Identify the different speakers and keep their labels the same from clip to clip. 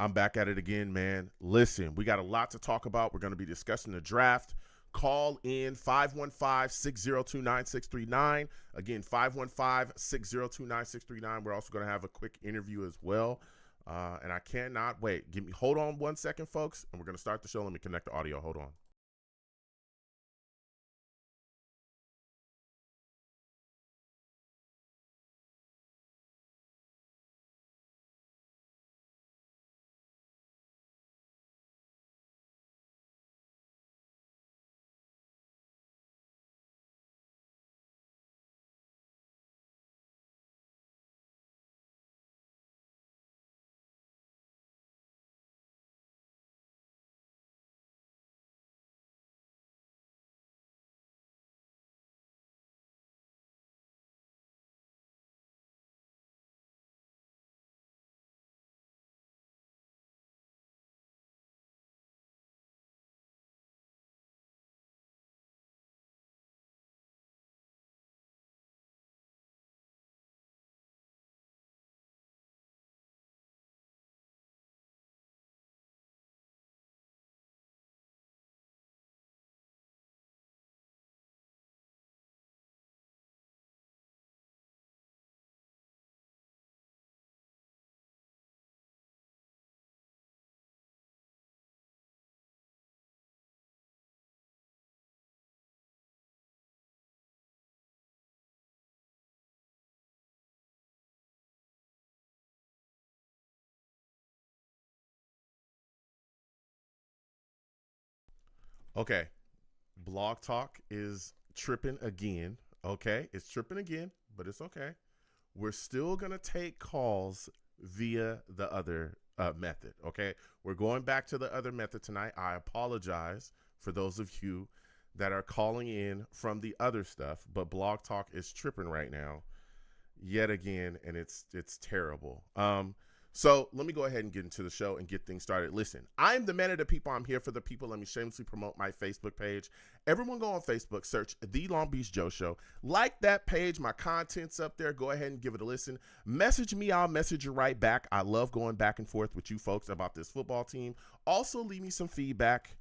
Speaker 1: I'm back at it again, man. Listen, we got a lot to talk about. We're going to be discussing the draft. Call in 515-602-9639. Again, 515-602-9639. We're also going to have a quick interview as well. And I cannot wait. Hold on 1 second, folks, and we're going to start the show. Let me connect the audio. Hold on. Okay. Blog Talk is tripping again. Okay. It's tripping again, but it's okay. We're still going to take calls via the other method. Okay. We're going back to the other method tonight. I apologize for those of you that are calling in from the other stuff, but Blog Talk is tripping right now yet again, and it's terrible. So let me go ahead and get into the show and get things started. Listen, I'm the man of the people. I'm here for the people. Let me shamelessly promote my Facebook page. Everyone go on Facebook, search The Long Beach Joe Show. Like that page. My content's up there. Go ahead and give it a listen. Message me. I'll message you right back. I love going back and forth with you folks about this football team. Also, leave me some feedback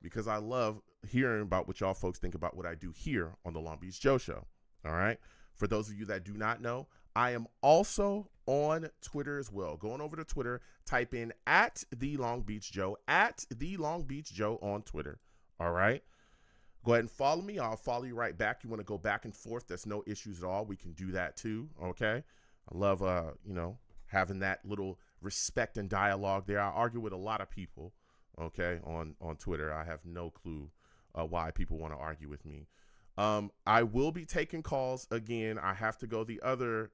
Speaker 1: because I love hearing about what y'all folks think about what I do here on The Long Beach Joe Show. All right. For those of you that do not know, I am also on Twitter as well. Going over to Twitter, type in at The Long Beach Joe, at The Long Beach Joe on Twitter. All right. Go ahead and follow me. I'll follow you right back. You want to go back and forth. There's no issues at all. We can do that too. Okay. I love, having that little respect and dialogue there. I argue with a lot of people. Okay. On Twitter. I have no clue why people want to argue with me. I will be taking calls again. I have to go the other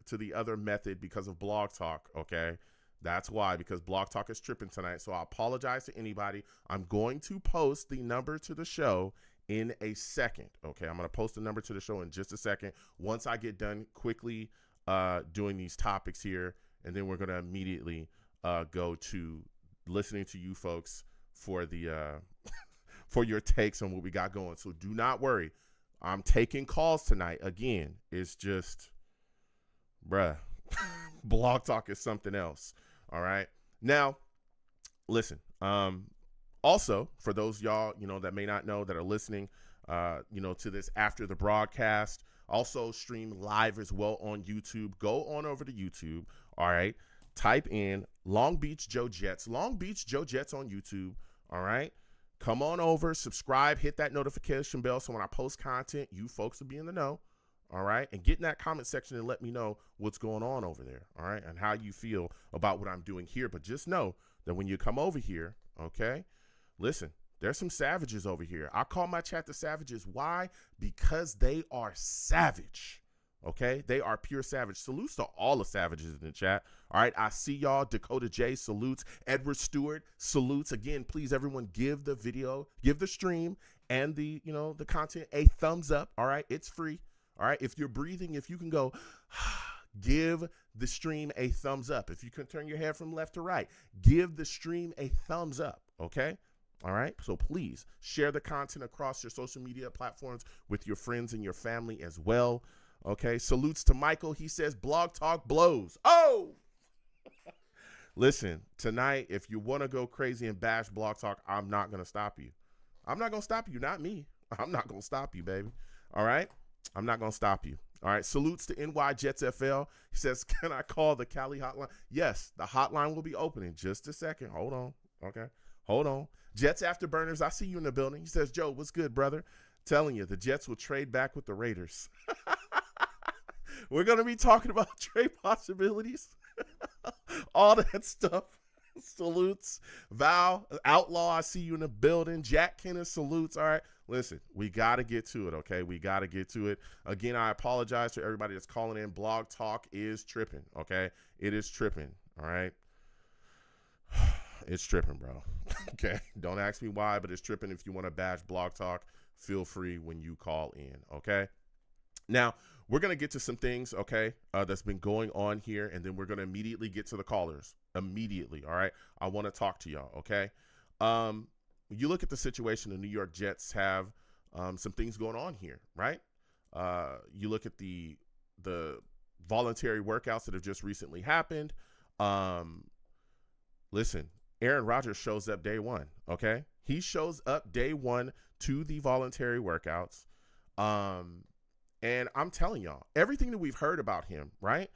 Speaker 1: method because of Blog Talk. Okay. That's why, because Blog Talk is tripping tonight. So I apologize to anybody. I'm going to post the number to the show in a second. Okay. I'm going to post the number to the show in just a second. Once I get done quickly, doing these topics here, and then we're going to immediately, go to listening to you folks for the, for your takes on what we got going. So do not worry. I'm taking calls tonight. Again, it's just, Blog Talk is something else. All right. Now, listen, also for those y'all, that may not know that are listening, to this after the broadcast, also stream live as well on YouTube. Go on over to YouTube. All right. Type in Long Beach Joe Jets, Long Beach Joe Jets on YouTube. All right. Come on over, subscribe, hit that notification bell so when I post content, you folks will be in the know, all right? And get in that comment section and let me know what's going on over there, all right, and how you feel about what I'm doing here. But just know that when you come over here, okay, listen, there's some savages over here. I call my chat the savages. Why? Because they are savage. Okay, they are pure savage. Salutes to all the savages in the chat. All right, I see y'all. Dakota J salutes. Edward Stewart salutes. Again, please, everyone, give the video, give the stream and the content a thumbs up. All right, it's free. All right, if you're breathing, if you can go, give the stream a thumbs up. If you can turn your head from left to right, give the stream a thumbs up. Okay. All right. So please share the content across your social media platforms with your friends and your family as well. Okay, salutes to Michael. He says Blog Talk blows. Oh, Listen, tonight, if you want to go crazy and bash Blog Talk, I'm not going to stop you. I'm not going to stop you. Not me. I'm not going to stop you, baby. All right? I'm not going to stop you. All right. Salutes to NY Jets FL. He says, can I call the Cali hotline? Yes, the hotline will be opening. Just a second. Hold on. Okay. Hold on. Jets Afterburners, I see you in the building. He says, Joe, what's good, brother? Telling you, the Jets will trade back with the Raiders. We're going to be talking about trade possibilities. All that stuff. Salutes. Val, Outlaw, I see you in the building. Jack Kenner, salutes. All right. Listen, we got to get to it, okay? We got to get to it. Again, I apologize to everybody that's calling in. Blog Talk is tripping, okay? It is tripping, all right? It's tripping, bro. Okay? Don't ask me why, but it's tripping. If you want to bash Blog Talk, feel free when you call in, okay? Now, we're going to get to some things, okay, that's been going on here, and then we're going to immediately get to the callers. Immediately, all right? I want to talk to y'all, okay? You look at the situation, the New York Jets have some things going on here, right? You look at the voluntary workouts that have just recently happened. Listen, Aaron Rodgers shows up day one, okay? He shows up day one to the voluntary workouts. And I'm telling y'all, everything that we've heard about him, right?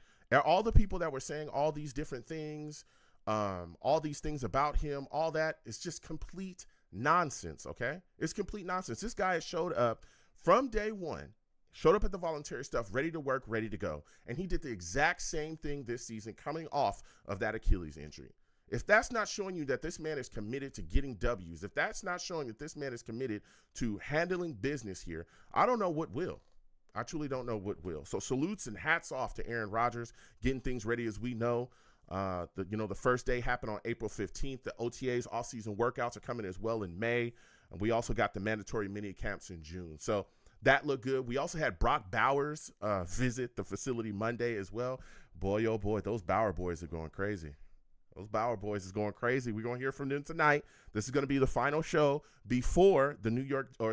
Speaker 1: All the people that were saying all these different things, all these things about him, all that is just complete nonsense, okay? It's complete nonsense. This guy has showed up from day one, showed up at the voluntary stuff, ready to work, ready to go. And he did the exact same thing this season coming off of that Achilles injury. If that's not showing you that this man is committed to getting W's, if that's not showing that this man is committed to handling business here, I don't know what will. I truly don't know what will. So salutes and hats off to Aaron Rodgers, getting things ready. As we know, the first day happened on April 15th. The OTAs, off-season workouts, are coming as well in May. And we also got the mandatory mini camps in June. So that looked good. We also had Brock Bowers visit the facility Monday as well. Boy, oh boy, those Bauer boys are going crazy. Those Bauer boys is going crazy. We're going to hear from them tonight. This is going to be the final show before the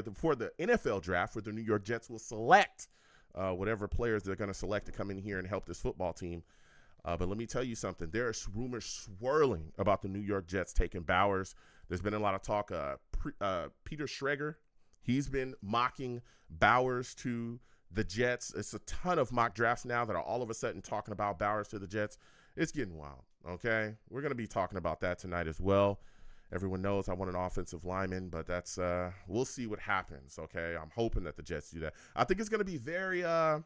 Speaker 1: before the NFL draft, where the New York Jets will select whatever players they're going to select to come in here and help this football team. But let me tell you something. There are rumors swirling about the New York Jets taking Bowers. There's been a lot of talk. Peter Schrager, he's been mocking Bowers to the Jets. It's a ton of mock drafts now that are all of a sudden talking about Bowers to the Jets. It's getting wild, okay? We're going to be talking about that tonight as well. Everyone knows I want an offensive lineman, but that's we'll see what happens, okay? I'm hoping that the Jets do that. I think it's going to be very I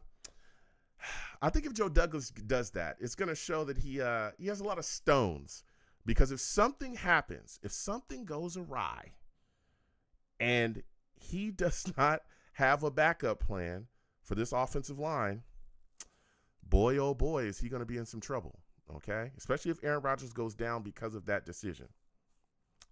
Speaker 1: think if Joe Douglas does that, it's going to show that he has a lot of stones, because if something happens, if something goes awry and he does not have a backup plan for this offensive line, boy, oh boy, is he going to be in some trouble. Okay, especially if Aaron Rodgers goes down because of that decision.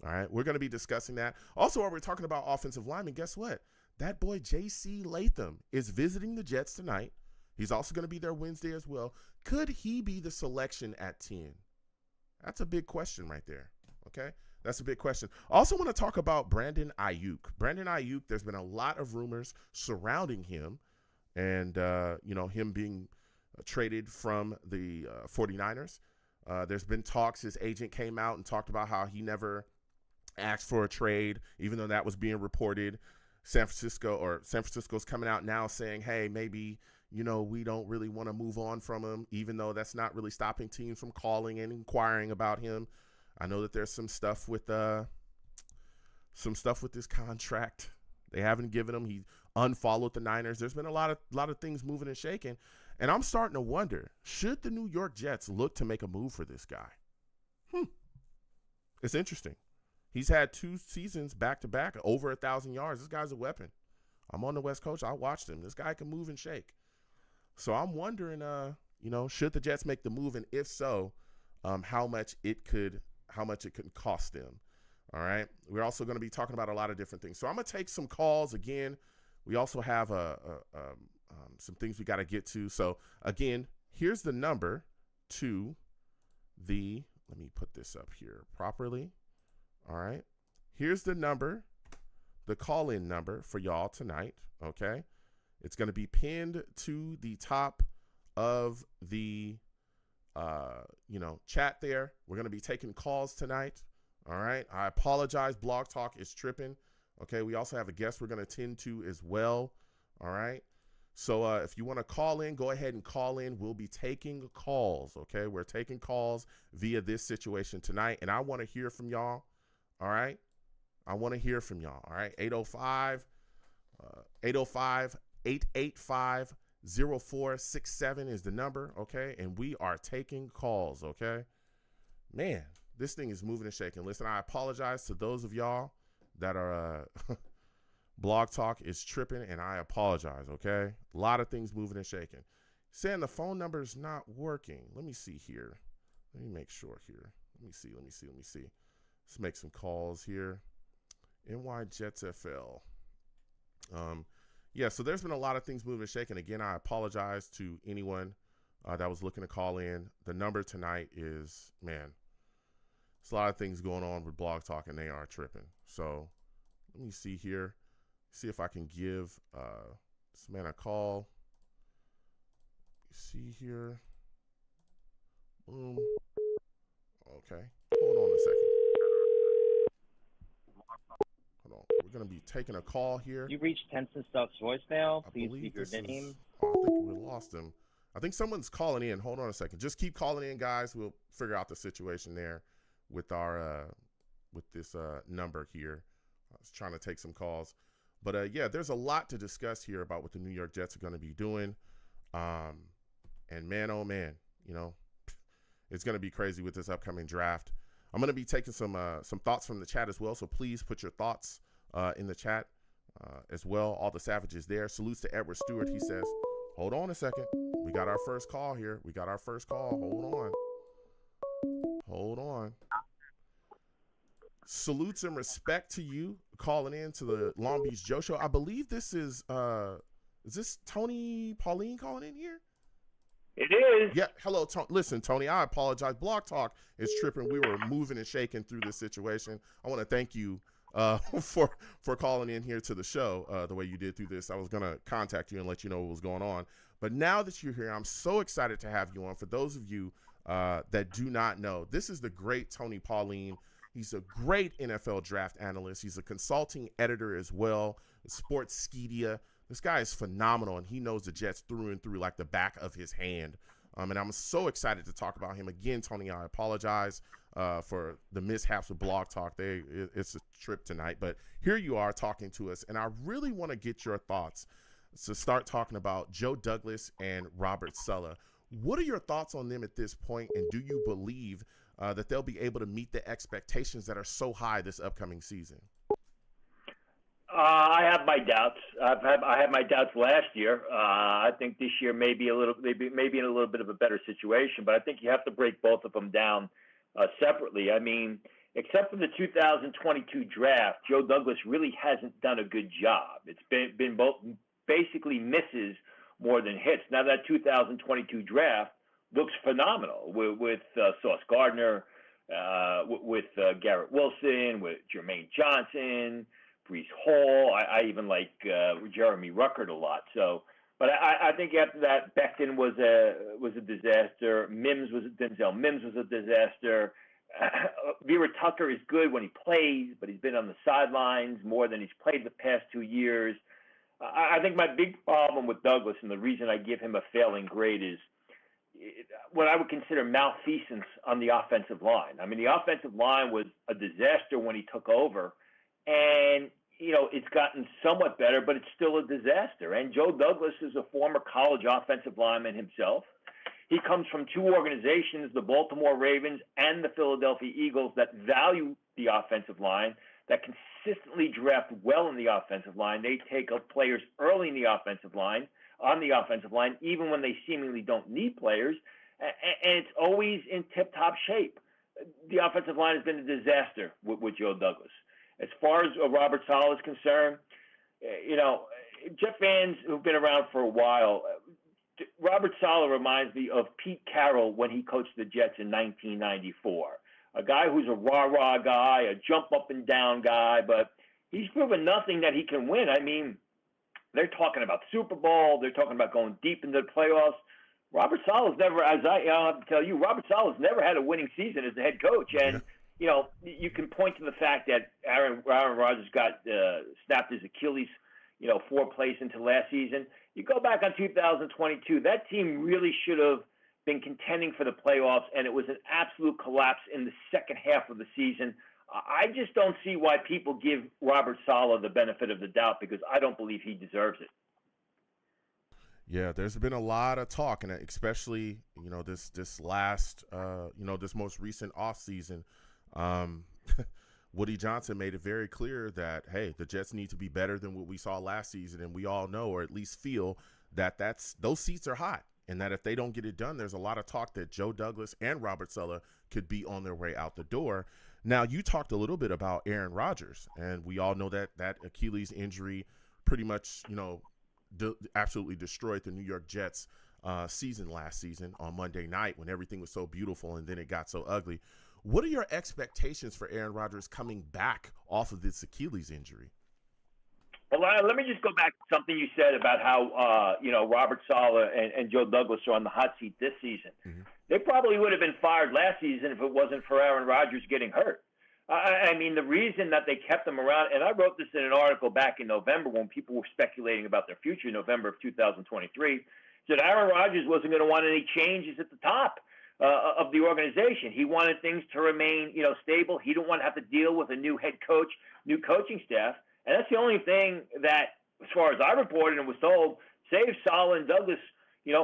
Speaker 1: All right, we're going to be discussing that. Also, while we're talking about offensive linemen, guess what? That boy J.C. Latham is visiting the Jets tonight. He's also going to be there Wednesday as well. Could he be the selection at 10? That's a big question right there. Okay, that's a big question. Also want to talk about Brandon Ayuk. Brandon Ayuk, there's been a lot of rumors surrounding him and, him being traded from the 49ers. There's been talks. His agent came out and talked about how he never asked for a trade, even though that was being reported. San Francisco's coming out now saying, hey, maybe, we don't really want to move on from him, even though that's not really stopping teams from calling and inquiring about him. I know that there's some stuff with his contract. They haven't given him. He unfollowed the Niners. There's been a lot of things moving and shaking. And I'm starting to wonder, should the New York Jets look to make a move for this guy? It's interesting. He's had 2 seasons back-to-back, over 1,000 yards. This guy's a weapon. I'm on the West Coast. I watched him. This guy can move and shake. So I'm wondering, should the Jets make the move? And if so, how much it could cost them. All right. We're also going to be talking about a lot of different things. So I'm going to take some calls again. We also have some things we got to get to. So again, here's the number to let me put this up here properly. All right. Here's the number, the call-in number for y'all tonight. Okay. It's going to be pinned to the top of the chat there. We're going to be taking calls tonight. All right. I apologize. Blog Talk is tripping. Okay. We also have a guest we're going to tend to as well. All right. So if you want to call in, go ahead and call in. We'll be taking calls. Okay. We're taking calls via this situation tonight. And I want to hear from y'all. All right. I want to hear from y'all. All right. 805-885-0467 is the number. Okay. And we are taking calls. Okay. Man, this thing is moving and shaking. Listen, I apologize to those of y'all that are Blog Talk is tripping, and I apologize, okay? A lot of things moving and shaking. Saying the phone number is not working. Let me see here. Let me make sure here. Let me see. Let's make some calls here. NY Jets FL. So there's been a lot of things moving and shaking. Again, I apologize to anyone that was looking to call in. The number tonight is, man, there's a lot of things going on with Blog Talk, and they are tripping. So let me see here. See if I can give this man a call. See here. Boom. Okay. Hold on a second. Hold on. We're going to be taking a call here.
Speaker 2: You reached Tenson Stuck's voicemail. Please leave your name.
Speaker 1: I think we lost him. I think someone's calling in. Hold on a second. Just keep calling in, guys. We'll figure out the situation there with our with this number here. I was trying to take some calls. But, there's a lot to discuss here about what the New York Jets are going to be doing. And, man, oh, man, it's going to be crazy with this upcoming draft. I'm going to be taking some thoughts from the chat as well, so please put your thoughts in the chat as well. All the savages there. Salutes to Edward Stewart. He says, hold on a second. We got our first call here. Hold on. Salutes and respect to you calling in to the Long Beach Joe Show. I believe this is this Tony Pauline calling in here?
Speaker 3: It is.
Speaker 1: Yeah. Hello, Tony. Listen, Tony, I apologize. Blog Talk is tripping. We were moving and shaking through this situation. I want to thank you for calling in here to the show the way you did through this. I was going to contact you and let you know what was going on. But now that you're here, I'm so excited to have you on. For those of you that do not know, this is the great Tony Pauline. He's a great NFL draft analyst. He's a consulting editor as well, Sportskeeda. This guy is phenomenal, and he knows the Jets through and through like the back of his hand. And I'm so excited to talk about him. Again, Tony, I apologize for the mishaps with Blog Talk. It's a trip tonight. But here you are talking to us, and I really want to get your thoughts to start talking about Joe Douglas and Robert Saleh. What are your thoughts on them at this point, and do you believe that they'll be able to meet the expectations that are so high this upcoming season?
Speaker 3: I have my doubts. I had my doubts last year. I think this year maybe in a little bit of a better situation, but I think you have to break both of them down separately. I mean, except for the 2022 draft, Joe Douglas really hasn't done a good job. It's been both basically misses more than hits. Now that 2022 draft looks phenomenal with Sauce Gardner, with Garrett Wilson, with Jermaine Johnson, Breece Hall. I even like Jeremy Ruckert a lot. So, but I think after that, Becton was a disaster. Denzel Mims was a disaster. Vera Tucker is good when he plays, but he's been on the sidelines more than he's played the past 2 years. I think my big problem with Douglas, and the reason I give him a failing grade, is what I would consider malfeasance on the offensive line. I mean, the offensive line was a disaster when he took over, and it's gotten somewhat better, but it's still a disaster. And Joe Douglas is a former college offensive lineman himself. He comes from two organizations, the Baltimore Ravens and the Philadelphia Eagles, that value the offensive line, that consistently draft well in the offensive line. They take up players early in the offensive line, even when they seemingly don't need players, and it's always in tip-top shape. The offensive line has been a disaster with Joe Douglas. As far as Robert Saleh is concerned, Jet fans who've been around for a while, Robert Saleh reminds me of Pete Carroll when he coached the Jets in 1994. A guy who's a rah-rah guy, a jump-up-and-down guy, but he's proven nothing that he can win. I mean, they're talking about Super Bowl. They're talking about going deep into the playoffs. Robert Saleh's never, I'll have to tell you, Robert Saleh's never had a winning season as a head coach. And, you can point to the fact that Aaron Rodgers got snapped his Achilles, 4 plays into last season. You go back on 2022, that team really should have been contending for the playoffs, and it was an absolute collapse in the second half of the season. I just don't see why people give Robert Saleh the benefit of the doubt, because I don't believe he deserves it.
Speaker 1: Yeah, there's been a lot of talk, and especially, this last, this most recent offseason, Woody Johnson made it very clear that, hey, the Jets need to be better than what we saw last season, and we all know, or at least feel, that those seats are hot, and that if they don't get it done, there's a lot of talk that Joe Douglas and Robert Saleh could be on their way out the door. Now, you talked a little bit about Aaron Rodgers, and we all know that Achilles injury pretty much, absolutely destroyed the New York Jets season last season on Monday night when everything was so beautiful and then it got so ugly. What are your expectations for Aaron Rodgers coming back off of this Achilles injury?
Speaker 3: Well, let me just go back to something you said about how, Robert Saleh and Joe Douglas are on the hot seat this season. Mm-hmm. They probably would have been fired last season if it wasn't for Aaron Rodgers getting hurt. I mean, the reason that they kept him around, and I wrote this in an article back in November when people were speculating about their future in November of 2023, said Aaron Rodgers wasn't going to want any changes at the top of the organization. He wanted things to remain, stable. He didn't want to have to deal with a new head coach, new coaching staff. And that's the only thing that, as far as I reported and was told, saved Saleh and Douglas,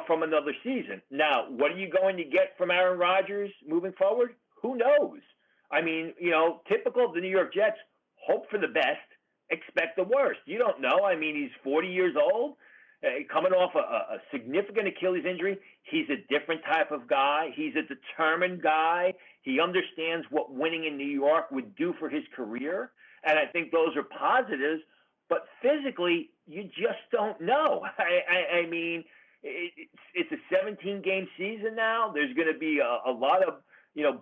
Speaker 3: from another season. Now, what are you going to get from Aaron Rodgers moving forward? Who knows? I mean, typical of the New York Jets, hope for the best, expect the worst. You don't know. I mean, he's 40 years old, coming off a significant Achilles injury. He's a different type of guy. He's a determined guy. He understands what winning in New York would do for his career. And I think those are positives. But physically, you just don't know. I mean, it's a 17-game season now. There's going to be a lot of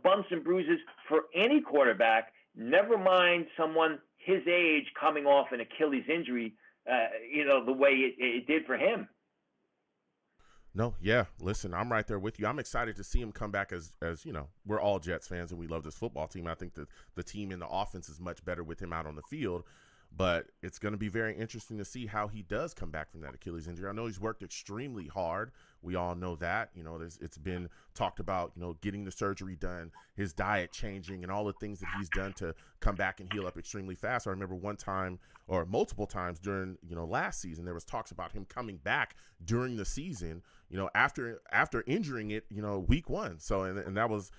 Speaker 3: bumps and bruises for any quarterback, never mind someone his age coming off an Achilles injury, the way it did for him.
Speaker 1: No, yeah. Listen, I'm right there with you. I'm excited to see him come back as we're all Jets fans and we love this football team. I think that the team in the offense is much better with him out on the field. But it's going to be very interesting to see how he does come back from that Achilles injury. I know he's worked extremely hard. We all know that. It's been talked about, getting the surgery done, his diet changing, and all the things that he's done to come back and heal up extremely fast. I remember one time or multiple times during, last season, there was talks about him coming back during the season, after injuring it, week 1. So, and that was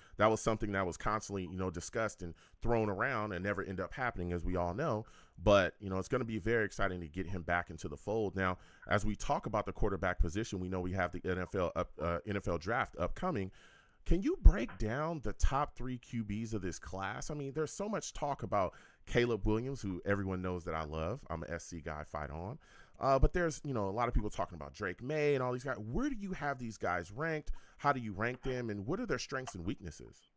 Speaker 1: something that was constantly, discussed and thrown around and never end up happening, as we all know. But, it's going to be very exciting to get him back into the fold. Now, as we talk about the quarterback position, we know we have the NFL draft upcoming. Can you break down the top 3 QBs of this class? I mean, there's so much talk about Caleb Williams, who everyone knows that I love. I'm an SC guy, fight on. But there's, a lot of people talking about Drake May and all these guys. Where do you have these guys ranked? How do you rank them? And what are their strengths and weaknesses?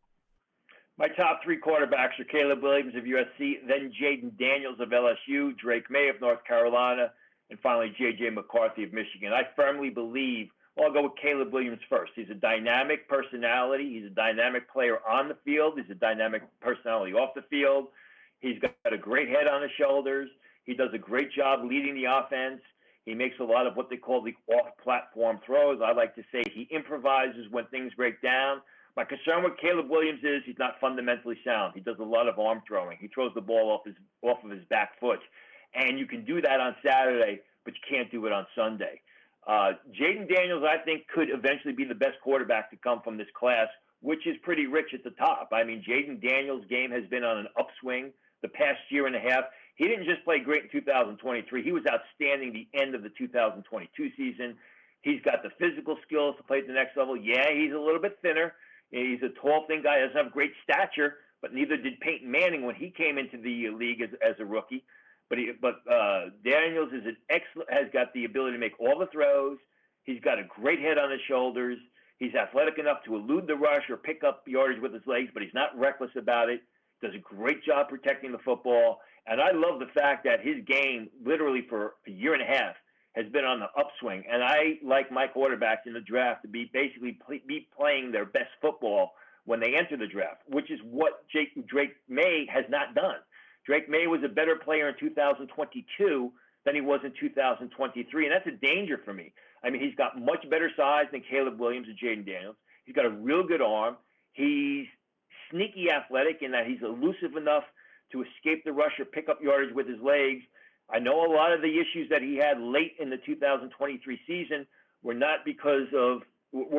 Speaker 3: My top 3 quarterbacks are Caleb Williams of USC, then Jaden Daniels of LSU, Drake May of North Carolina, and finally J.J. McCarthy of Michigan. I firmly believe, I'll go with Caleb Williams first. He's a dynamic personality. He's a dynamic player on the field. He's a dynamic personality off the field. He's got a great head on his shoulders. He does a great job leading the offense. He makes a lot of what they call the off-platform throws. I like to say he improvises when things break down. My concern with Caleb Williams is he's not fundamentally sound. He does a lot of arm throwing. He throws the ball off of his back foot. And you can do that on Saturday, but you can't do it on Sunday. Jaden Daniels, I think, could eventually be the best quarterback to come from this class, which is pretty rich at the top. I mean, Jaden Daniels' game has been on an upswing the past year and a half. He didn't just play great in 2023. He was outstanding the end of the 2022 season. He's got the physical skills to play at the next level. Yeah, he's a little bit thinner. He's a tall, thin guy. Doesn't have great stature, but neither did Peyton Manning when he came into the league as a rookie. But Daniels is has got the ability to make all the throws. He's got a great head on his shoulders. He's athletic enough to elude the rush or pick up yardage with his legs, but he's not reckless about it. Does a great job protecting the football. And I love the fact that his game, literally for a year and a half, has been on the upswing. And I like my quarterbacks in the draft to be basically be playing their best football when they enter the draft, which is what Drake Maye has not done. Drake Maye was a better player in 2022 than he was in 2023, and that's a danger for me. I mean, he's got much better size than Caleb Williams and Jaden Daniels. He's got a real good arm. He's sneaky athletic in that he's elusive enough to escape the rush or pick up yardage with his legs. I know a lot of the issues that he had late in the 2023 season were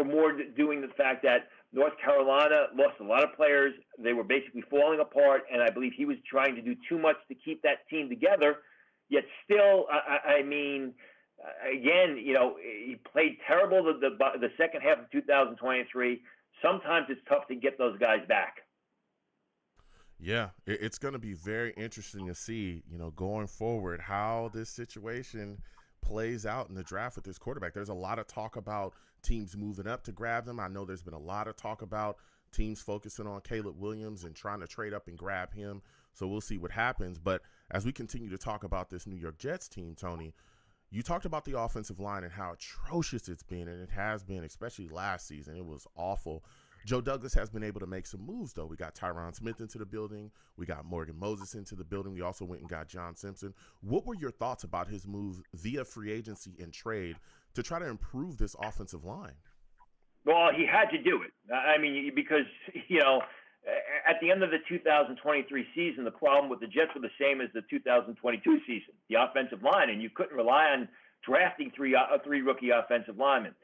Speaker 3: more doing the fact that North Carolina lost a lot of players. They were basically falling apart, and I believe he was trying to do too much to keep that team together. Yet still, I mean, again, you know, he played terrible the second half of 2023. Sometimes it's tough to get those guys back.
Speaker 1: Yeah, it's going to be very interesting to see, you know, going forward how this situation plays out in the draft with this quarterback. There's a lot of talk about teams moving up to grab them. I know there's been a lot of talk about teams focusing on Caleb Williams and trying to trade up and grab him. So we'll see what happens. But as we continue to talk about this New York Jets team, Tony, you talked about the offensive line and how atrocious it's been, and it has been, especially last season. It was awful. Joe Douglas has been able to make some moves, though. We got Tyron Smith into the building. We got Morgan Moses into the building. We also went and got John Simpson. What were your thoughts about his moves via free agency and trade to try to improve this offensive line?
Speaker 3: Well, he had to do it. I mean, because, you know, at the end of the 2023 season, the problem with the Jets were the same as the 2022 season, the offensive line, and you couldn't rely on drafting three rookie offensive linemen.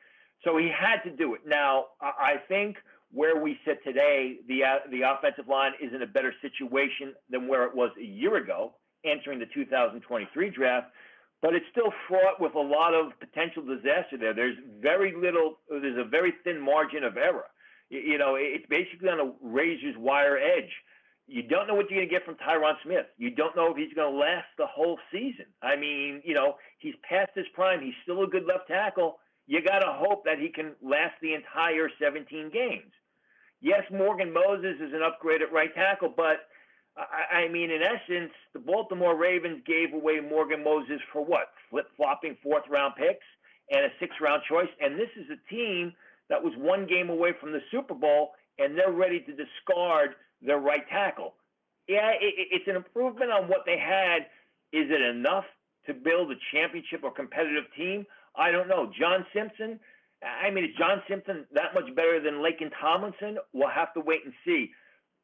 Speaker 3: So he had to do it. Now, I think where we sit today, the offensive line is in a better situation than where it was a year ago, entering the 2023 draft, but it's still fraught with a lot of potential disaster there. There's a very thin margin of error. You know, it's basically on a razor's wire edge. You don't know what you're going to get from Tyron Smith. You don't know if he's going to last the whole season. I mean, you know, he's past his prime. He's still a good left tackle. You got to hope that he can last the entire 17 games. Yes, Morgan Moses is an upgrade at right tackle, but I mean, in essence, the Baltimore Ravens gave away Morgan Moses for what? Flip-flopping fourth-round picks and a sixth-round choice. And this is a team that was one game away from the Super Bowl, and they're ready to discard their right tackle. Yeah, it's an improvement on what they had. Is it enough to build a championship or competitive team? I don't know. John Simpson, I mean, is John Simpson that much better than Laken Tomlinson? We'll have to wait and see.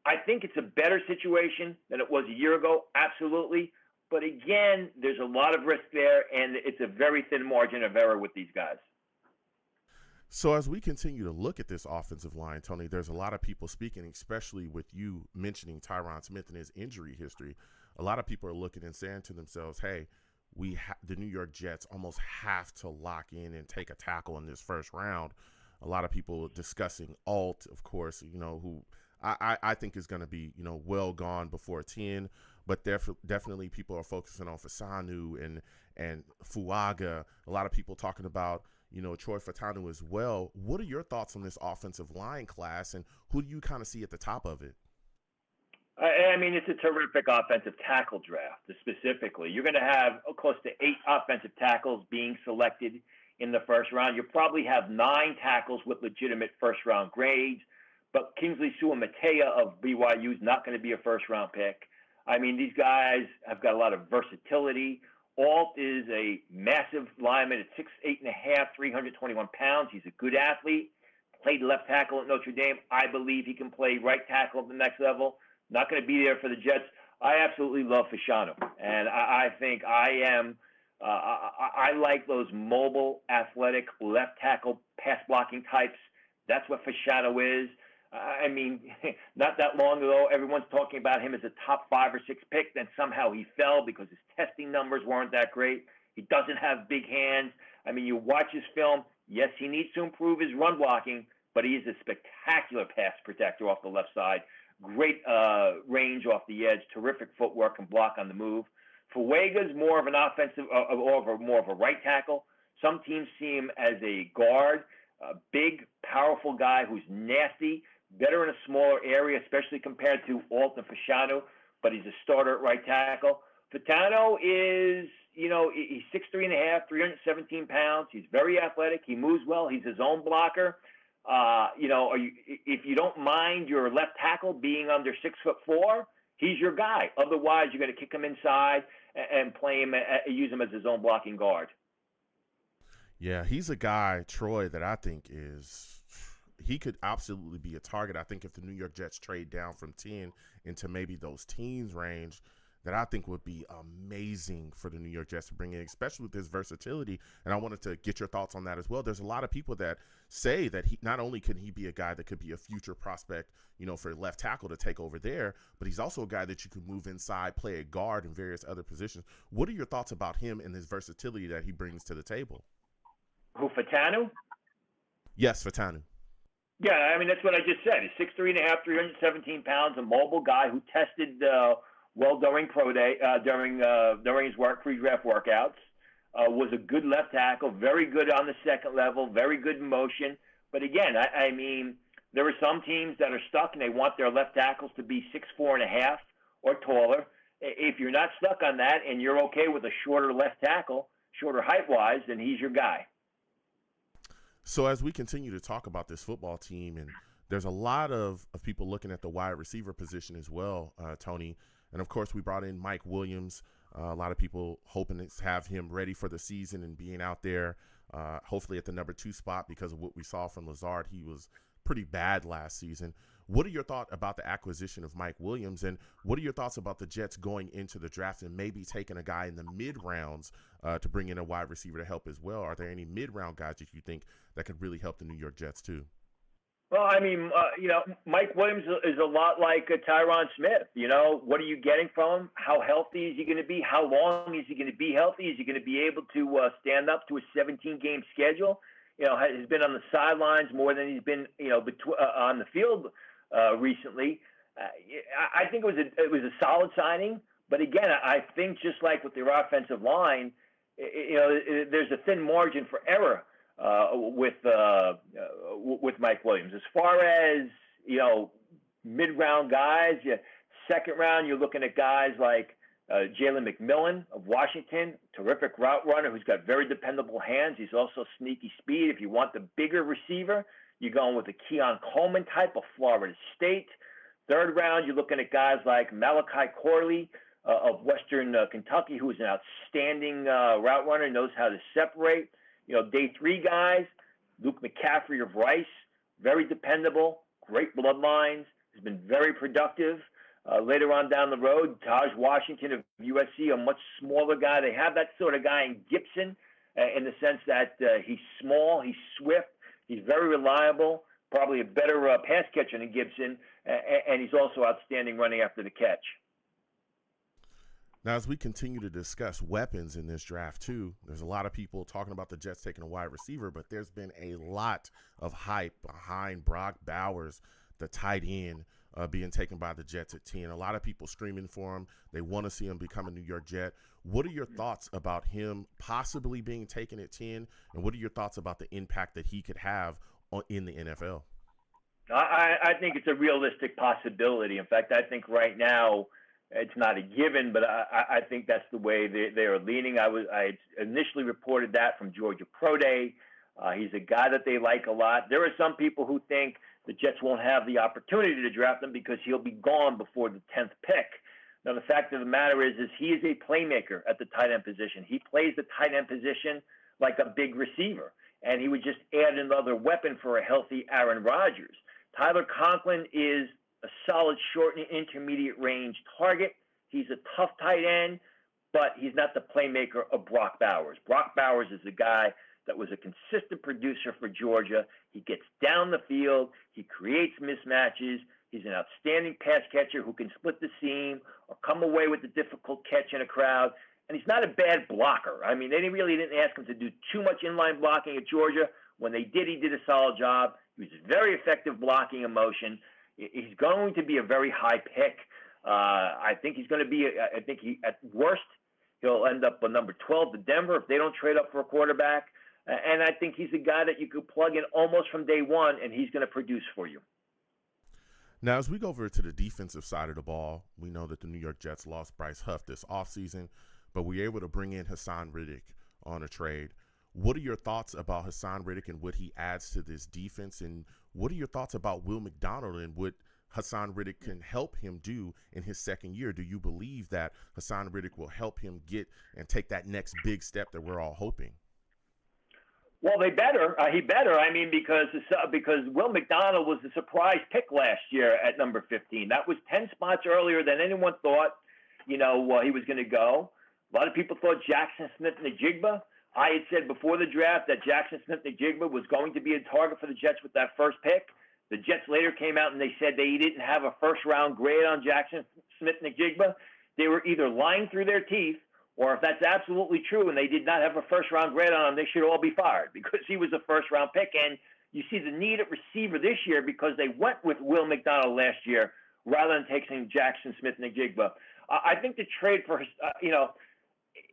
Speaker 3: I think it's a better situation than it was a year ago, absolutely. But again, there's a lot of risk there, and it's a very thin margin of error with these guys.
Speaker 1: So as we continue to look at this offensive line, Tony, there's a lot of people speaking, especially with you mentioning Tyron Smith and his injury history. A lot of people are looking and saying to themselves, hey, the New York Jets almost have to lock in and take a tackle in this first round. A lot of people discussing Alt, of course, you know, who I think is going to be, you know, well gone before 10, but definitely people are focusing on Fasanu and Fuaga. A lot of people talking about, you know, Troy Fautanu as well. What are your thoughts on this offensive line class, and who do you kind of see at the top of it?
Speaker 3: I mean, it's a terrific offensive tackle draft, specifically. You're going to have close to 8 offensive tackles being selected in the first round. You'll probably have 9 tackles with legitimate first-round grades, but Kingsley Suamataia of BYU is not going to be a first-round pick. I mean, these guys have got a lot of versatility. Alt is a massive lineman at 6'8.5", 321 pounds. He's a good athlete. Played left tackle at Notre Dame. I believe he can play right tackle at the next level. Not going to be there for the Jets. I absolutely love Fashanu, and I think I like those mobile, athletic left tackle pass blocking types. That's what Fashanu is. I mean, not that long ago, everyone's talking about him as a top 5 or 6 pick. Then somehow he fell because his testing numbers weren't that great. He doesn't have big hands. I mean, you watch his film. Yes, he needs to improve his run blocking, but he is a spectacular pass protector off the left side. Great range off the edge, terrific footwork and block on the move. Fuaga's more of an offensive, more of a right tackle. Some teams see him as a guard, a big, powerful guy who's nasty, better in a smaller area, especially compared to Alt and Fashanu, but he's a starter at right tackle. Fatano is, he's 6'3.5", 317 pounds. He's very athletic. He moves well. He's his own blocker. If you don't mind your left tackle being under 6'4", he's your guy. Otherwise, you're going to kick him inside and play him, use him as his own blocking guard.
Speaker 1: Yeah, he's a guy, Troy, that I think he could absolutely be a target. I think if the New York Jets trade down from 10 into maybe those teens range, that I think would be amazing for the New York Jets to bring in, especially with his versatility. And I wanted to get your thoughts on that as well. There's a lot of people that say that he not only can he be a guy that could be a future prospect, for left tackle to take over there, but he's also a guy that you could move inside, play a guard and various other positions. What are your thoughts about him and his versatility that he brings to the table?
Speaker 3: Who, Fatano?
Speaker 1: Yes, Fatano.
Speaker 3: Yeah, that's what I just said. He's 6'3.5", 317 pounds, a mobile guy who tested well during pro day, during his pre-draft workouts. Was a good left tackle, very good on the second level, very good in motion. But again, there are some teams that are stuck and they want their left tackles to be 6'4.5" or taller. If you're not stuck on that and you're okay with a shorter left tackle, shorter height-wise, then he's your guy.
Speaker 1: So as we continue to talk about this football team, and there's a lot of people looking at the wide receiver position as well, Tony. And, of course, we brought in Mike Williams. A lot of people hoping to have him ready for the season and being out there, hopefully at the number 2 spot because of what we saw from Lazard. He was pretty bad last season. What are your thoughts about the acquisition of Mike Williams, and what are your thoughts about the Jets going into the draft and maybe taking a guy in the mid-rounds to bring in a wide receiver to help as well? Are there any mid-round guys that you think that could really help the New York Jets too?
Speaker 3: Well, Mike Williams is a lot like Tyron Smith. What are you getting from him? How healthy is he going to be? How long is he going to be healthy? Is he going to be able to stand up to a 17-game schedule? Has been on the sidelines more than he's been, on the field recently. I think it was a solid signing. But again, I think just like with their offensive line, there's a thin margin for error with Mike Williams. As far as mid-round guys, second round, you're looking at guys like Jalen McMillan of Washington, terrific route runner who's got very dependable hands. He's also sneaky speed. If you want the bigger receiver, you're going with the Keon Coleman type of Florida State. Third round, you're looking at guys like Malachi Corley of Western Kentucky, who is an outstanding route runner, knows how to separate. Day 3 guys, Luke McCaffrey of Rice, very dependable, great bloodlines, has been very productive. Later on down the road, Taj Washington of USC, a much smaller guy. They have that sort of guy in Gibson in the sense that he's small, he's swift, he's very reliable, probably a better pass catcher than Gibson, and he's also outstanding running after the catch.
Speaker 1: Now, as we continue to discuss weapons in this draft, too, there's a lot of people talking about the Jets taking a wide receiver, but there's been a lot of hype behind Brock Bowers, the tight end, being taken by the Jets at 10. A lot of people screaming for him. They want to see him become a New York Jet. What are your thoughts about him possibly being taken at 10, and what are your thoughts about the impact that he could have in the NFL?
Speaker 3: I think it's a realistic possibility. In fact, I think right now, it's not a given, but I think that's the way they are leaning. I initially reported that from Georgia Pro Day. He's a guy that they like a lot. There are some people who think the Jets won't have the opportunity to draft him because he'll be gone before the 10th pick. Now, the fact of the matter is he is a playmaker at the tight end position. He plays the tight end position like a big receiver, and he would just add another weapon for a healthy Aaron Rodgers. Tyler Conklin is a solid short and intermediate range target. He's a tough tight end, but he's not the playmaker of Brock Bowers. Brock Bowers is a guy that was a consistent producer for Georgia. He gets down the field. He creates mismatches. He's an outstanding pass catcher who can split the seam or come away with a difficult catch in a crowd. And he's not a bad blocker. They really didn't ask him to do too much inline blocking at Georgia. When they did, he did a solid job. He was very effective blocking in motion. He's going to be a very high pick. I think he's going to be, at worst, he'll end up a number 12 to Denver if they don't trade up for a quarterback. And I think he's a guy that you could plug in almost from day one, and he's going to produce for you.
Speaker 1: Now, as we go over to the defensive side of the ball, we know that the New York Jets lost Bryce Huff this offseason, but we were able to bring in Hassan Reddick on a trade. What are your thoughts about Hassan Reddick and what he adds to this defense? And what are your thoughts about Will McDonald and what Hassan Reddick can help him do in his second year? Do you believe that Hassan Reddick will help him get and take that next big step that we're all hoping?
Speaker 3: Well, they better. He better. I mean, because Will McDonald was the surprise pick last year at number 15. That was 10 spots earlier than anyone thought, he was going to go. A lot of people thought Jackson Smith-Njigba. I had said before the draft that Jackson Smith-Njigba was going to be a target for the Jets with that first pick. The Jets later came out and they said they didn't have a first-round grade on Jackson Smith-Njigba. They were either lying through their teeth, or if that's absolutely true and they did not have a first-round grade on him, they should all be fired because he was a first-round pick. And you see the need at receiver this year because they went with Will McDonald last year rather than taking Jackson Smith-Njigba. I think the trade for,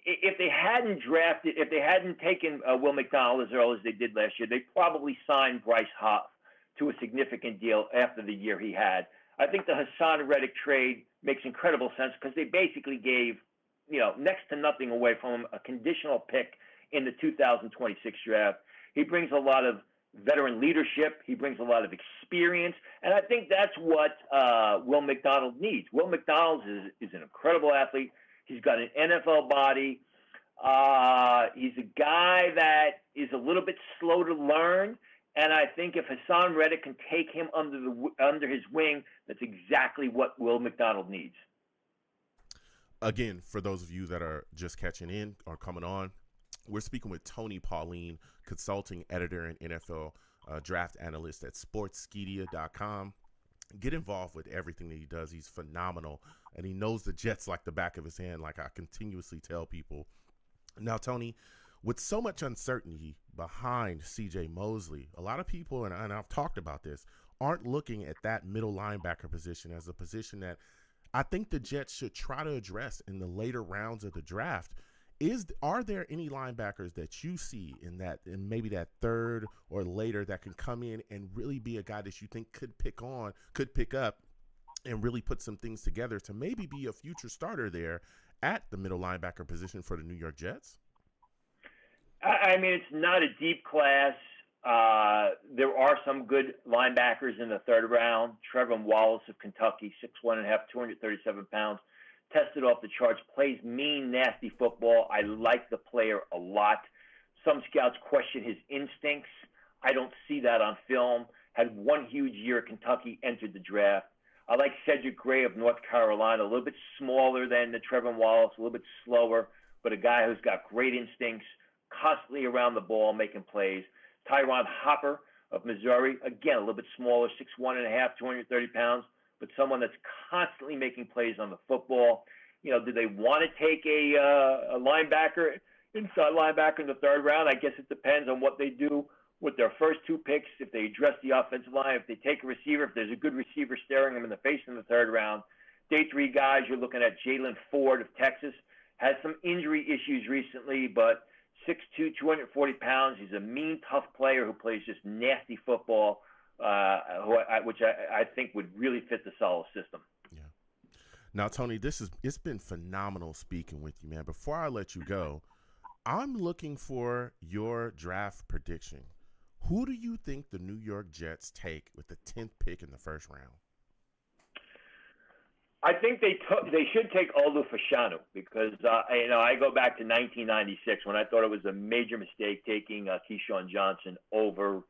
Speaker 3: if they hadn't taken Will McDonald as early as they did last year, they probably signed Bryce Huff to a significant deal after the year he had. I think the Hassan Reddick trade makes incredible sense because they basically gave next to nothing away from him, a conditional pick in the 2026 draft. He brings a lot of veteran leadership. He brings a lot of experience. And I think that's what Will McDonald needs. Will McDonald is an incredible athlete. He's got an NFL body. He's a guy that is a little bit slow to learn. And I think if Hassan Reddick can take him under his wing, that's exactly what Will McDonald needs.
Speaker 1: Again, for those of you that are just catching in or coming on, we're speaking with Tony Pauline, consulting editor and NFL draft analyst at sportskeedia.com. Get involved with everything that he does. He's phenomenal, and he knows the Jets like the back of his hand, like I continuously tell people. Now, Tony, with so much uncertainty behind C.J. Mosley, a lot of people, and I've talked about this, aren't looking at that middle linebacker position as a position that I think the Jets should try to address in the later rounds of the draft. Are there any linebackers that you see in maybe that third or later that can come in and really be a guy that you think could pick up and really put some things together to maybe be a future starter there at the middle linebacker position for the New York Jets?
Speaker 3: I mean, it's not a deep class. There are some good linebackers in the third round. Trevor Wallace of Kentucky, 6'1.5", 237 pounds, tested off the charts, plays mean, nasty football. I like the player a lot. Some scouts question his instincts. I don't see that on film. Had one huge year at Kentucky, entered the draft. I like Cedric Gray of North Carolina, a little bit smaller than the Trevor Wallace, a little bit slower, but a guy who's got great instincts, constantly around the ball, making plays. Tyron Hopper of Missouri, again, a little bit smaller, 6'1.5", 230 pounds, but someone that's constantly making plays on the football. Do they want to take a linebacker, inside linebacker in the third round? I guess it depends on what they do with their first two picks, if they address the offensive line, if they take a receiver, if there's a good receiver staring them in the face in the third round. Day three guys, you're looking at Jalen Ford of Texas, has some injury issues recently, but 6'2", 240 pounds. He's a mean, tough player who plays just nasty football, which I think would really fit the Saleh system.
Speaker 1: Yeah. Now, Tony, it's been phenomenal speaking with you, man. Before I let you go, I'm looking for your draft prediction. Who do you think the New York Jets take with the 10th pick in the first round?
Speaker 3: I think they should take Olu Fashanu because I go back to 1996 when I thought it was a major mistake taking Keyshawn Johnson over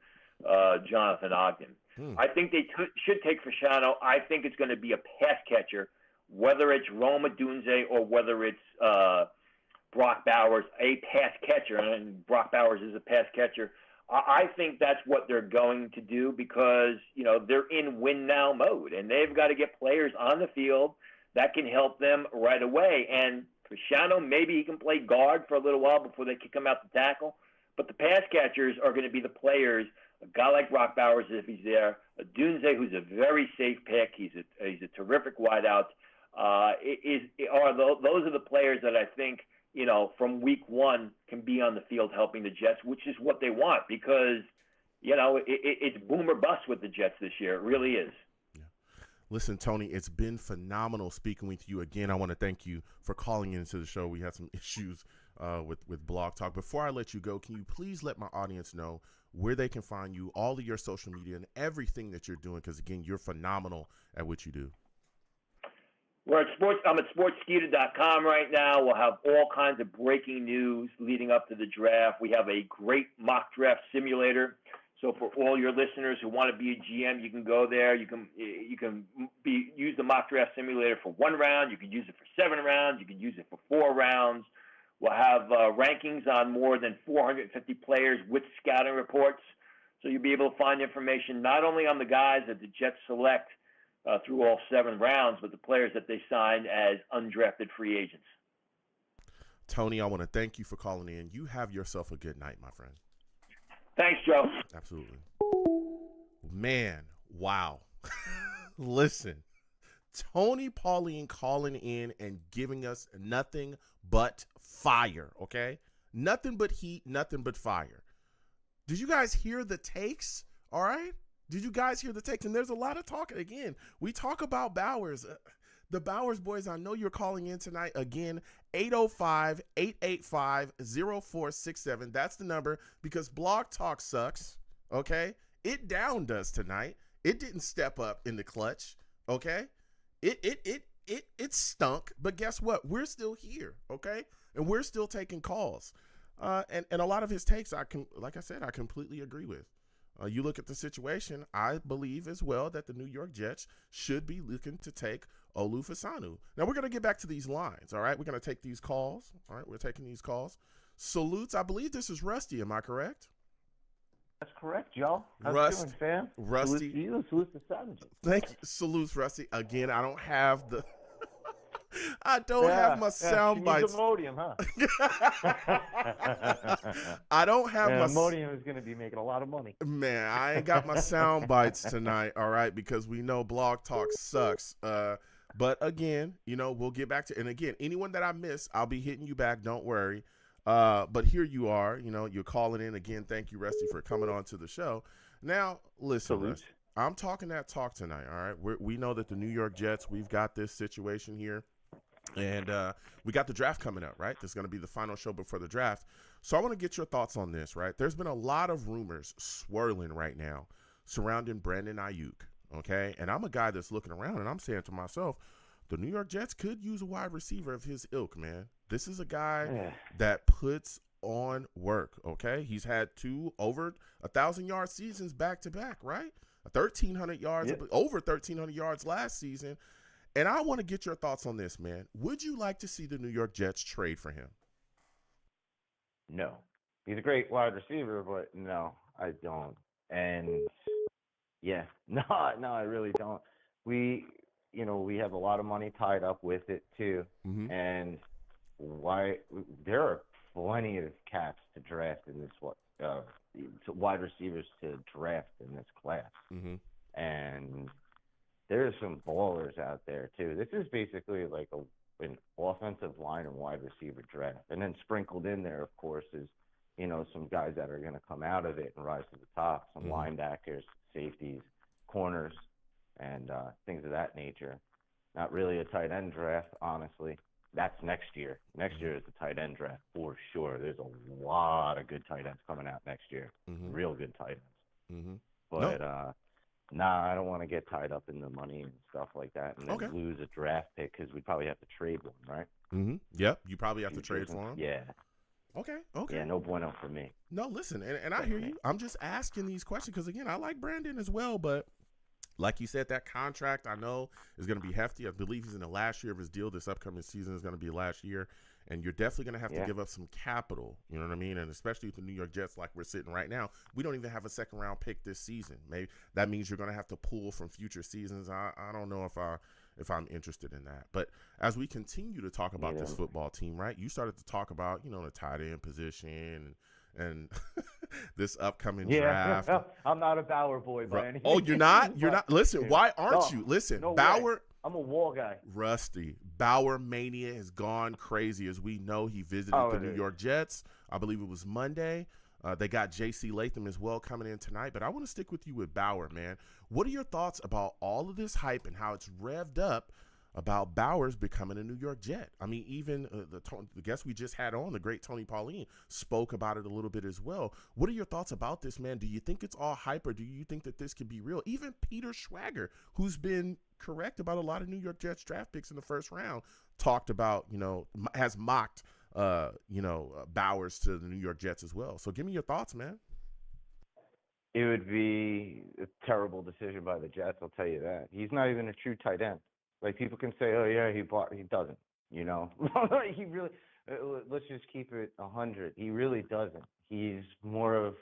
Speaker 3: Jonathan Ogden. I think they should take Fashanu. I think it's going to be a pass catcher, whether it's Rome Odunze or whether it's Brock Bowers, a pass catcher, and Brock Bowers is a pass catcher. I think that's what they're going to do because, they're in win now mode and they've got to get players on the field that can help them right away. And Fashanu, maybe he can play guard for a little while before they kick him out to tackle. But the pass catchers are going to be the players, a guy like Brock Bowers if he's there, Odunze, who's a very safe pick. He's a terrific wideout. Those are the players that I think, from week one can be on the field helping the Jets, which is what they want because, it's boom or bust with the Jets this year. It really is.
Speaker 1: Yeah. Listen, Tony, it's been phenomenal speaking with you again. I want to thank you for calling into the show. We had some issues with Blog Talk. Before I let you go, can you please let my audience know where they can find you, all of your social media, and everything that you're doing? Because, again, you're phenomenal at what you do.
Speaker 3: I'm at sportskeeda.com right now. We'll have all kinds of breaking news leading up to the draft. We have a great mock draft simulator. So for all your listeners who want to be a GM, you can go there. You can use the mock draft simulator for 1 round. You can use it for 7 rounds. You can use it for 4 rounds. We'll have rankings on more than 450 players with scouting reports. So you'll be able to find information not only on the guys that the Jets select through all 7 rounds, but the players that they sign as undrafted free agents.
Speaker 1: Tony, I want to thank you for calling in. You have yourself a good night, my friend.
Speaker 3: Thanks, Joe.
Speaker 1: Absolutely. Man, wow. Listen, Tony Pauline calling in and giving us nothing but fire, okay? Nothing but heat, nothing but fire. Did you guys hear the takes? All right? Did you guys hear the takes? And there's a lot of talking. Again, we talk about Bowers. The Bowers boys, I know you're calling in tonight. Again, 805-885-0467. That's the number, because Blog Talk sucks, okay? It downed us tonight. It didn't step up in the clutch, okay? It stunk, but guess what? We're still here, okay? And we're still taking calls. And a lot of his takes, like I said, I completely agree with. You look at the situation, I believe as well that the New York Jets should be looking to take Olu Fasanu. Now, we're going to get back to these lines, all right? We're going to take these calls, all right? We're taking these calls. Salutes. I believe this is Rusty. Am I correct?
Speaker 4: That's correct, Joe. How's it doing, fam?
Speaker 1: Rusty.
Speaker 4: Salute to you. Salute to Savages.
Speaker 1: Thank you. Salutes, Rusty. Again, I don't have the... I don't have my sound bites.
Speaker 4: Imodium, huh?
Speaker 1: I don't have my...
Speaker 4: Imodium is going to be making a lot of money.
Speaker 1: Man, I ain't got my sound bites tonight, all right, because we know Blog Talk sucks. But again, we'll get back to... And again, anyone that I miss, I'll be hitting you back. Don't worry. But here you are. You're calling in. Again, thank you, Rusty, for coming on to the show. Now, listen, Rusty, I'm talking that talk tonight, all right? We know that the New York Jets, we've got this situation here. And we got the draft coming up, right? This is going to be the final show before the draft. So I want to get your thoughts on this, right? There's been a lot of rumors swirling right now surrounding Brandon Ayuk, okay? And I'm a guy that's looking around, and I'm saying to myself, the New York Jets could use a wide receiver of his ilk, man. This is a guy that puts on work, okay? He's had 2 over 1,000-yard seasons back-to-back, right? 1,300 yards, over 1,300 yards last season. And I want to get your thoughts on this, man. Would you like to see the New York Jets trade for him?
Speaker 4: No. He's a great wide receiver, but no, I don't. And yeah, no, I really don't. We have a lot of money tied up with it too. Mm-hmm. And there are plenty of caps to draft in this wide receivers to draft in this class. Mm-hmm. And there's some ballers out there too. This is basically like an offensive line and wide receiver draft. And then sprinkled in there, of course, is, some guys that are going to come out of it and rise to the top, some linebackers, safeties, corners, and things of that nature. Not really a tight end draft, honestly. That's next year. Next year is the tight end draft for sure. There's a lot of good tight ends coming out next year. Mm-hmm. Real good tight ends. Mm-hmm. But I don't want to get tied up in the money and stuff like that and then lose a draft pick because we'd probably have to trade one, right?
Speaker 1: Mm-hmm. Yep, you probably have to trade for him.
Speaker 4: Yeah.
Speaker 1: Okay.
Speaker 4: Yeah, no bueno for me.
Speaker 1: No, listen, and I hear you. I'm just asking these questions because, again, I like Brandon as well, but like you said, that contract I know is going to be hefty. I believe he's in the last year of his deal. This upcoming season is going to be last year. And you're definitely going to have to give up some capital, you know what I mean? And especially with the New York Jets like we're sitting right now, we don't even have a second-round pick this season. Maybe that means you're going to have to pull from future seasons. I don't know if I'm interested in that. But as we continue to talk about this football team, right, you started to talk about, the tight end position and this upcoming draft.
Speaker 4: I'm not a Bauer boy by any means.
Speaker 1: Oh, you're not? You're not? Listen, why aren't you? Listen, Bauer.
Speaker 4: Way. I'm a wall guy.
Speaker 1: Rusty. Bauer mania has gone crazy. As we know, he visited the New York Jets. I believe it was Monday. They got J.C. Latham as well coming in tonight, but I want to stick with you with Bauer, man. What are your thoughts about all of this hype and how it's revved up about Bowers becoming a New York Jet? I mean, even the guest we just had on, the great Tony Pauline, spoke about it a little bit as well. What are your thoughts about this, man? Do you think it's all hype, or do you think that this could be real? Even Peter Schwager, who's been correct about a lot of New York Jets draft picks in the first round, talked about, has mocked, Bowers to the New York Jets as well. So give me your thoughts, man.
Speaker 4: It would be a terrible decision by the Jets, I'll tell you that. He's not even a true tight end. Like, people can say, oh, yeah, he doesn't, He really, let's just keep it 100. He really doesn't. He's more of,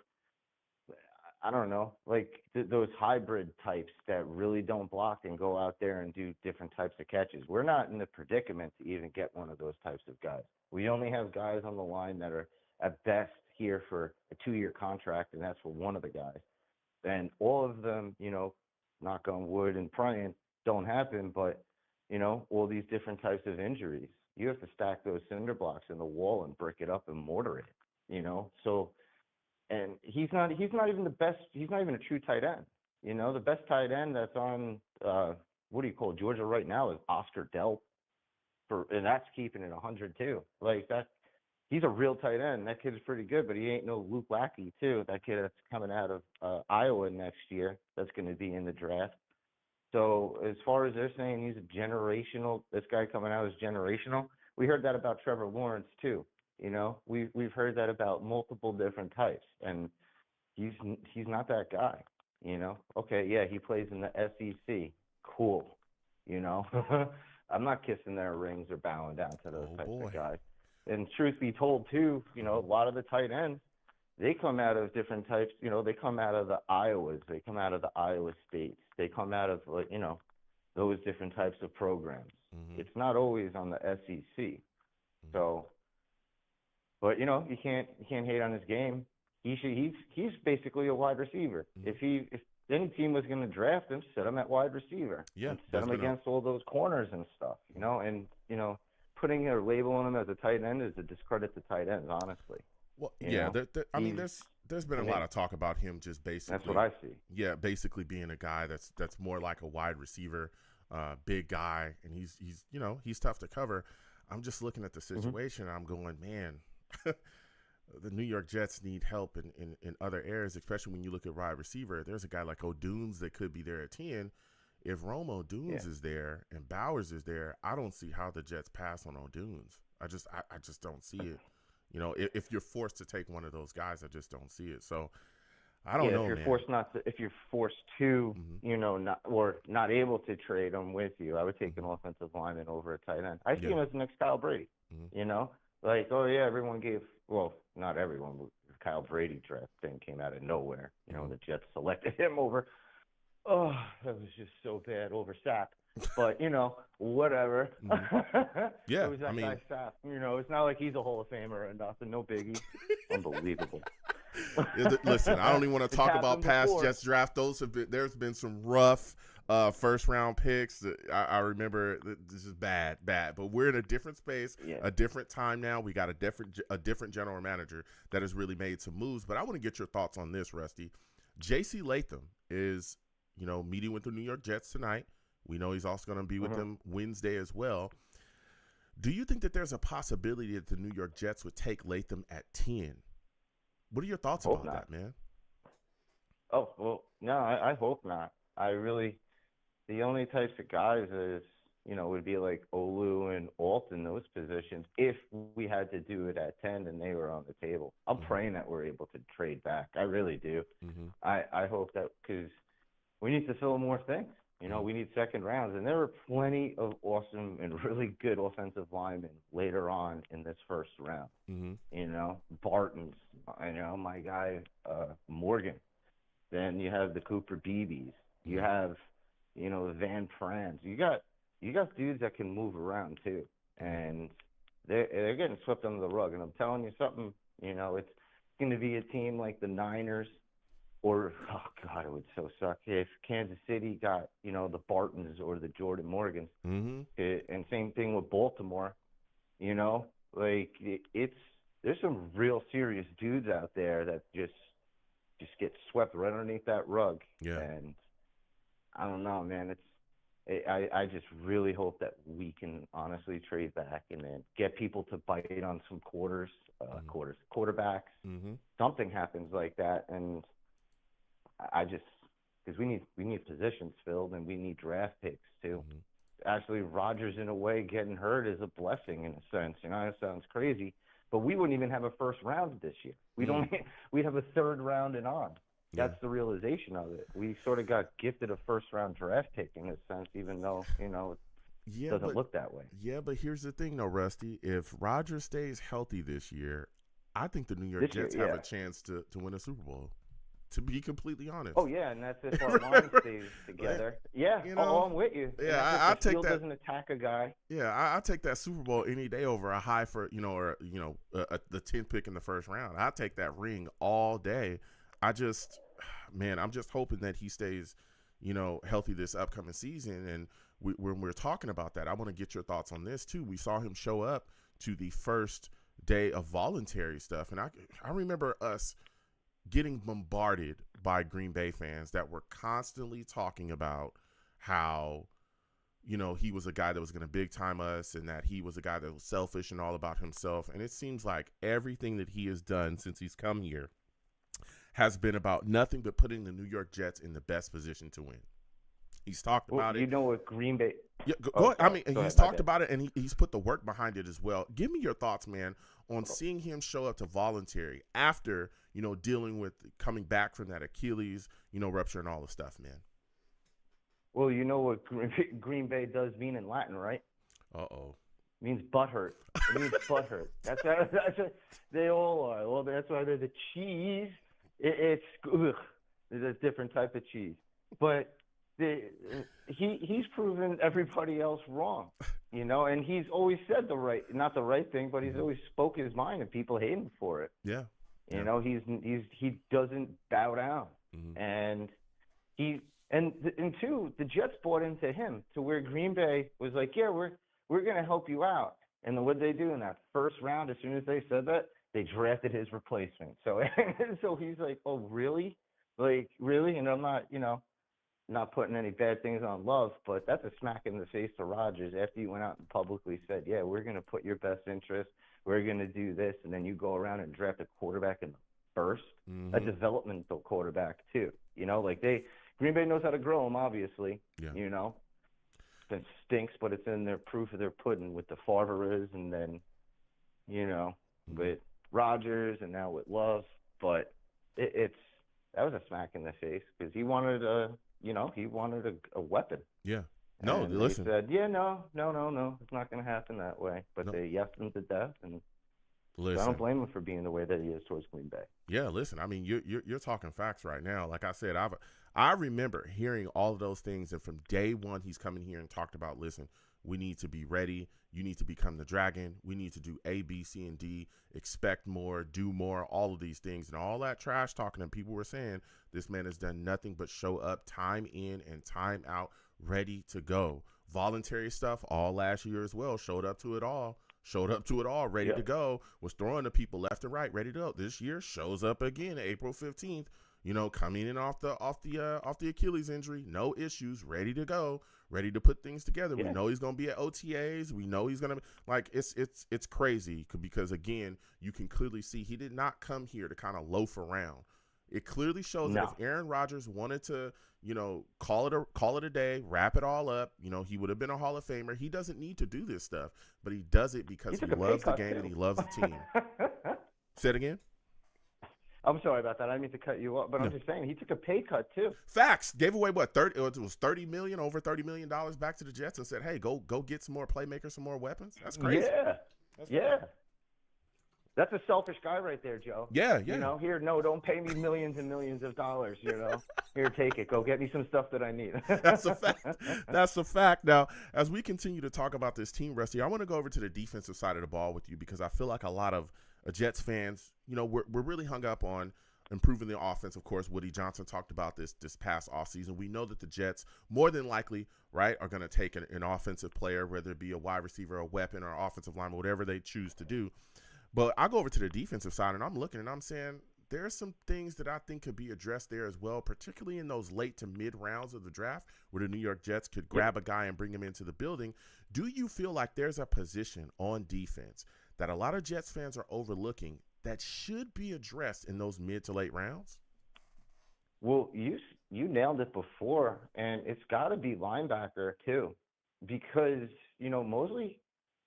Speaker 4: I don't know, like those hybrid types that really don't block and go out there and do different types of catches. We're not in the predicament to even get one of those types of guys. We only have guys on the line that are at best here for a 2-year contract, and that's for one of the guys. And all of them, knock on wood and praying, don't happen, but all these different types of injuries. You have to stack those cinder blocks in the wall and brick it up and mortar it, So, and he's not even the best. He's not even a true tight end. The best tight end that's on Georgia right now is Oscar Delp, and that's keeping it 100 too. Like that, he's a real tight end. That kid's pretty good, but he ain't no Luke Lackey too. That kid that's coming out of Iowa next year, that's going to be in the draft. So as far as they're saying he's a generational, this guy coming out is generational. We heard that about Trevor Lawrence too. We've heard that about multiple different types, and he's not that guy. Okay, yeah, he plays in the SEC. Cool. I'm not kissing their rings or bowing down to those types of guys. And truth be told too, a lot of the tight ends, they come out of different types. They come out of the Iowas. They come out of the Iowa States. They come out of, those different types of programs. Mm-hmm. It's not always on the SEC. Mm-hmm. So, but, you can't hate on his game. He's basically a wide receiver. Mm-hmm. If any team was going to draft him, set him at wide receiver. Yeah. Set him against all those corners and stuff, and, putting a label on him as a tight end is a discredit to tight ends, honestly.
Speaker 1: Well, there's been a lot of talk about him just basically.
Speaker 4: That's what I see.
Speaker 1: Yeah, basically being a guy that's more like a wide receiver, big guy, and he's tough to cover. I'm just looking at the situation. Mm-hmm. I'm going, man, the New York Jets need help in other areas, especially when you look at wide receiver. There's a guy like O'Dunes that could be there at 10. If Rome O'Dunes is there and Bowers is there, I don't see how the Jets pass on O'Dunes. I just don't see it. If you're forced to take one of those guys, I just don't see it. So I don't know,
Speaker 4: if you're
Speaker 1: man.
Speaker 4: If you're forced to, mm-hmm. not able to trade, I'm with you. I would take an offensive lineman over a tight end. I see him as the next Kyle Brady. Mm-hmm. Everyone gave, well, not everyone, but Kyle Brady draft thing came out of nowhere. Mm-hmm. The Jets selected him over. Oh, that was just so bad over Sapp. But, whatever.
Speaker 1: Mm-hmm. Yeah,
Speaker 4: it was that guy Sapp. It's not like he's a Hall of Famer or nothing. No biggie. Unbelievable.
Speaker 1: Listen, I don't even want to talk about past Jets draft. There's been some rough first round picks. I remember this is bad. But we're in a different space, a different time now. We got a different general manager that has really made some moves. But I want to get your thoughts on this, Rusty. J.C. Latham is, meeting with the New York Jets tonight. We know he's also going to be with them Wednesday as well. Do you think that there's a possibility that the New York Jets would take Latham at 10? What are your thoughts about that, man?
Speaker 4: Oh, well, no, I hope not. The only types of guys is, would be like Olu and Alt in those positions if we had to do it at 10 and they were on the table. I'm praying that we're able to trade back. I really do. Mm-hmm. I hope that, because we need to fill more things. We need second rounds, and there were plenty of awesome and really good offensive linemen later on in this first round. Mm-hmm. Barton's, my guy Morgan. Then you have the Cooper Beebes. You have, the Van Prans. You got dudes that can move around too, and they're getting swept under the rug. And I'm telling you something, it's going to be a team like the Niners. Or, oh, God, it would so suck if Kansas City got, the Bartons or the Jordan Morgans. Mm-hmm. And same thing with Baltimore. It's there's some real serious dudes out there that just get swept right underneath that rug.
Speaker 1: Yeah.
Speaker 4: And I don't know, man. I just really hope that we can honestly trade back and then get people to bite on some quarterbacks.
Speaker 1: Mm-hmm.
Speaker 4: Something happens like that, and I just because we need positions filled and we need draft picks too.
Speaker 1: Mm-hmm.
Speaker 4: Actually, Rodgers in a way getting hurt is a blessing in a sense. You know, it sounds crazy, but we wouldn't even have a first round this year. We'd have a third round and on. That's the realization of it. We sort of got gifted a first-round draft pick in a sense, even though, it doesn't look that way.
Speaker 1: Yeah, but here's the thing, though, Rusty. If Rodgers stays healthy this year, I think the New York Jets have a chance to win a Super Bowl, to be completely honest.
Speaker 4: Oh, yeah, and that's if our line stays together. Yeah, I'm with you.
Speaker 1: Yeah, I take that.
Speaker 4: Doesn't attack a guy.
Speaker 1: Yeah, I take that Super Bowl any day over a high for, the 10th pick in the first round. I take that ring all day. I'm just hoping that he stays, healthy this upcoming season. And when we're talking about that, I want to get your thoughts on this too. We saw him show up to the first day of voluntary stuff. And I remember us getting bombarded by Green Bay fans that were constantly talking about how, he was a guy that was going to big time us and that he was a guy that was selfish and all about himself. And it seems like everything that he has done since he's come here has been about nothing but putting the New York Jets in the best position to win. He's talked about it.
Speaker 4: You know what Green Bay –
Speaker 1: Yeah, go ahead. He's talked about it, and he's put the work behind it as well. Give me your thoughts, man, on seeing him show up to voluntary after, dealing with coming back from that Achilles, rupture and all the stuff, man.
Speaker 4: Well, you know what Green Bay does mean in Latin, right?
Speaker 1: Uh-oh.
Speaker 4: It means butthurt. It means butthurt. That's they all are. Well, that's why they're the cheese. It's a different type of cheese, but he's proven everybody else wrong, and he's always said not the right thing, but he's always spoke his mind, and people hate him for it.
Speaker 1: Yeah,
Speaker 4: he doesn't bow down, and the Jets bought into him to where Green Bay was like, yeah, we're gonna help you out, and then what they do in that first round, as soon as they said that, they drafted his replacement. So he's like, oh, really? Like, really? And I'm not, not putting any bad things on Love, but that's a smack in the face to Rodgers after you went out and publicly said, yeah, we're going to put your best interest. We're going to do this. And then you go around and draft a quarterback in the first, a developmental quarterback too. Green Bay knows how to grow him, obviously, It stinks, but it's in their proof of their pudding with the Favres and then, with Rodgers and now with Love, but that was a smack in the face because he wanted a weapon.
Speaker 1: Yeah. No,
Speaker 4: and
Speaker 1: listen.
Speaker 4: They said, yeah, no, it's not going to happen that way. But they yesed him to death, and so I don't blame him for being the way that he is towards Green Bay.
Speaker 1: Yeah, listen. I mean, you're talking facts right now. Like I said, I remember hearing all of those things, and from day one, he's coming here and talked about, listen, we need to be ready. You need to become the dragon. We need to do A, B, C, and D. Expect more, do more, all of these things. And all that trash talking that people were saying, this man has done nothing but show up time in and time out, ready to go. Voluntary stuff all last year as well. Showed up to it all, ready to go. Was throwing to people left and right, ready to go. This year shows up again, April 15th. Coming in off the Achilles injury, no issues, ready to go, ready to put things together. Yeah. We know he's going to be at OTAs. We know he's going to it's crazy because again, you can clearly see he did not come here to kind of loaf around. It clearly shows that if Aaron Rodgers wanted to, call it a day, wrap it all up, he would have been a Hall of Famer. He doesn't need to do this stuff, but he does it because he loves the game and he loves the team. Say it again.
Speaker 4: I'm sorry about that. I didn't mean to cut you off, but I'm just saying he took a pay cut too.
Speaker 1: Facts. Gave away what? It was $30 million, over $30 million back to the Jets, and said, "Hey, go get some more playmakers, some more weapons." That's crazy.
Speaker 4: Yeah, That's That's a selfish guy right there, Joe.
Speaker 1: Yeah.
Speaker 4: Don't pay me millions and millions of dollars. Here, take it. Go get me some stuff that I need.
Speaker 1: That's a fact. That's a fact. Now, as we continue to talk about this team, Rusty, I want to go over to the defensive side of the ball with you because I feel like a lot of Jets fans, we're really hung up on improving the offense. Of course, Woody Johnson talked about this past offseason. We know that the Jets, more than likely, right, are going to take an offensive player, whether it be a wide receiver, a weapon, or offensive lineman, whatever they choose to do. But I go over to the defensive side, and I'm looking, and I'm saying there are some things that I think could be addressed there as well, particularly in those late to mid rounds of the draft where the New York Jets could grab a guy and bring him into the building. Do you feel like there's a position on defense that a lot of Jets fans are overlooking that should be addressed in those mid to late rounds?
Speaker 4: Well, you nailed it before, and it's got to be linebacker too, because Mosley,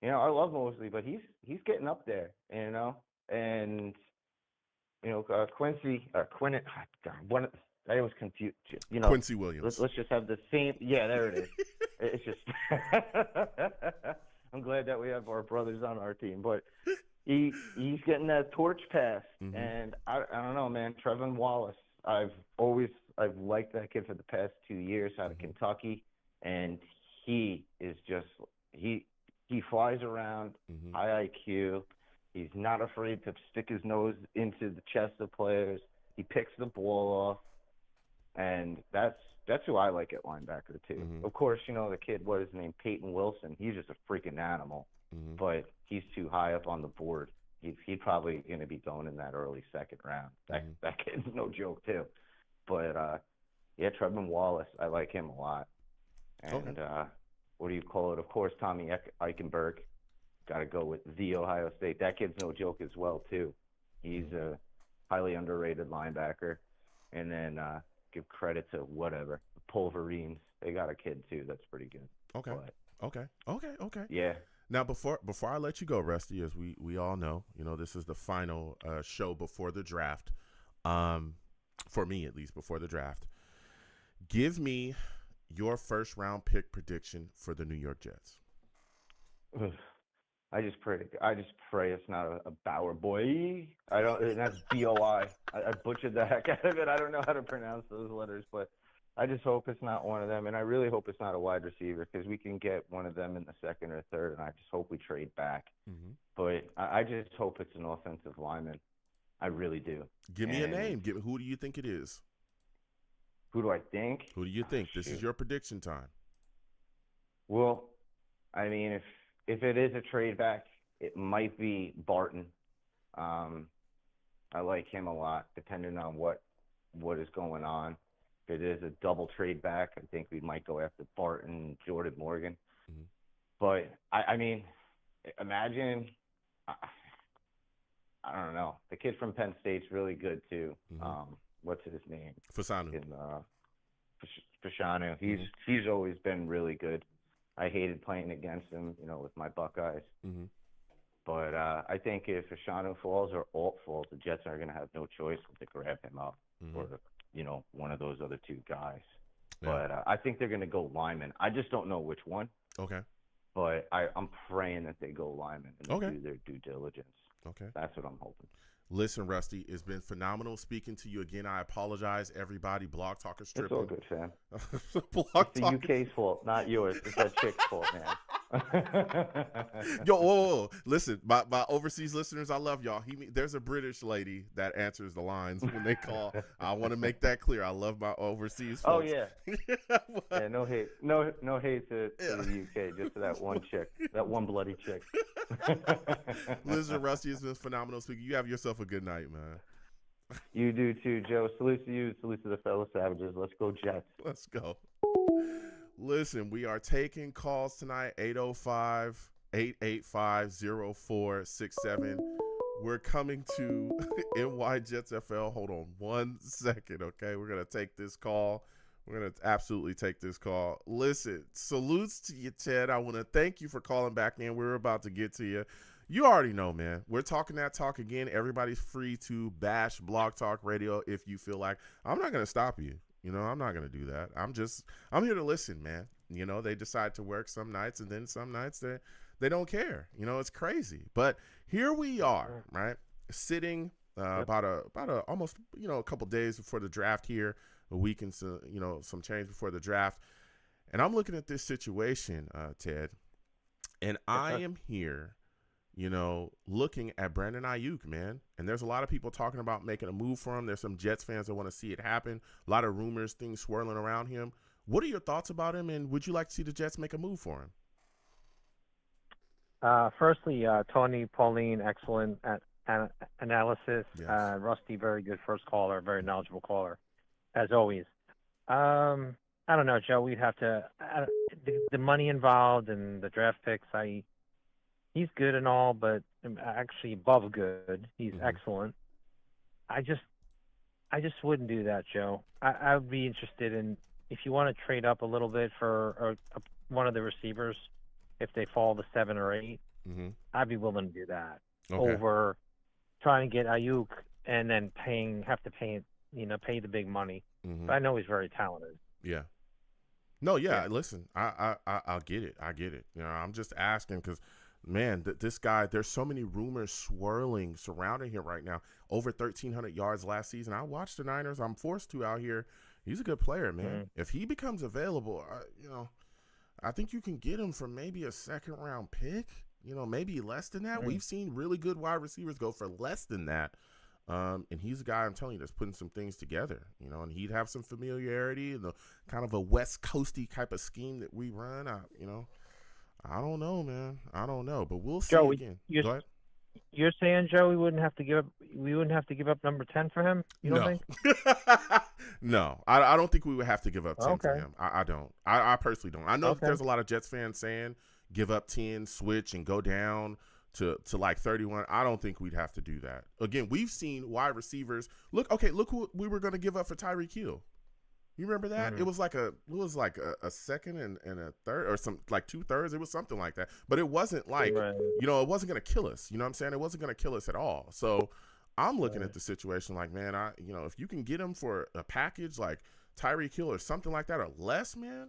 Speaker 4: I love Mosley, but he's getting up there, and Quincy, God, I was confused.
Speaker 1: Quincy Williams.
Speaker 4: Let's just have the same. Yeah, there it is. It's just. I'm glad that we have our brothers on our team, but he's getting that torch passed, and I don't know, man. Trevin Wallace. I've liked that kid for the past 2 years out of Kentucky, and he is just he flies around, high IQ. He's not afraid to stick his nose into the chest of players. He picks the ball off, and that's who I like at linebacker too. Of course, the kid, what is his name, Peyton Wilson. He's just a freaking animal, but he's too high up on the board. He's probably going to be going in that early second round. That kid's no joke too. But Trevin Wallace, I like him a lot. And what do you call it? Of course, Tommy Eichenberg. Got to go with the Ohio State. That kid's no joke as well too. He's a highly underrated linebacker. And then give credit to the Pulverines. They got a kid too that's pretty good.
Speaker 1: Okay. Okay.
Speaker 4: Yeah.
Speaker 1: Now, before I let you go, Rusty, as we all know, this is the final show before the draft, for me at least, before the draft. Give me your first round pick prediction for the New York Jets.
Speaker 4: I just pray it's not a Bauer boy. That's BOI. I butchered the heck out of it. I don't know how to pronounce those letters, but I just hope it's not one of them, and I really hope it's not a wide receiver because we can get one of them in the second or third, and I just hope we trade back. But I just hope it's an offensive lineman. I really do.
Speaker 1: Give me a name. Who do you think it is?
Speaker 4: Who do I think?
Speaker 1: Who do you think? This is your prediction time.
Speaker 4: Well, I mean, if it is a trade back, it might be Barton. I like him a lot, depending on what is going on. If it is a double trade back, I think we might go after Barton, Jordan Morgan. But I mean, imagine. I don't know. The kid from Penn State's really good too. What's his name?
Speaker 1: Fasanu.
Speaker 4: Fashanu. He's always been really good. I hated playing against him, with my Buckeyes. But I think if Fashanu falls or Alt falls, the Jets are going to have no choice but to grab him up or one of those other two guys. Yeah. But I think they're going to go lineman. I just don't know which one.
Speaker 1: Okay.
Speaker 4: But I'm praying that they go lineman and they do their due diligence.
Speaker 1: Okay.
Speaker 4: That's what I'm hoping.
Speaker 1: Listen, Rusty, it's been phenomenal speaking to you again. I apologize, everybody. Blog Talk is tripping.
Speaker 4: It's all good, fam.
Speaker 1: It's
Speaker 4: the UK's fault, not yours. It's that chick's fault, man.
Speaker 1: Yo, whoa. Listen, my overseas listeners, I love y'all. There's a British lady that answers the lines when they call. I want to make that clear. I love my overseas folks.
Speaker 4: Oh yeah. Yeah, no hate, no hate to the UK, just to that one chick, that one bloody chick.
Speaker 1: Listen, Rusty, it's been phenomenal speaking. You have yourself a good night, man.
Speaker 4: You do too, Joe. Salute to you. Salute to the fellow Savages. Let's go, Jets.
Speaker 1: Let's go. Listen, we are taking calls tonight, 805-885-0467. We're coming to NY Jets FL. Hold on 1 second, okay? We're going to take this call. We're going to absolutely take this call. Listen, salutes to you, Ted. I want to thank you for calling back in. We're about to get to you. You already know, man. We're talking that talk again. Everybody's free to bash Blog Talk Radio if you feel like. I'm not going to stop you. I'm not going to do that. I'm here to listen, man. They decide to work some nights, and then some nights they don't care. It's crazy. But here we are, right? Sitting about almost, a couple days before the draft here, a week and some change before the draft. And I'm looking at this situation, Ted, and I am here, looking at Brandon Ayuk, man. And there's a lot of people talking about making a move for him. There's some Jets fans that want to see it happen. A lot of rumors, things swirling around him. What are your thoughts about him, and would you like to see the Jets make a move for him?
Speaker 5: Firstly, Tony, Pauline, excellent analysis.
Speaker 1: Yes.
Speaker 5: Rusty, very good first caller, very knowledgeable caller, as always. I don't know, Joe. We'd have to the money involved and the draft picks. He's good and all, but actually above good. He's excellent. I just wouldn't do that, Joe. I would be interested in if you want to trade up a little bit for one of the receivers, if they fall to 7 or 8, I'd be willing to do that over trying to get Ayuk and then have to pay the big money. But I know he's very talented.
Speaker 1: Yeah. No, yeah. Listen, I'll get it. I get it. You know, I'm just asking because, man, this guy. There's so many rumors swirling surrounding him right now. Over 1,300 yards last season. I watched the Niners. I'm forced to out here. He's a good player, man. If he becomes available, I think you can get him for maybe a second-round pick. You know, maybe less than that. We've seen really good wide receivers go for less than that. And he's a guy, I'm telling you, that's putting some things together, you know, and he'd have some familiarity and the kind of a West Coasty type of scheme that we run. I don't know, man. I don't know, but we'll see.
Speaker 5: Joe,
Speaker 1: again. Go ahead.
Speaker 5: You're saying, Joe, we wouldn't have to give up number 10 for him? You don't think?
Speaker 1: No, I don't think we would have to give up 10 for him. I don't. I personally don't. I know that there's a lot of Jets fans saying give up 10, switch, and go down to like 31. I don't think we'd have to do that. Again, we've seen wide receivers. Look who we were going to give up for Tyreek Hill. You remember that? It was like a second and a third or some like 2/3. It was something like that. But it wasn't like, it wasn't going to kill us. You know what I'm saying? It wasn't going to kill us at all. So I'm looking at the situation like, man, if you can get him for a package like Tyreek Hill or something like that or less, man,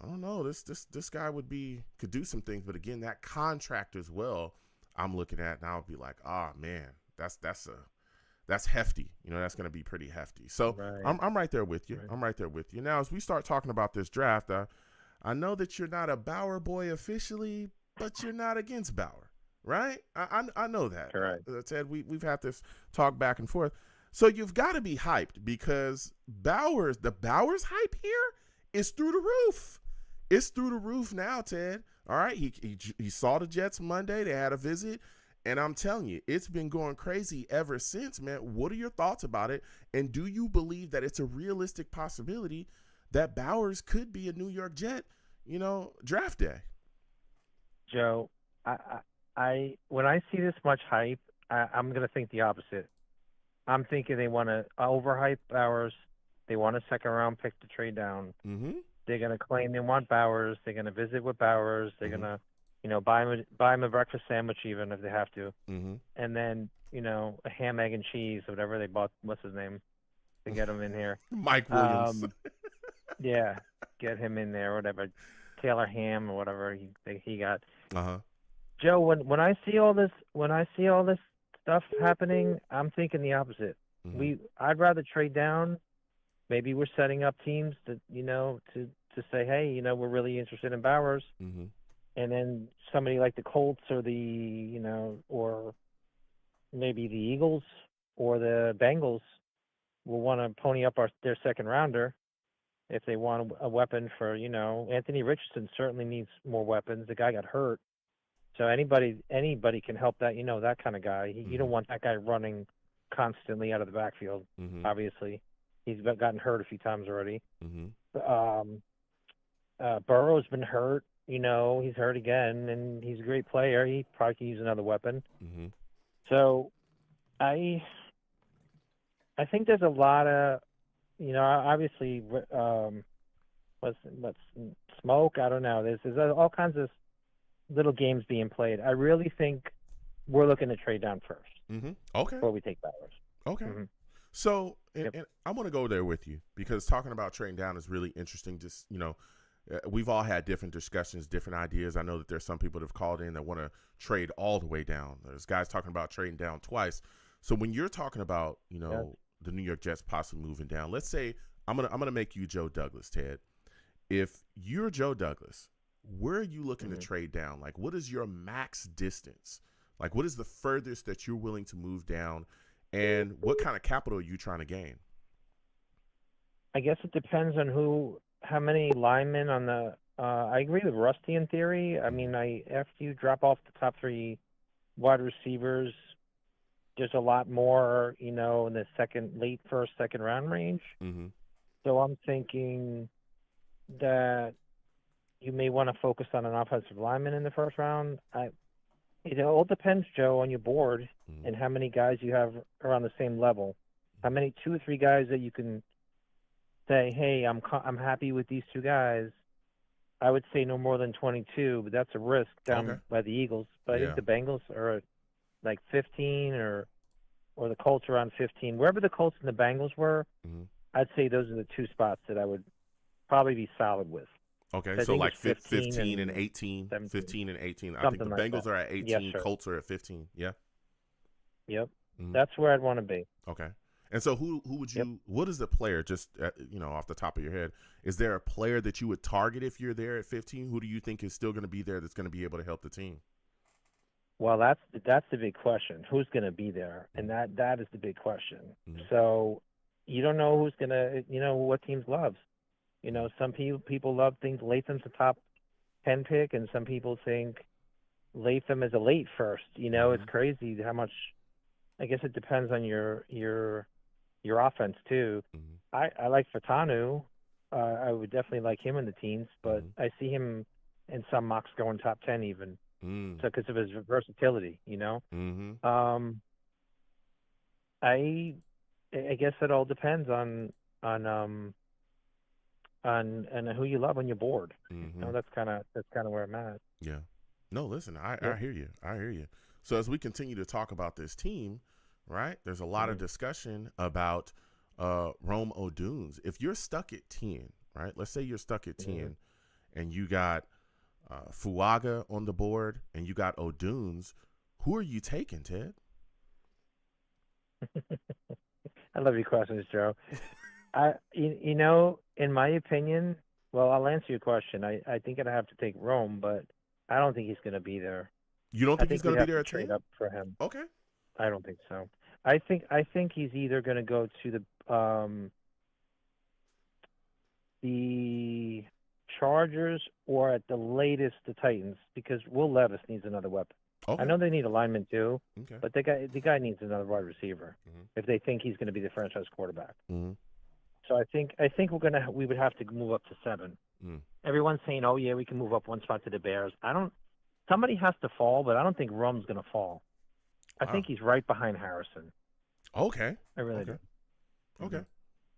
Speaker 1: I don't know. This guy could do some things, but again, that contract as well, I'm looking at and I'll be like, man, that's hefty. You know, that's going to be pretty hefty. So I'm right there with you. I'm right there with you. Now, as we start talking about this draft, I know that you're not a Bauer boy officially, but you're not against Bauer, right? I know that.
Speaker 5: Correct.
Speaker 1: Ted, we've had this talk back and forth. So you've got to be hyped because the Bauer's hype here is through the roof. It's through the roof now, Ted. All right, he saw the Jets Monday. They had a visit, and I'm telling you, it's been going crazy ever since, man. What are your thoughts about it? And do you believe that it's a realistic possibility that Bowers could be a New York Jet, draft day?
Speaker 5: Joe, I when I see this much hype, I'm going to think the opposite. I'm thinking they want to overhype Bowers. They want a second-round pick to trade down. They're going to claim they want Bowers. They're going to visit with Bowers. They're going to, buy him a breakfast sandwich even if they have to. And then, a ham, egg, and cheese, whatever they bought. What's his name? To get him in here.
Speaker 1: Mike Williams.
Speaker 5: Yeah, get him in there, whatever. Taylor Ham or whatever he got. Joe, when I see all this stuff happening, I'm thinking the opposite. I'd rather trade down. Maybe we're setting up teams to say, hey, we're really interested in Bowers, and then somebody like the Colts or or maybe the Eagles or the Bengals will want to pony up their second rounder if they want a weapon for Anthony Richardson certainly needs more weapons. The guy got hurt, so anybody can help that that kind of guy. You don't want that guy running constantly out of the backfield. Obviously. He's gotten hurt a few times already. Burrow's been hurt. He's hurt again, and he's a great player. He probably could use another weapon. So, I think there's a lot of, obviously, what's smoke. I don't know. There's all kinds of little games being played. I really think we're looking to trade down first.
Speaker 1: Okay.
Speaker 5: Before we take Bowers.
Speaker 1: Okay. So, and I want to go there with you because talking about trading down is really interesting. Just, we've all had different discussions, different ideas. I know that there's some people that have called in that want to trade all the way down. There's guys talking about trading down twice. So when you're talking about, the New York Jets possibly moving down, let's say I'm gonna make you Joe Douglas, Ted. If you're Joe Douglas, where are you looking to trade down? Like, what is your max distance? Like, what is the furthest that you're willing to move down? And what kind of capital are you trying to gain?
Speaker 5: I guess it depends on how many linemen on the I agree with Rusty in theory. I mean, after you drop off the top 3 wide receivers, there's a lot more, in the late first, second round range.
Speaker 1: Mm-hmm.
Speaker 5: So I'm thinking that you may want to focus on an offensive lineman in the first round. It all depends, Joe, on your board and how many guys you have are on the same level. How many 2 or 3 guys that you can say, hey, I'm happy with these 2 guys. I would say no more than 22, but that's a risk down by the Eagles. But I think the Bengals are at like 15 or the Colts are on 15. Wherever the Colts and the Bengals were, I'd say those are the 2 spots that I would probably be solid with.
Speaker 1: Okay, so like 15 and 18,
Speaker 5: 17.
Speaker 1: 15 and 18. I think the
Speaker 5: Something like
Speaker 1: Bengals
Speaker 5: that.
Speaker 1: are at 18,
Speaker 5: Yes,
Speaker 1: Colts are at 15. Yeah.
Speaker 5: Yep. That's where I'd want to be.
Speaker 1: Okay. And so who would you what is the player, just off the top of your head, is there a player that you would target if you're there at 15? Who do you think is still going to be there that's going to be able to help the team?
Speaker 5: Well, that's the big question. Who's going to be there? And that is the big question. So you don't know who's going to, what teams loves. Some people love things. Latham's a top 10 pick, and some people think Latham is a late first. It's crazy how much. I guess it depends on your offense too. I like Fatanu. I would definitely like him in the teens, but I see him in some mocks going top 10 even. So because of his versatility, I guess it all depends on who you love on your board. That's kind of where I'm at.
Speaker 1: Yeah. No, listen, I hear you. I hear you. So as we continue to talk about this team, right, there's a lot of discussion about Rome Odunze. If you're stuck at 10, right, let's say you're stuck at 10 and you got Fuaga on the board and you got Odunze, who are you taking, Ted?
Speaker 5: I love your questions, Joe. In my opinion, well, I'll answer your question. I think I'd have to take Rome, but I don't think he's going to be there.
Speaker 1: You don't think he's going to be there at 10?
Speaker 5: Trade up for him.
Speaker 1: Okay.
Speaker 5: I don't think so. I think he's either going to go to the Chargers or at the latest the Titans, because Will Levis needs another weapon.
Speaker 1: Okay.
Speaker 5: I know they need a lineman too,
Speaker 1: okay,
Speaker 5: but the guy needs another wide receiver if they think he's going to be the franchise quarterback. So I think we would have to move up to 7. Everyone's saying, oh yeah, we can move up 1 spot to the Bears. Somebody has to fall, but I don't think Rome's going to fall. I think he's right behind Harrison.
Speaker 1: Okay.
Speaker 5: I really do.
Speaker 1: Okay.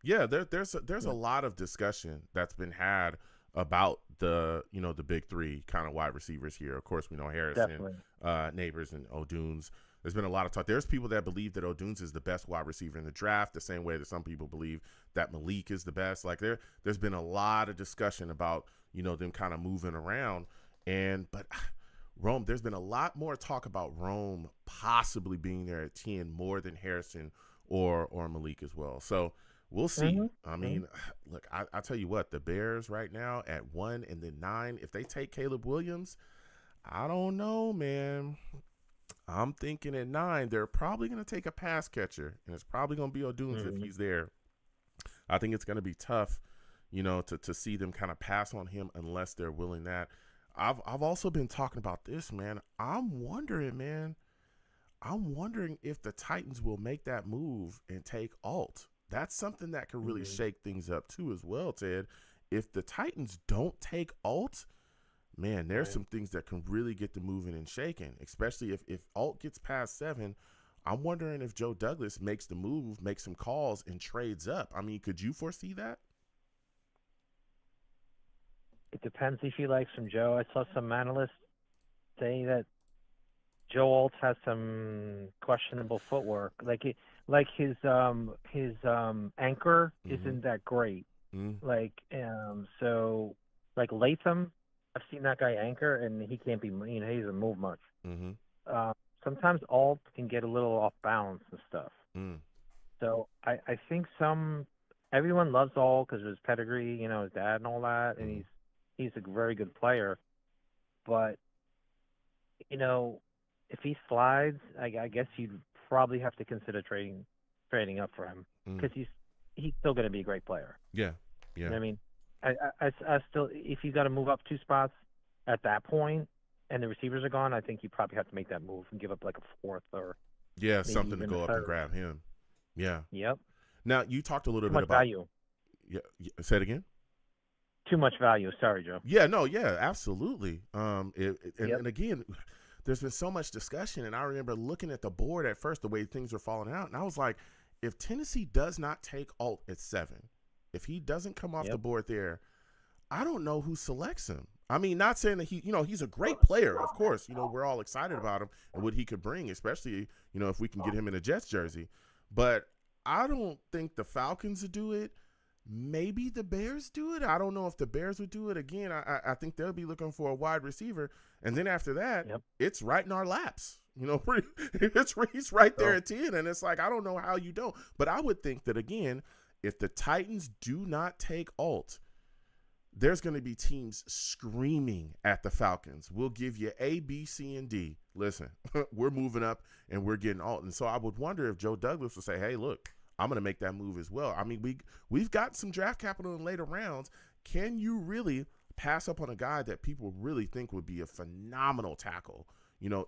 Speaker 1: Yeah, there's a lot of discussion that's been had about the big 3 kind of wide receivers here. Of course, we know Harrison, Neighbors, and Odunze. There's been a lot of talk. There's people that believe that Odunze is the best wide receiver in the draft, the same way that some people believe that Malik is the best. Like there's been a lot of discussion about them kind of moving around, but Rome, there's been a lot more talk about Rome possibly being there at 10 more than Harrison or Malik as well. So we'll see. I mean, look, I tell you what, the Bears right now at 1 and then 9, if they take Caleb Williams, I don't know, man. I'm thinking at 9, they're probably going to take a pass catcher, and it's probably going to be Odunze if he's there. I think it's going to be tough, to see them kind of pass on him unless they're willing that. I've also been talking about this, man. I'm wondering if the Titans will make that move and take Alt. That's something that could really shake things up too as well, Ted. If the Titans don't take Alt, man, there's some things that can really get them moving and shaking, especially if Alt gets past 7. I'm wondering if Joe Douglas makes the move, makes some calls, and trades up. I mean, could you foresee that?
Speaker 5: It depends if you like some Joe. I saw some analysts say that Joe Alt has some questionable footwork. Like his anchor isn't that great. So like Latham, I've seen that guy anchor, and he can't be. He doesn't move much. Sometimes Alt can get a little off balance and stuff. So I think everyone loves Alt because of his pedigree, his dad and all that, and he's a very good player. But if he slides, I guess you'd probably have to consider trading up for him because he's still going to be a great player.
Speaker 1: Yeah.
Speaker 5: You know what I mean? I still, if you got to move up 2 spots at that point, and the receivers are gone, I think you probably have to make that move and give up like a fourth or
Speaker 1: something to go up and grab him. Yeah.
Speaker 5: Yep.
Speaker 1: Now you talked a little bit about
Speaker 5: value.
Speaker 1: Yeah. Say it again.
Speaker 5: Too much value. Sorry, Joe.
Speaker 1: Yeah. No. Yeah. Absolutely. And again, there's been so much discussion, and I remember looking at the board at first, the way things were falling out, and I was like, if Tennessee does not take Alt at 7, if he doesn't come off the board there, I don't know who selects him. I mean, not saying that he's a great player, of course. We're all excited about him and what he could bring, especially, if we can get him in a Jets jersey. But I don't think the Falcons would do it. Maybe the Bears do it. I don't know if the Bears would do it. Again, I think they'll be looking for a wide receiver. And then after that, it's right in our laps. He's right there at 10. And it's like, I don't know how you don't. But I would think that, again, if the Titans do not take Alt, there's going to be teams screaming at the Falcons. We'll give you A, B, C, and D. Listen, we're moving up and we're getting Alt. And so I would wonder if Joe Douglas would say, hey, look, I'm going to make that move as well. I mean, we've got some draft capital in later rounds. Can you really pass up on a guy that people really think would be a phenomenal tackle,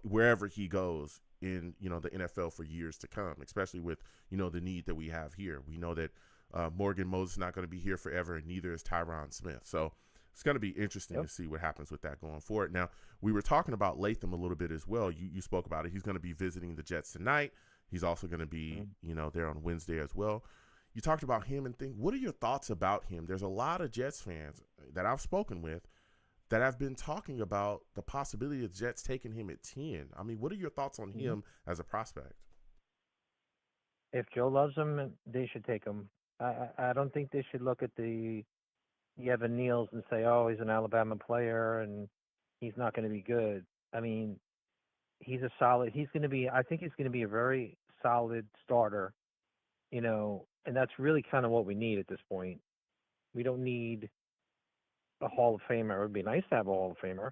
Speaker 1: wherever he goes in, the NFL for years to come, especially with, the need that we have here. We know that Morgan Moses is not going to be here forever, and neither is Tyron Smith. So it's going to be interesting to see what happens with that going forward. Now, we were talking about Latham a little bit as well. You spoke about it. He's going to be visiting the Jets tonight. He's also going to be, there on Wednesday as well. You talked about him and what are your thoughts about him? There's a lot of Jets fans that I've spoken with that have been talking about the possibility of Jets taking him at 10. I mean, what are your thoughts on him as a prospect?
Speaker 5: If Joe loves him, they should take him. I don't think they should look at the Evan Neals and say, oh, he's an Alabama player and he's not going to be good. I mean, I think he's going to be a very solid starter, and that's really kind of what we need at this point. We don't need a Hall of Famer. It would be nice to have a Hall of Famer,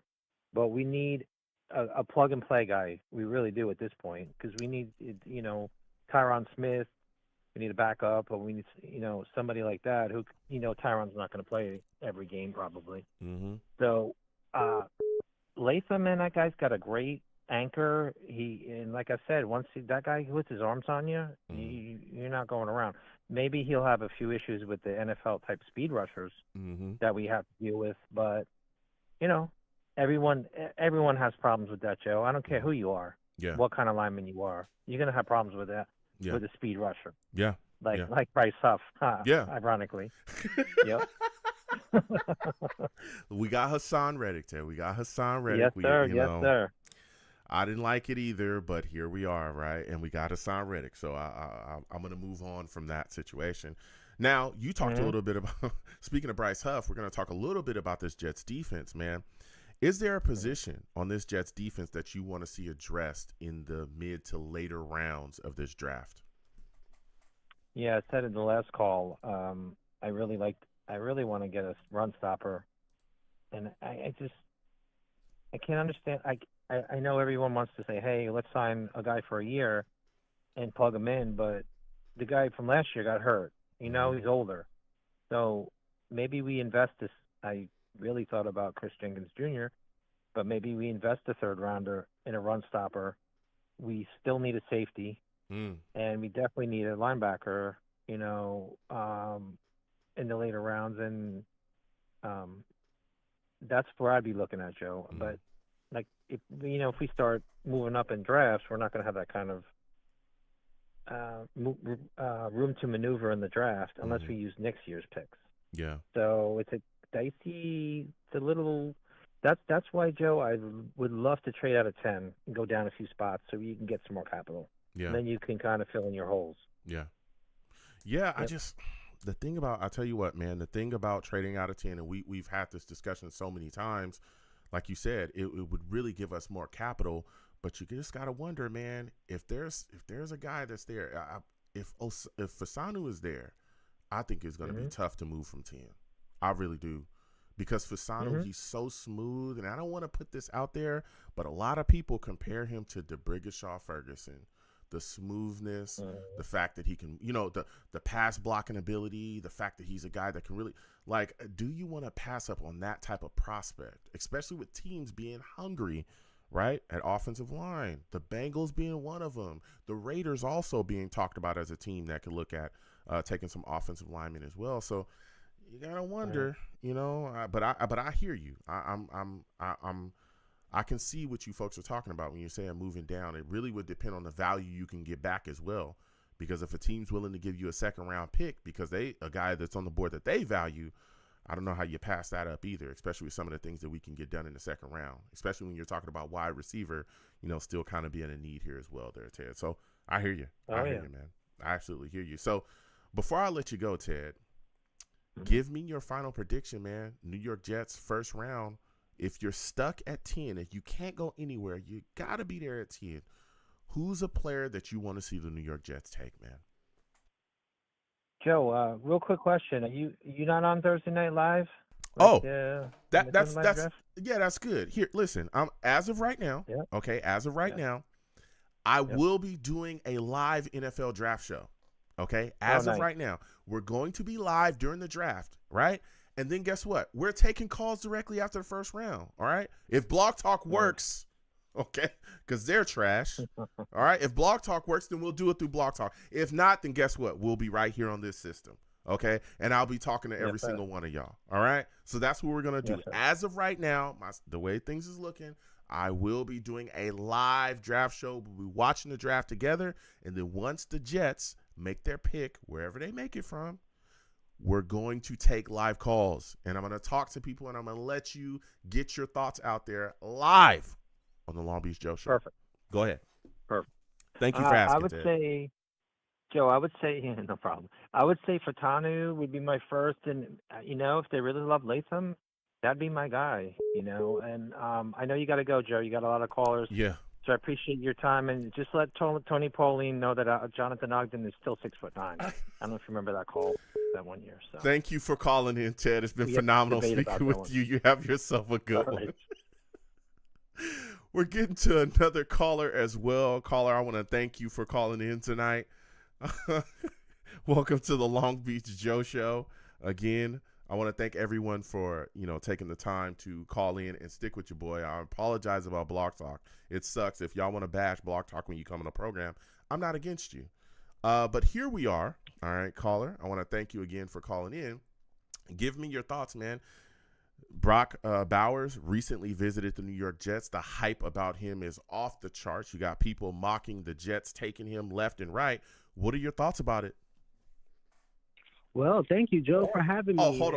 Speaker 5: but we need a plug and play guy. We really do at this point, because we need, Tyron Smith. We need a backup, but we need, somebody like that who, Tyron's not going to play every game probably.
Speaker 1: Mm-hmm.
Speaker 5: So, Latham, and that guy's got a great anchor. And like I said, once that guy puts his arms on you, you're not going around. Maybe he'll have a few issues with the NFL type speed rushers that we have to deal with, but everyone has problems with that, Joe. I don't care who you are, what kind of lineman you are. You're gonna have problems with that. With a speed rusher.
Speaker 1: Yeah.
Speaker 5: Like Bryce Huff. Ironically. Yep.
Speaker 1: We got Hassan Reddick there.
Speaker 5: Yes, sir. Yes, sir.
Speaker 1: I didn't like it either, but here we are, right? And we got Hassan Reddick. So I'm going to move on from that situation. Now, you talked a little bit about, speaking of Bryce Huff, we're going to talk a little bit about this Jets defense, man. Is there a position on this Jets defense that you want to see addressed in the mid to later rounds of this draft?
Speaker 5: Yeah, I said in the last call, I really want to get a run stopper, and I can't understand. I know everyone wants to say, hey, let's sign a guy for a year and plug him in, but the guy from last year got hurt. He's older, so maybe we invest this. I really thought about Chris Jenkins Jr., but maybe we invest a third rounder in a run stopper. We still need a safety, and we definitely need a linebacker, in the later rounds, and that's where I'd be looking at, Joe. But if we start moving up in drafts, we're not going to have that kind of room to maneuver in the draft unless we use next year's picks.
Speaker 1: Yeah.
Speaker 5: So it's a dicey. It's a little. That's why, Joe, I would love to trade out of 10 and go down a few spots so you can get some more capital.
Speaker 1: Yeah.
Speaker 5: And then you can kind of fill in your holes.
Speaker 1: Yeah. Yeah. Yep. The thing about, I'll tell you what, man, the thing about trading out of 10, and we've had this discussion so many times, like you said, it would really give us more capital, but you just got to wonder, man, if there's a guy that's there, if Fasanu is there, I think it's going to be tough to move from 10. I really do. Because Fasanu, he's so smooth, and I don't want to put this out there, but a lot of people compare him to DeBrigashaw Ferguson. the smoothness, the fact that he can, the pass blocking ability, the fact that he's a guy that can really, like, do you want to pass up on that type of prospect, especially with teams being hungry, right, at offensive line? The Bengals being one of them. The Raiders also being talked about as a team that could look at taking some offensive linemen as well. So you gotta wonder, but I hear you. I can see what you folks are talking about when you're saying moving down. It really would depend on the value you can get back as well. Because if a team's willing to give you a second round pick because a guy that's on the board that they value, I don't know how you pass that up either, especially with some of the things that we can get done in the second round, especially when you're talking about wide receiver, still kind of being a need here as well there, Ted. So I hear you. I hear you, man. I absolutely hear you. So before I let you go, Ted, give me your final prediction, man. New York Jets first round. If you're stuck at 10, if you can't go anywhere, you got to be there at 10. Who's a player that you want to see the New York Jets take, man?
Speaker 5: Joe, real quick question. Are you not on Thursday Night Live?
Speaker 1: That's good. Here, listen, as of right now, now, I will be doing a live NFL draft show. Okay? As of right now, we're going to be live during the draft, right? And then guess what? We're taking calls directly after the first round, all right? If Blog Talk works, okay, because they're trash, all right? If Blog Talk works, then we'll do it through Blog Talk. If not, then guess what? We'll be right here on this system, okay? And I'll be talking to every single one of y'all, all right? So that's what we're going to do. As of right now, the way things is looking, I will be doing a live draft show. We'll be watching the draft together, and then once the Jets make their pick, wherever they make it from, we're going to take live calls, and I'm going to talk to people, and I'm going to let you get your thoughts out there live on the Long Beach Joe Show.
Speaker 5: Perfect.
Speaker 1: Go ahead.
Speaker 5: Perfect.
Speaker 1: Thank you for asking,
Speaker 5: I would say, Joe, no problem. I would say Fautanu would be my first, and, if they really love Latham, that'd be my guy, and I know you got to go, Joe. You got a lot of callers.
Speaker 1: Yeah.
Speaker 5: So I appreciate your time, and just let Tony Pauline know that Jonathan Ogden is still 6'9". I don't know if you remember that call that one year. So
Speaker 1: thank you for calling in, Ted. It's been phenomenal speaking with you. You have yourself a good one. We're getting to another caller as well. Caller, I want to thank you for calling in tonight. Welcome to the Long Beach Joe Show. Again, I want to thank everyone for, taking the time to call in and stick with your boy. I apologize about Blog Talk. It sucks. If y'all want to bash Blog Talk when you come on the program, I'm not against you. But here we are. All right, caller, I want to thank you again for calling in. Give me your thoughts, man. Brock Bowers recently visited the New York Jets. The hype about him is off the charts. You got people mocking the Jets, taking him left and right. What are your thoughts about it?
Speaker 6: Well, thank you, Joe, for having me.
Speaker 1: Oh, hold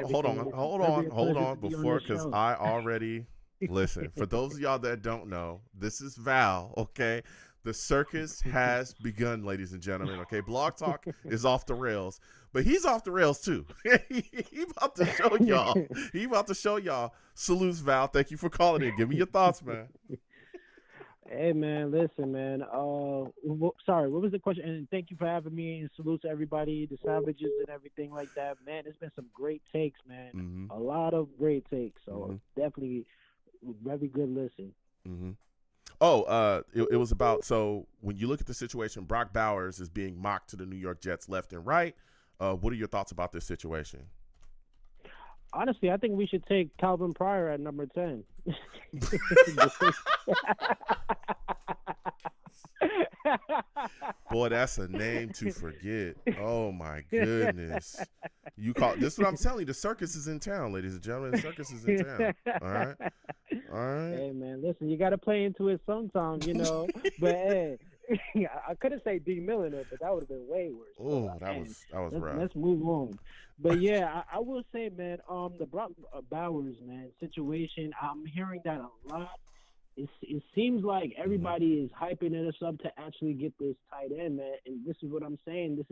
Speaker 1: on, before, because I already listen. For those of y'all that don't know, this is Val. Okay, the circus has begun, ladies and gentlemen. Okay, Blog Talk is off the rails, but he's off the rails too. He about to show y'all. He about to show y'all. Salutes, Val. Thank you for calling in. Give me your thoughts, man.
Speaker 6: Hey, man, listen, man. Sorry, what was the question? And thank you for having me, and salute to everybody, the Savages and everything like that. Man, there's been some great takes, man. Mm-hmm. A lot of great takes. So definitely very good listen.
Speaker 1: Mm-hmm. Oh, it was about, so when you look at the situation, Brock Bowers is being mocked to the New York Jets left and right. What are your thoughts about this situation?
Speaker 6: Honestly, I think we should take Calvin Pryor at number 10.
Speaker 1: Boy, that's a name to forget. Oh my goodness. This is what I'm telling you. The circus is in town, ladies and gentlemen. The circus is in town. All right.
Speaker 6: Hey man, listen, you gotta play into it sometimes, But hey, I couldn't say D Milliner, but that would have been way worse.
Speaker 1: Oh, that was rough.
Speaker 6: Let's move on. But yeah, I will say, man, the Brock Bowers, man, situation, I'm hearing that a lot. It seems like everybody is hyping us up to actually get this tight end, man. And this is what I'm saying. This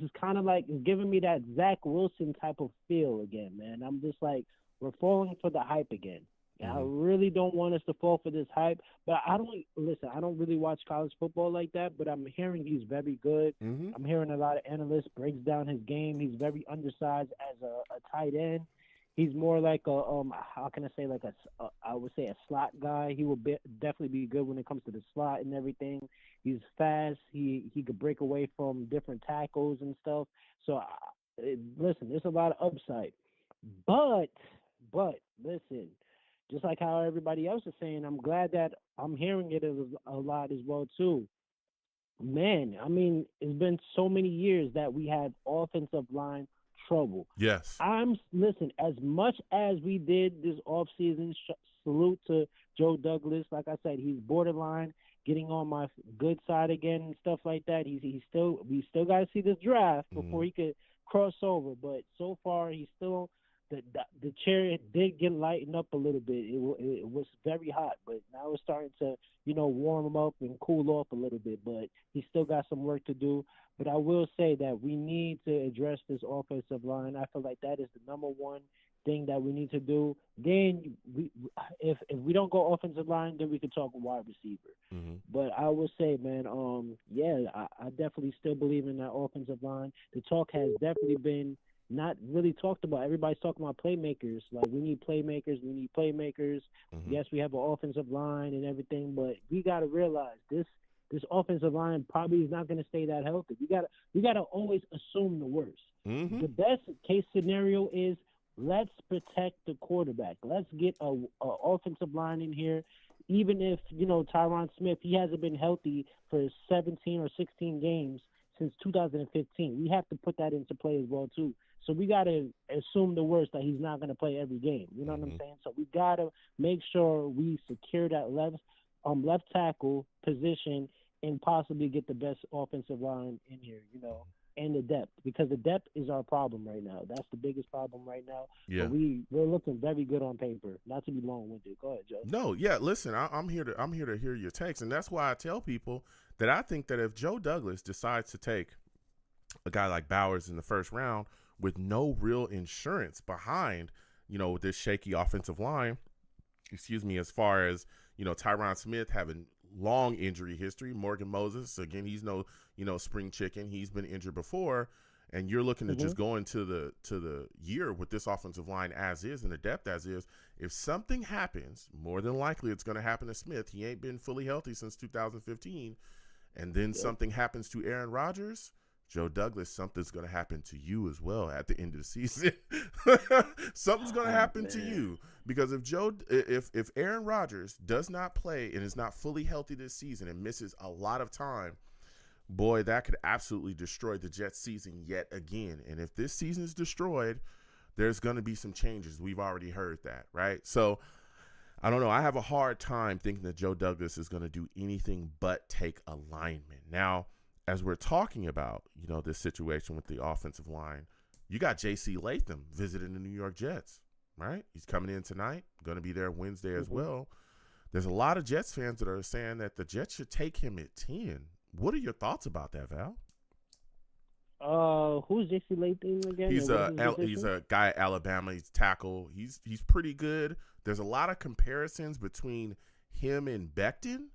Speaker 6: is kind of like, it's giving me that Zach Wilson type of feel again, man. I'm just like, we're falling for the hype again. I really don't want us to fall for this hype, but I don't really watch college football like that, but I'm hearing he's very good. Mm-hmm. I'm hearing a lot of analysts breaks down his game. He's very undersized as a tight end. he's more like a how can I say, like I would say a slot guy. He will definitely be good when it comes to the slot and everything. He's fast. He could break away from different tackles and stuff. So listen, there's a lot of upside, but listen, just like how everybody else is saying, I'm glad that I'm hearing it a lot as well too. Man, I mean, it's been so many years that we had offensive line trouble.
Speaker 1: Yes.
Speaker 6: Listen, as much as we did this offseason, salute to Joe Douglas. Like I said, he's borderline getting on my good side again and stuff like that. We still got to see this draft before he could cross over. But so far, he's still the chair did get lightened up a little bit. It was very hot, but now it's starting to warm up and cool off a little bit. But he still got some work to do. But I will say that we need to address this offensive line. I feel like that is the number one thing that we need to do. Then if we don't go offensive line, then we can talk wide receiver.
Speaker 1: Mm-hmm.
Speaker 6: But I will say, man, I definitely still believe in that offensive line. The talk has definitely been not really talked about. Everybody's talking about playmakers. Like, we need playmakers. Mm-hmm. Yes, we have an offensive line and everything, but we got to realize this offensive line probably is not going to stay that healthy. We got to always assume the worst.
Speaker 1: Mm-hmm.
Speaker 6: The best case scenario is let's protect the quarterback. Let's get a offensive line in here. Even if, Tyron Smith, he hasn't been healthy for 17 or 16 games since 2015. We have to put that into play as well, too. So we got to assume the worst, that he's not going to play every game. You know what I'm saying? So we got to make sure we secure that left tackle position and possibly get the best offensive line in here, and the depth, because the depth is our problem right now. That's the biggest problem right now.
Speaker 1: Yeah.
Speaker 6: But we're looking very good on paper. Not to be long-winded. Go ahead, Joe.
Speaker 1: No, yeah. Listen, I'm here to hear your takes, and that's why I tell people that I think that if Joe Douglas decides to take a guy like Bowers in the first round with no real insurance behind, this shaky offensive line, as far as, Tyron Smith having long injury history, Morgan Moses, again, he's no, spring chicken. He's been injured before, and you're looking to just go into the year with this offensive line as is and the depth as is. If something happens, more than likely it's going to happen to Smith. He ain't been fully healthy since 2015. And then something happens to Aaron Rodgers, Joe Douglas, something's going to happen to you as well at the end of the season. Something's going to happen to you, because if Aaron Rodgers does not play and is not fully healthy this season and misses a lot of time, boy, that could absolutely destroy the Jets season yet again. And if this season is destroyed, there's going to be some changes. We've already heard that, right? So I don't know. I have a hard time thinking that Joe Douglas is going to do anything but take a lineman. Now, as we're talking about, this situation with the offensive line, you got J.C. Latham visiting the New York Jets, right? He's coming in tonight, going to be there Wednesday as well. There's a lot of Jets fans that are saying that the Jets should take him at 10. What are your thoughts about that, Val?
Speaker 6: Who's J.C. Latham again?
Speaker 1: He's a guy at Alabama. He's tackle. He's pretty good. There's a lot of comparisons between him and Becton.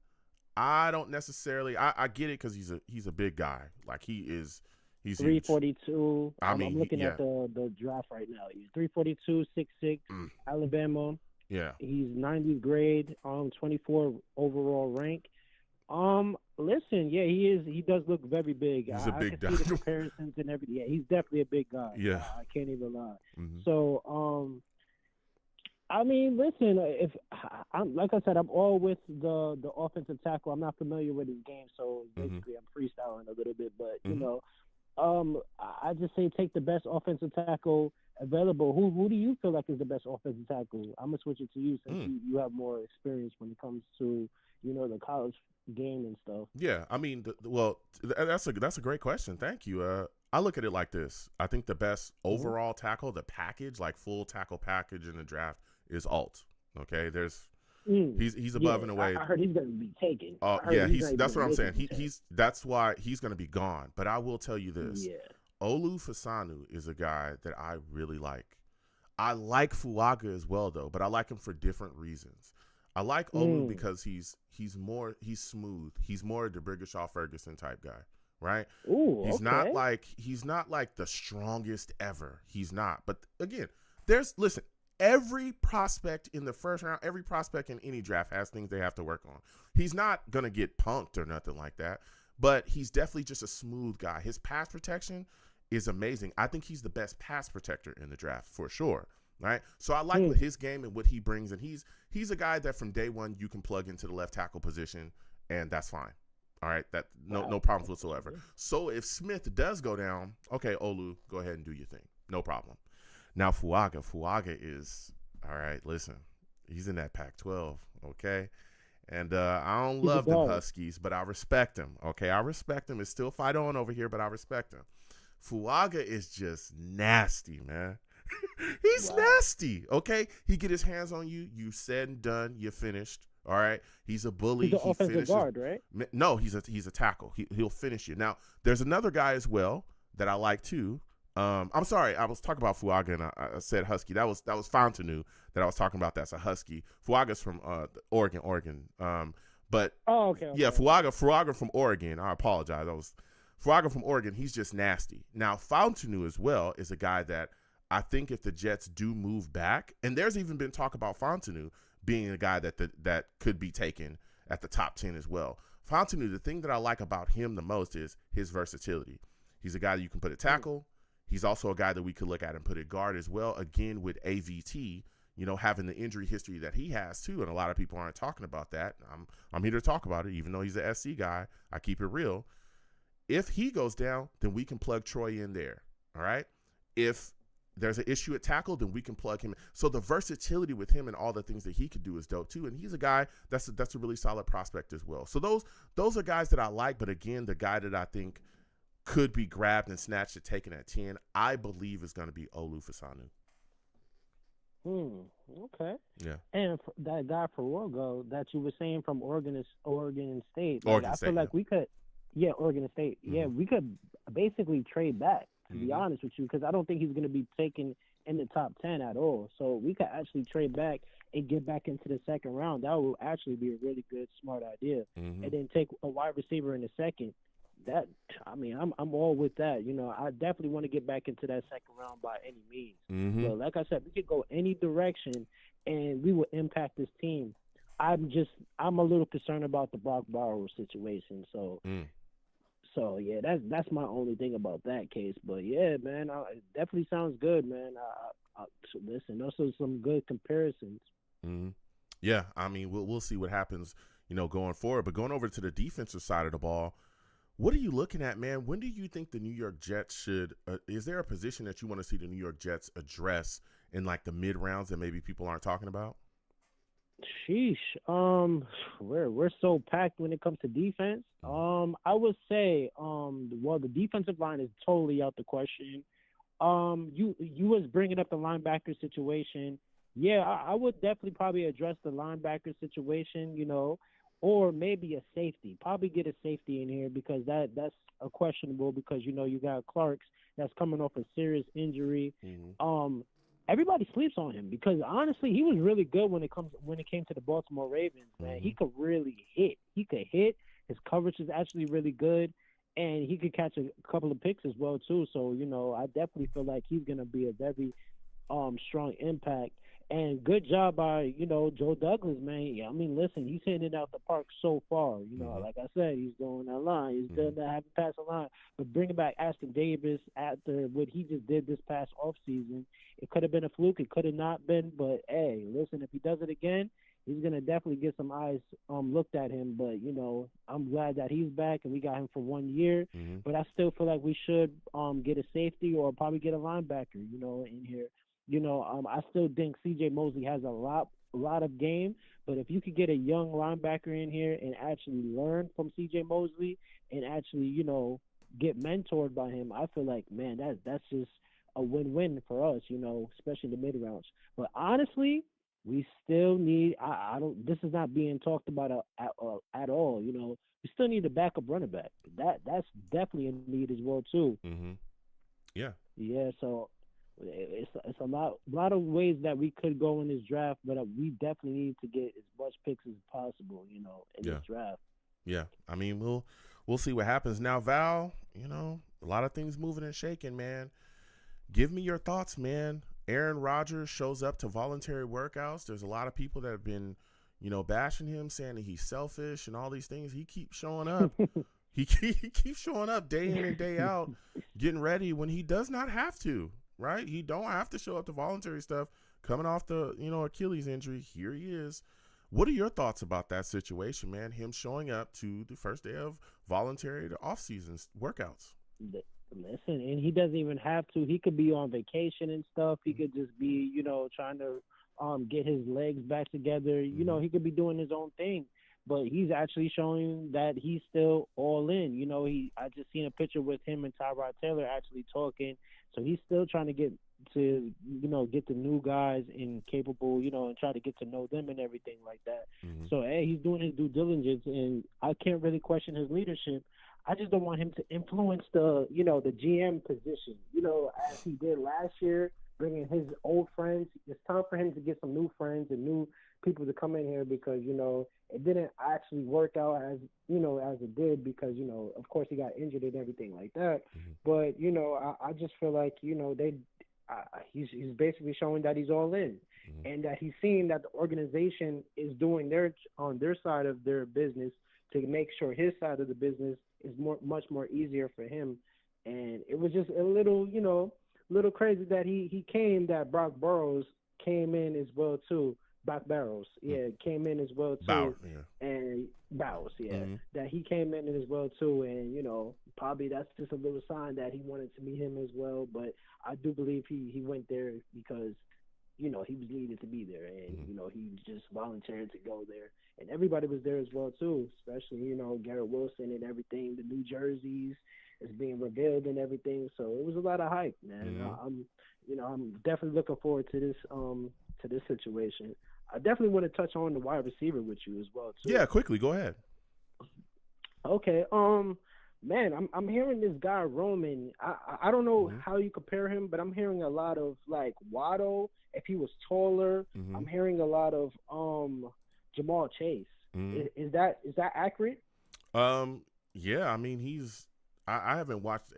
Speaker 1: I don't necessarily. I get it because he's a big guy. Like, he's
Speaker 6: 342.
Speaker 1: I mean,
Speaker 6: I'm looking at the draft right now. He's 342, 6'6", Alabama.
Speaker 1: Yeah.
Speaker 6: He's 90th grade, 24 overall rank. Listen, yeah, he is. He does look very big.
Speaker 1: He's a big guy.
Speaker 6: I can see the comparisons and everything. Yeah, he's definitely a big guy.
Speaker 1: Yeah.
Speaker 6: I can't even lie.
Speaker 1: Mm-hmm.
Speaker 6: So, I mean, listen, like I said, I'm all with the offensive tackle. I'm not familiar with his game, so basically I'm freestyling a little bit. But, I just say take the best offensive tackle available. Who do you feel like is the best offensive tackle? I'm going to switch it to you since you have more experience when it comes to, the college game and stuff.
Speaker 1: Yeah, I mean, that's a great question. Thank you. I look at it like this. I think the best overall tackle, the package, like full tackle package in the draft, is Alt. Okay, he's above and away.
Speaker 6: I heard he's going to be taken.
Speaker 1: That's what I'm saying. That's why he's going to be gone. But I will tell you this. Yeah. Olu Fasanu is a guy that I really like. I like Fuaga as well, though, but I like him for different reasons. I like Olu because he's smooth. He's more a DeBrigashaw Ferguson type guy, right?
Speaker 6: Ooh,
Speaker 1: he's not like the strongest ever. He's not. But listen, every prospect in the first round, every prospect in any draft has things they have to work on. He's not going to get punked or nothing like that, but he's definitely just a smooth guy. His pass protection is amazing. I think he's the best pass protector in the draft for sure. Right. So I like what his game and what he brings. And he's a guy that from day one you can plug into the left tackle position, and that's fine. All right. That no problems whatsoever. So if Smith does go down, okay, Olu, go ahead and do your thing. No problem. Now Fuaga is all right. Listen, he's in that Pac-12. Okay. And I don't love them Huskies, but I respect him. Okay. I respect him. It's still fight on over here, but I respect him. Fuaga is just nasty, man. He's nasty. Okay. He get his hands on you. You said and done. You're finished. All right. He's a bully.
Speaker 6: He's an offensive guard, right?
Speaker 1: No, he's a tackle. He'll finish you. Now, there's another guy as well that I like too. I'm sorry, I was talking about Fuaga and I said Husky. That was Fontanu that I was talking about. That's a Husky. Fuaga's from Oregon. But
Speaker 6: okay.
Speaker 1: Yeah, Fuaga from Oregon. I apologize. That was Fuaga from Oregon. He's just nasty. Now Fontanu as well is a guy that I think if the Jets do move back, and there's even been talk about Fontanu being a guy that could be taken at the top 10 as well. Fontanu, the thing that I like about him the most is his versatility. He's a guy that you can put at tackle. He's also a guy that we could look at and put at guard as well. Again, with AVT, having the injury history that he has too, and a lot of people aren't talking about that. I'm here to talk about it, even though he's an SC guy. I keep it real. If he goes down, then we can plug Troy in there. All right. If there's an issue at tackle, then we can plug him in. So the versatility with him and all the things that he could do is dope too. And he's a guy that's a really solid prospect as well. So those are guys that I like. But again, the guy that I think could be grabbed and snatched and taken at 10, I believe is going to be Olu Fasanu.
Speaker 6: Okay.
Speaker 1: Yeah.
Speaker 6: And that guy Fuaga that you were saying from Oregon State.
Speaker 1: Oregon
Speaker 6: I
Speaker 1: State,
Speaker 6: feel like we could, Oregon State. Mm-hmm. Yeah, we could basically trade back, to be honest with you, because I don't think he's going to be taken in the top 10 at all. So we could actually trade back and get back into the second round. That would actually be a really good, smart idea. Mm-hmm. And then take a wide receiver in the second. I'm all with that. I definitely want to get back into that second round by any means. Mm-hmm. So, like I said, we could go any direction, and we will impact this team. I'm a little concerned about the Brock Bowers situation. So, yeah, that's my only thing about that case. But yeah, man, it definitely sounds good, man. So listen, also some good comparisons.
Speaker 1: Mm-hmm. Yeah, I mean, we'll see what happens, going forward. But going over to the defensive side of the ball. What are you looking at, man? When do you think the New York Jets should is there a position that you want to see the New York Jets address in like the mid rounds that maybe people aren't talking about?
Speaker 6: Sheesh. We're so packed when it comes to defense. I would say, the defensive line is totally out the question. You was bringing up the linebacker situation. Yeah, I would definitely probably address the linebacker situation, or maybe a safety. Probably get a safety in here because that's a questionable because, you got Clarks that's coming off a serious injury. Mm-hmm. Everybody sleeps on him because, honestly, he was really good when it came to the Baltimore Ravens, man. Mm-hmm. He could really hit. His coverage is actually really good, and he could catch a couple of picks as well, too. So, I definitely feel like he's going to be a very strong impact. And good job by, Joe Douglas, man. Yeah, I mean, listen, he's hitting it out the park so far. Like I said, he's going that line. He's done that, haven't passed the line. But bringing back Aston Davis after what he just did this past offseason, it could have been a fluke. It could have not been. But, hey, listen, if he does it again, he's going to definitely get some eyes looked at him. But, I'm glad that he's back and we got him for 1 year. Mm-hmm. But I still feel like we should get a safety or probably get a linebacker, in here. I still think C.J. Mosley has a lot of game, but if you could get a young linebacker in here and actually learn from C.J. Mosley and actually, get mentored by him, I feel like, man, that's just a win-win for us, especially in the mid-rounds. But honestly, we still need this is not being talked about at all, we still need a backup running back. That's definitely a need as well, too.
Speaker 1: Mm-hmm. Yeah.
Speaker 6: Yeah, so it's a lot of ways that we could go in this draft, but we definitely need to get as much picks as possible, in this draft.
Speaker 1: Yeah, I mean we'll see what happens. Now, Val, a lot of things moving and shaking, man. Give me your thoughts, man. Aaron Rodgers shows up to voluntary workouts. There's a lot of people that have been, bashing him, saying that he's selfish and all these things. He keeps showing up. he keeps showing up day in and day out, getting ready when he does not have to, right? He don't have to show up to voluntary stuff. Coming off the, Achilles injury, here he is. What are your thoughts about that situation, man? Him showing up to the first day of voluntary off-season workouts.
Speaker 6: Listen, and he doesn't even have to. He could be on vacation and stuff. He could just be, trying to get his legs back together. He could be doing his own thing. But he's actually showing that he's still all in. I just seen a picture with him and Tyrod Taylor actually talking. So he's still trying to get the new guys and capable, and try to get to know them and everything like that. Mm-hmm. So, he's doing his due diligence, and I can't really question his leadership. I just don't want him to influence the GM position, as he did last year, bringing his old friends. It's time for him to get some new friends and new people to come in here because, it didn't actually work out as it did because, of course he got injured and everything like that. Mm-hmm. But, I just feel like, he's basically showing that he's all in, mm-hmm. and that he's seeing that the organization is doing on their side of their business to make sure his side of the business is much more easier for him. And it was just a little crazy that that Brock Burrows came in as well too. Brock Barrows, came in as well too. And Barrows, mm-hmm. that he came in as well too. And, probably that's just a little sign that he wanted to meet him as well. But I do believe he went there because, he was needed to be there. And, mm-hmm. He just volunteered to go there. And everybody was there as well too, especially, Garrett Wilson and everything, the new jerseys is being revealed and everything. So it was a lot of hype, man. Mm-hmm. I'm definitely looking forward to this situation. I definitely want to touch on the wide receiver with you as well too.
Speaker 1: Yeah, quickly, go ahead.
Speaker 6: Okay, man, I'm hearing this guy Roman. I don't know mm-hmm. how you compare him, but I'm hearing a lot of like Waddle if he was taller. Mm-hmm. I'm hearing a lot of Jamal Chase. Mm-hmm. Is that accurate?
Speaker 1: Yeah, I mean I haven't watched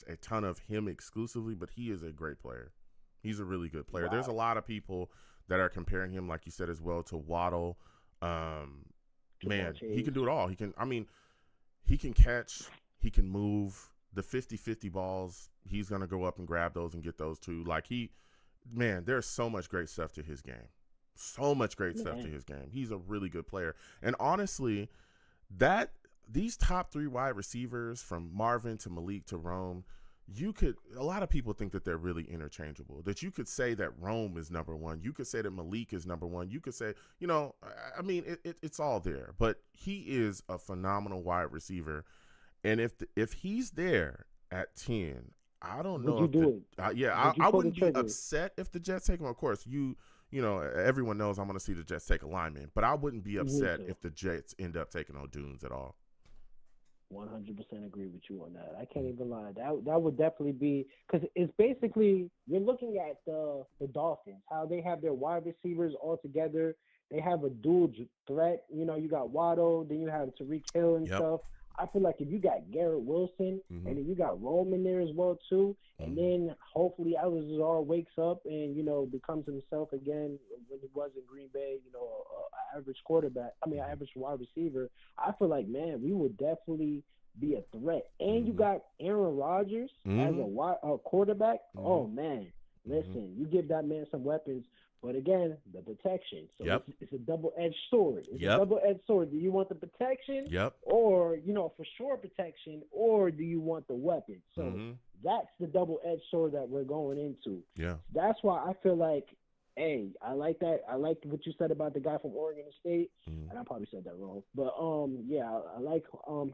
Speaker 1: a ton of him exclusively, but he is a great player. He's a really good player. Wow. There's a lot of people that are comparing him, like you said as well, to Waddle. Man, he can do it all. He can catch, he can move. The 50-50 balls, he's going to go up and grab those and get those too. Like there's so much great stuff to his game. So much great stuff to his game. He's a really good player. And honestly, these top three wide receivers from Marvin to Malik to Rome, a lot of people think that they're really interchangeable, that you could say that Rome is number one. You could say that Malik is number one. You could say, it's all there, but he is a phenomenal wide receiver. And if he's there at 10, I don't know. I wouldn't be upset if the Jets take him. Of course, everyone knows I'm going to see the Jets take a lineman, but I wouldn't be upset if the Jets end up taking O'Dunes at all.
Speaker 6: 100% agree with you on that. I can't even lie. That would definitely be because it's basically you're looking at the Dolphins, how they have their wide receivers all together. They have a dual threat. You got Waddle, then you have Tyreek Hill and stuff. I feel like if you got Garrett Wilson mm-hmm. and then you got Roman there as well too, and mm-hmm. then hopefully Alexander wakes up and becomes himself again when he was in Green Bay, average quarterback. Average wide receiver. I feel like man, we would definitely be a threat. And mm-hmm. you got Aaron Rodgers mm-hmm. as a quarterback. Mm-hmm. Oh man, listen, mm-hmm. you give that man some weapons. But again, the protection. So it's a double-edged sword. It's a double-edged sword. Do you want the protection? Or, for sure protection, or do you want the weapon? So mm-hmm. that's the double-edged sword that we're going into.
Speaker 1: Yeah.
Speaker 6: That's why I feel like, hey, I like that. I like what you said about the guy from Oregon State. Mm-hmm. And I probably said that wrong. But, I like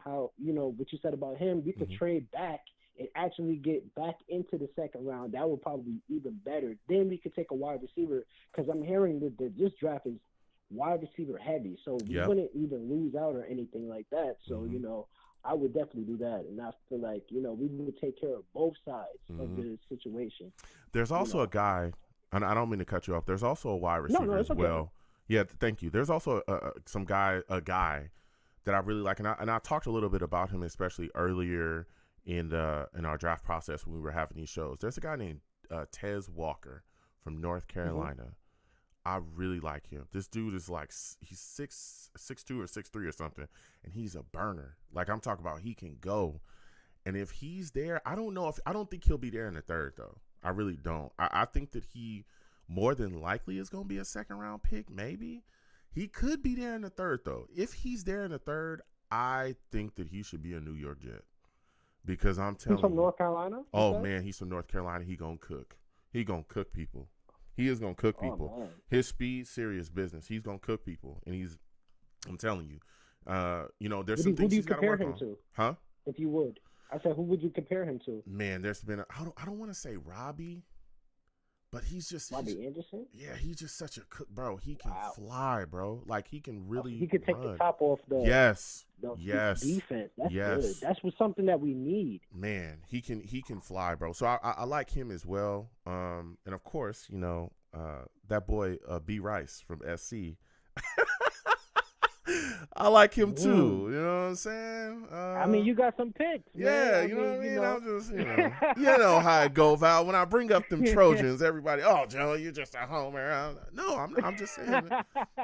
Speaker 6: how, what you said about him. We could mm-hmm. trade back and actually get back into the second round. That would probably be even better. Then we could take a wide receiver because I'm hearing that this draft is wide receiver heavy. So we wouldn't even lose out or anything like that. So, mm-hmm. I would definitely do that. And I feel like, we would take care of both sides mm-hmm. of the situation.
Speaker 1: There's also a guy, and I don't mean to cut you off. There's also a wide receiver as well. Okay. Yeah, thank you. There's also a guy that I really like. And I talked a little bit about him, especially earlier in our draft process when we were having these shows. There's a guy named Tez Walker from North Carolina. I really like him. This dude is like, he's 6'2" or 6'3" or something, and he's a burner. Like, I'm talking about, he can go. And if he's there, I don't think he'll be there in the third, though. I really don't. I think that he more than likely is going to be a second-round pick, maybe. He could be there in the third, though. If he's there in the third, I think that he should be a New York Jet. Because I'm telling you.
Speaker 6: He's from North Carolina?
Speaker 1: Oh, man, he's from North Carolina. He going to cook. He going to cook people. He is going to cook people.
Speaker 6: Man.
Speaker 1: His speed, serious business. He's going to cook people. And I'm telling you, there's some things he's got to work on.
Speaker 6: Who do you compare him to?
Speaker 1: Huh?
Speaker 6: If you would. I said, who would you compare him to?
Speaker 1: Man, there's been I don't want to say Robbie, but he's
Speaker 6: Robbie Anderson?
Speaker 1: Yeah, he's just such a cook, bro. He can fly, bro. Like, he can really
Speaker 6: He could take
Speaker 1: run.
Speaker 6: the top off the
Speaker 1: yes
Speaker 6: defense. That's
Speaker 1: yes.
Speaker 6: good. That's something that we need.
Speaker 1: Man, he can fly, bro. So I like him as well. And of course, that boy B Rice from SC. I like him too. You know what I'm saying?
Speaker 6: I mean, you got some picks.
Speaker 1: Yeah,
Speaker 6: man.
Speaker 1: you know what I mean? I'm just, you know how it go, Val. When I bring up them Trojans, everybody, oh, Joe, you're just a homer. No, I'm just saying.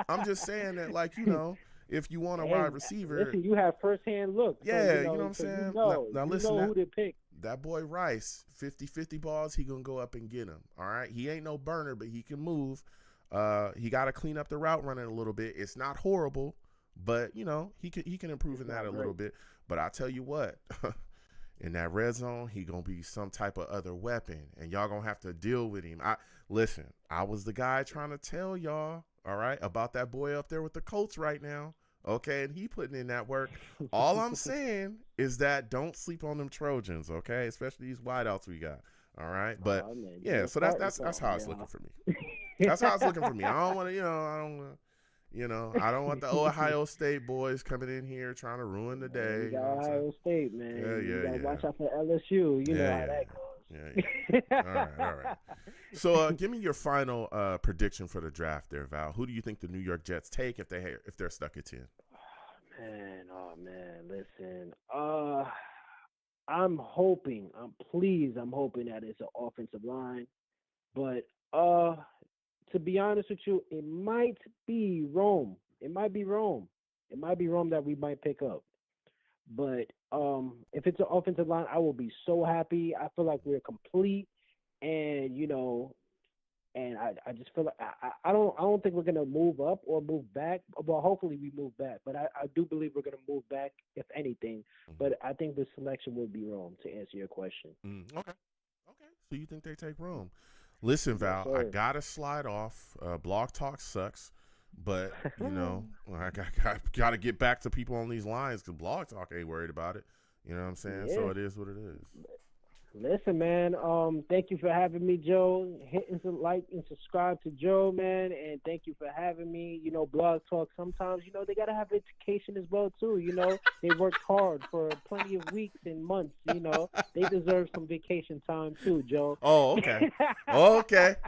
Speaker 1: I'm just saying that, like, if you want a wide receiver.
Speaker 6: Listen, you have firsthand look.
Speaker 1: Yeah,
Speaker 6: so,
Speaker 1: you know what I'm saying? Now listen,
Speaker 6: who to pick.
Speaker 1: That boy Rice, 50-50 balls, he going to go up and get them. All right? He ain't no burner, but he can move. He got to clean up the route running a little bit. It's not horrible, but, he can improve in that a little bit. But I tell you what, in that red zone, he going to be some type of other weapon, and y'all going to have to deal with him. Listen, I was the guy trying to tell y'all, all right, about that boy up there with the Colts right now. Okay, and he putting in that work. All I'm saying is that don't sleep on them Trojans, okay? Especially these wideouts we got. All right, but so that's how it's looking for me. That's how it's looking for me. I don't want to, I don't want the Ohio State boys coming in here trying to ruin the day.
Speaker 6: You got Ohio State, man. You got to watch out for LSU. You know how that goes.
Speaker 1: Yeah. All right. So, give me your final prediction for the draft, there, Val. Who do you think the New York Jets take if they're stuck at 10?
Speaker 6: Oh man, listen. I'm hoping that it's an offensive line, but to be honest with you, it might be Rome. It might be Rome that we might pick up. But if it's an offensive line, I will be so happy. I feel like we're complete, and and I just feel like I don't think we're gonna move up or move back. Well, hopefully we move back, but I do believe we're gonna move back if anything. But I think the selection will be Rome, to answer your question.
Speaker 1: Okay. So you think they take Rome? Listen, Val, I gotta slide off. Blog Talk sucks. But, I got to get back to people on these lines because Blog Talk ain't worried about it. You know what I'm saying? Yeah. So it is what it is.
Speaker 6: Listen, man, thank you for having me, Joe. Hit and like and subscribe to Joe, man, and thank you for having me. Blog Talk, sometimes, they got to have education as well, too. They worked hard for plenty of weeks and months, They deserve some vacation time, too, Joe.
Speaker 1: Oh, okay.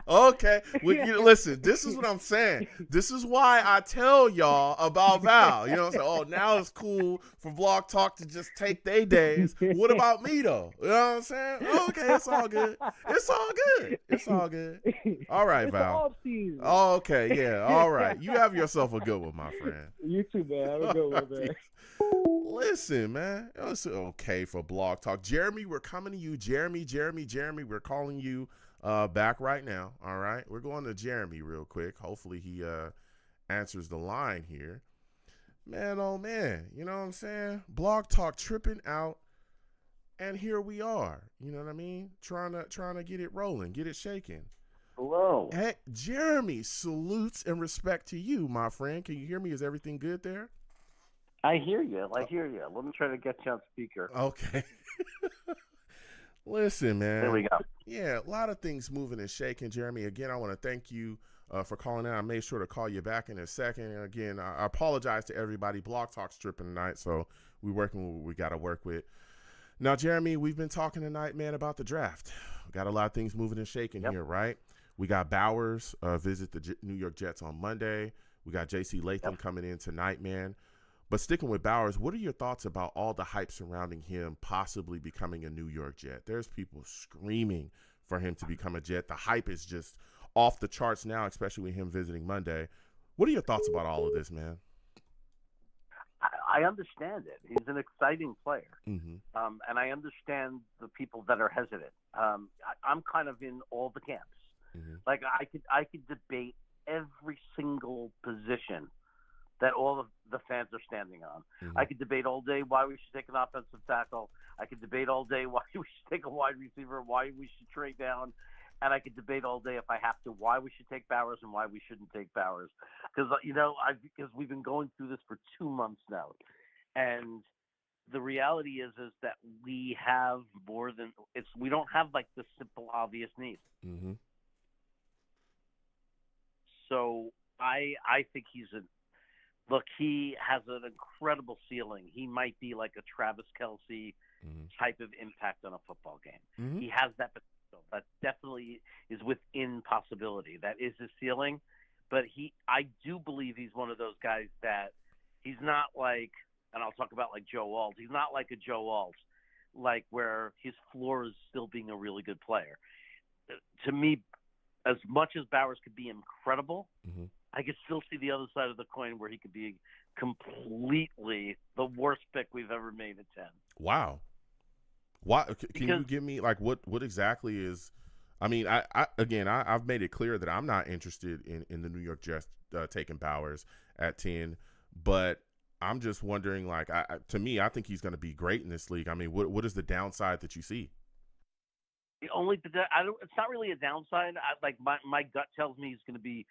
Speaker 1: Okay. Well, listen, this is what I'm saying. This is why I tell y'all about Val. Now it's cool for Blog Talk to just take their days. What about me, though? You know what I'm saying? Okay, it's all good. All right, Val. Oh, okay, yeah. All right. You have yourself a good one, my friend.
Speaker 6: You too, man. Have a good one, man.
Speaker 1: Listen, man. It's okay for Blog Talk. Jeremy, we're coming to you. Jeremy, we're calling you back right now. All right. We're going to Jeremy real quick. Hopefully he answers the line here. Man, oh man. You know what I'm saying? Blog Talk tripping out. And here we are, you know what I mean? Trying to get it rolling, get it shaking.
Speaker 7: Hello.
Speaker 1: Hey, Jeremy, salutes and respect to you, my friend. Can you hear me? Is everything good there?
Speaker 7: I hear you. Let me try to get you on speaker.
Speaker 1: Okay. Listen, man.
Speaker 7: There we go.
Speaker 1: Yeah, a lot of things moving and shaking, Jeremy. Again, I want to thank you for calling in. I made sure to call you back in a second. And again, I apologize to everybody. Blog Talk's tripping tonight, so we're working with what we got to work with. Now, Jeremy, we've been talking tonight, man, about the draft. We got a lot of things moving and shaking here, right? We got Bowers visit the New York Jets on Monday. We got J.C. Latham coming in tonight, man. But sticking with Bowers, what are your thoughts about all the hype surrounding him possibly becoming a New York Jet? There's people screaming for him to become a Jet. The hype is just off the charts now, especially with him visiting Monday. What are your thoughts about all of this, man?
Speaker 7: I understand it. He's an exciting player,
Speaker 1: Mm-hmm.
Speaker 7: And I understand the people that are hesitant. I'm kind of in all the camps.
Speaker 1: Mm-hmm.
Speaker 7: Like I could debate every single position that all of the fans are standing on.
Speaker 1: Mm-hmm.
Speaker 7: I could debate all day why we should take an offensive tackle. I could debate all day why we should take a wide receiver, why we should trade down. And I could debate all day if I have to why we should take Bowers and why we shouldn't take Bowers. Because, because we've been going through this for 2 months now. And the reality is that we have more than – we don't have like the simple, obvious need.
Speaker 1: Mm-hmm.
Speaker 7: So I think look, he has an incredible ceiling. He might be like a Travis Kelce type of impact on a football game.
Speaker 1: Mm-hmm.
Speaker 7: He has that potential. That definitely is within possibility. That is his ceiling. But I do believe he's one of those guys that he's not like, and I'll talk about like Joe Alt. He's not like a Joe Alt, like where his floor is still being a really good player. To me, as much as Bowers could be incredible,
Speaker 1: mm-hmm.
Speaker 7: I could still see the other side of the coin where he could be completely the worst pick we've ever made at 10.
Speaker 1: Wow. Why? Can you give me like what exactly is? I mean, I've made it clear that I'm not interested in the New York Jets taking Bowers at 10, but I'm just wondering, like, to me, I think he's going to be great in this league. I mean, what is the downside that you see?
Speaker 7: It's not really a downside. My gut tells me he's going to be.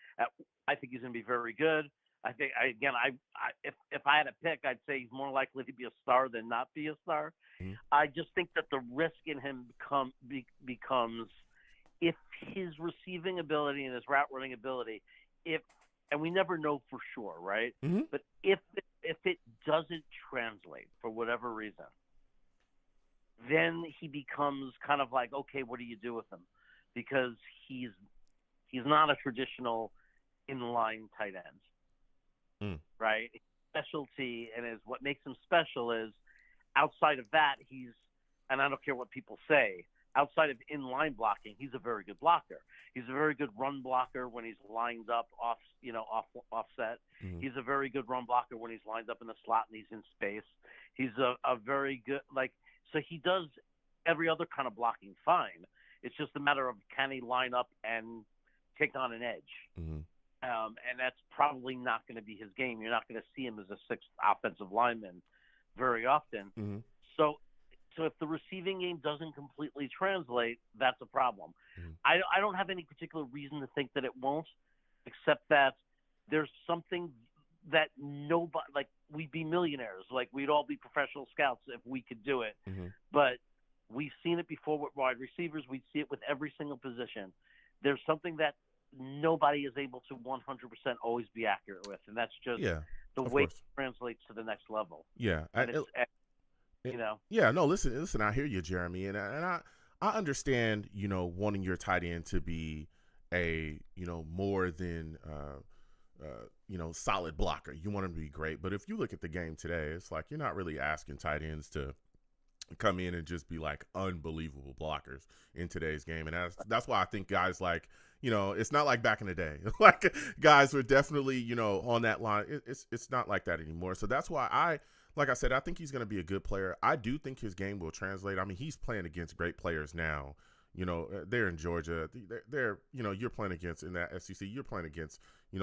Speaker 7: I think he's going to be very good. I think if I had a pick, I'd say he's more likely to be a star than not be a star.
Speaker 1: Mm-hmm.
Speaker 7: I just think that the risk in him becomes if his receiving ability and his route running ability, and we never know for sure, right?
Speaker 1: Mm-hmm.
Speaker 7: But if it doesn't translate for whatever reason, then he becomes kind of like, okay, what do you do with him? Because he's not a traditional inline tight end, right? His specialty and what makes him special is outside of that, and I don't care what people say, outside of inline blocking, he's a very good blocker. He's a very good run blocker when he's lined up offset.
Speaker 1: Mm-hmm.
Speaker 7: He's a very good run blocker when he's lined up in the slot and he's in space. He's a very good, so he does every other kind of blocking fine. It's just a matter of can he line up and take on an edge.
Speaker 1: Mm-hmm.
Speaker 7: And that's probably not going to be his game. You're not going to see him as a sixth offensive lineman very often.
Speaker 1: Mm-hmm.
Speaker 7: So if the receiving game doesn't completely translate, that's a problem.
Speaker 1: Mm-hmm.
Speaker 7: I don't have any particular reason to think that it won't, except that there's something that nobody, like, we'd be millionaires. Like, we'd all be professional scouts if we could do it.
Speaker 1: Mm-hmm.
Speaker 7: But we've seen it before with wide receivers. We see it with every single position. There's something that nobody is able to 100% always be accurate with, and that's just the way it translates to the next level.
Speaker 1: Yeah. Yeah, no, listen, I hear you, Jeremy, and I understand, wanting your tight end to be a, more than, solid blocker. You want him to be great, but if you look at the game today, it's like you're not really asking tight ends to come in and just be like unbelievable blockers in today's game, and that's why I think guys like, it's not like back in the day. Like guys were definitely, on that line. It's not like that anymore. So that's why like I said, I think he's going to be a good player. I do think his game will translate. I mean, he's playing against great players now. They're in Georgia. They're you're playing against in that SEC. You're playing against,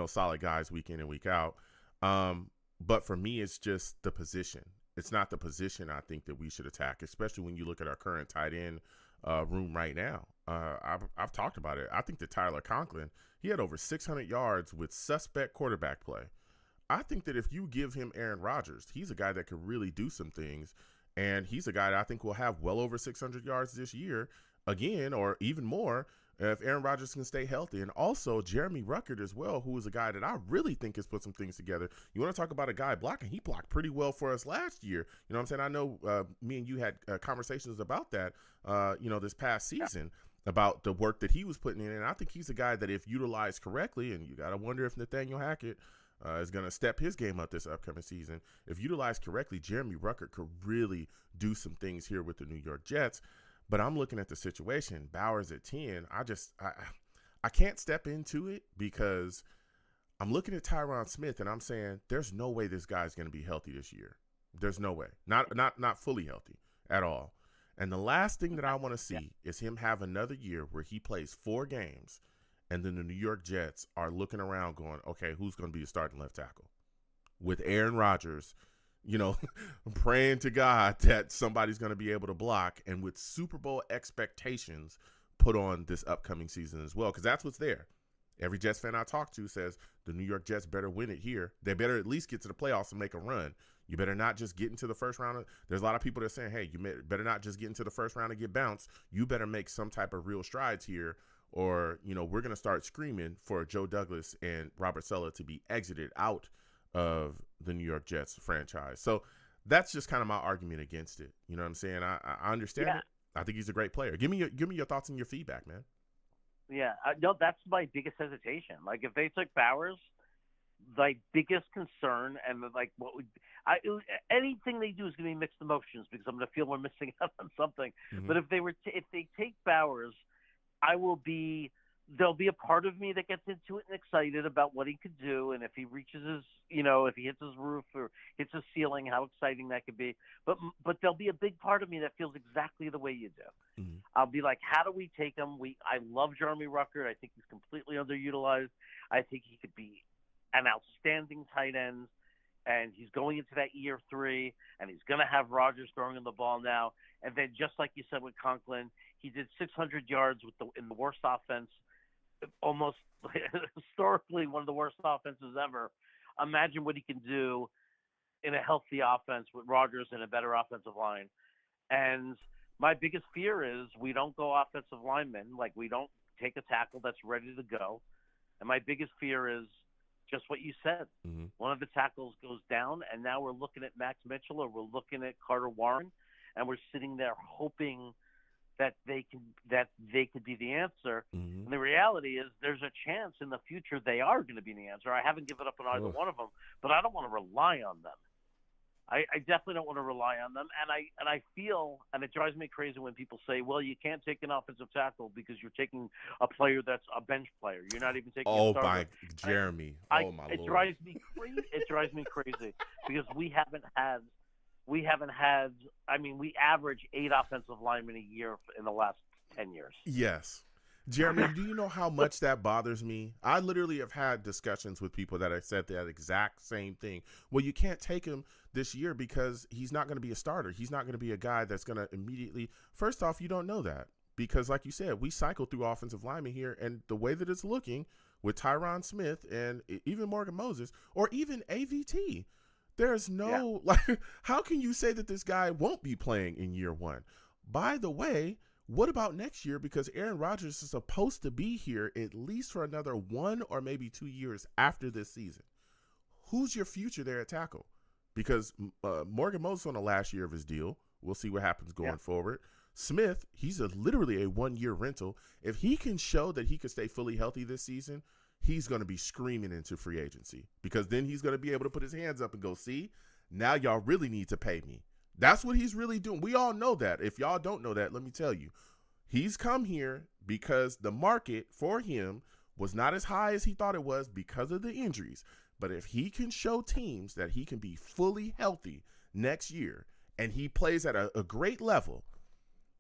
Speaker 1: solid guys week in and week out. But for me, it's just the position. It's not the position I think that we should attack, especially when you look at our current tight end room right now. I've talked about it. I think that Tyler Conklin, he had over 600 yards with suspect quarterback play. I think that if you give him Aaron Rodgers, he's a guy that could really do some things, and he's a guy that I think will have well over 600 yards this year again, or even more if Aaron Rodgers can stay healthy. And also Jeremy Ruckert as well, who is a guy that I really think has put some things together. You want to talk about a guy blocking? He blocked pretty well for us last year. You know what I'm saying? I know me and you had conversations about that, this past season about the work that he was putting in. And I think he's a guy that if utilized correctly, and you got to wonder if Nathaniel Hackett is going to step his game up this upcoming season. If utilized correctly, Jeremy Ruckert could really do some things here with the New York Jets. But I'm looking at the situation. Bowers at 10. I can't step into it because I'm looking at Tyron Smith and I'm saying there's no way this guy's going to be healthy this year. There's no way. Not fully healthy at all. And the last thing that I want to see is him have another year where he plays 4 games and then the New York Jets are looking around going, okay, who's going to be the starting left tackle? With Aaron Rodgers, praying to God that somebody's going to be able to block, and with Super Bowl expectations put on this upcoming season as well, because that's what's there. Every Jets fan I talk to says the New York Jets better win it here. They better at least get to the playoffs and make a run. You better not just get into the first round. There's a lot of people that are saying, hey, you better not just get into the first round and get bounced. You better make some type of real strides here, or, we're going to start screaming for Joe Douglas and Robert Saleh to be exited out of the New York Jets franchise. So that's just kind of my argument against it. You know what I'm saying? I understand it. I think he's a great player. Give me your thoughts and your feedback, man.
Speaker 7: Yeah, no, that's my biggest hesitation. Like, if they took Bowers, like, biggest concern, and like anything they do is going to be mixed emotions because I'm going to feel we're missing out on something.
Speaker 1: Mm-hmm.
Speaker 7: But if they take Bowers, there'll be a part of me that gets into it and excited about what he could do, and if he reaches his, if he hits his roof or hits his ceiling, how exciting that could be. But there'll be a big part of me that feels exactly the way you do.
Speaker 1: Mm-hmm.
Speaker 7: I'll be like, how do we take him? I love Jeremy Ruckert. I think he's completely underutilized. I think he could be an outstanding tight end, and he's going into that year 3, and he's going to have Rodgers throwing him the ball now. And then, just like you said with Conklin, he did 600 yards in the worst offense, almost historically one of the worst offenses ever. Imagine what he can do in a healthy offense with Rodgers and a better offensive line. And my biggest fear is we don't go offensive linemen, like we don't take a tackle that's ready to go. And my biggest fear is just what you said.
Speaker 1: Mm-hmm.
Speaker 7: One of the tackles goes down, and now we're looking at Max Mitchell or we're looking at Carter Warren, and we're sitting there hoping that they could be the answer.
Speaker 1: Mm-hmm.
Speaker 7: And the reality is there's a chance in the future they are going to be the answer. I haven't given up on either one of them, but I don't want to rely on them. I definitely don't want to rely on them. And I feel, and it drives me crazy when people say, well, you can't take an offensive tackle because you're taking a player that's a bench player. You're not even taking a starter.
Speaker 1: My Jeremy.
Speaker 7: My
Speaker 1: Lord.
Speaker 7: It drives me crazy. It drives me crazy because we haven't had, we average 8 offensive linemen a year in the last 10 years.
Speaker 1: Yes. Jeremy, do you know how much that bothers me? I literally have had discussions with people that have said that exact same thing. Well, you can't take him this year because he's not going to be a starter. He's not going to be a guy that's going to immediately. First off, you don't know that because, like you said, we cycle through offensive linemen here, and the way that it's looking with Tyron Smith and even Morgan Moses or even AVT, there's no how can you say that this guy won't be playing in year 1? By the way, what about next year? Because Aaron Rodgers is supposed to be here at least for another 1 or maybe 2 years after this season. Who's your future there at tackle? Because Morgan Moses on the last year of his deal. We'll see what happens going forward. Smith, he's literally a 1-year rental. If he can show that he can stay fully healthy this season, he's going to be screaming into free agency because then he's going to be able to put his hands up and go, see, now y'all really need to pay me. That's what he's really doing. We all know that. If y'all don't know that, let me tell you. He's come here because the market for him was not as high as he thought it was because of the injuries. But if he can show teams that he can be fully healthy next year and he plays at a great level,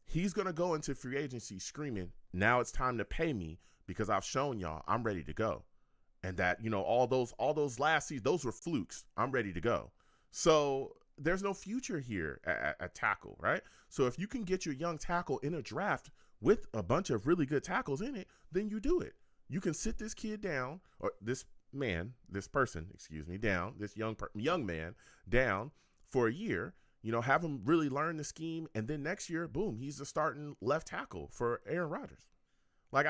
Speaker 1: he's going to go into free agency screaming, now it's time to pay me because I've shown y'all I'm ready to go. And that, all those last seasons, those were flukes. I'm ready to go. So there's no future here at tackle, right? So if you can get your young tackle in a draft with a bunch of really good tackles in it, then you do it. You can sit this kid down, or this person down, this young man down for a year, have him really learn the scheme. And then next year, boom, he's the starting left tackle for Aaron Rodgers. Like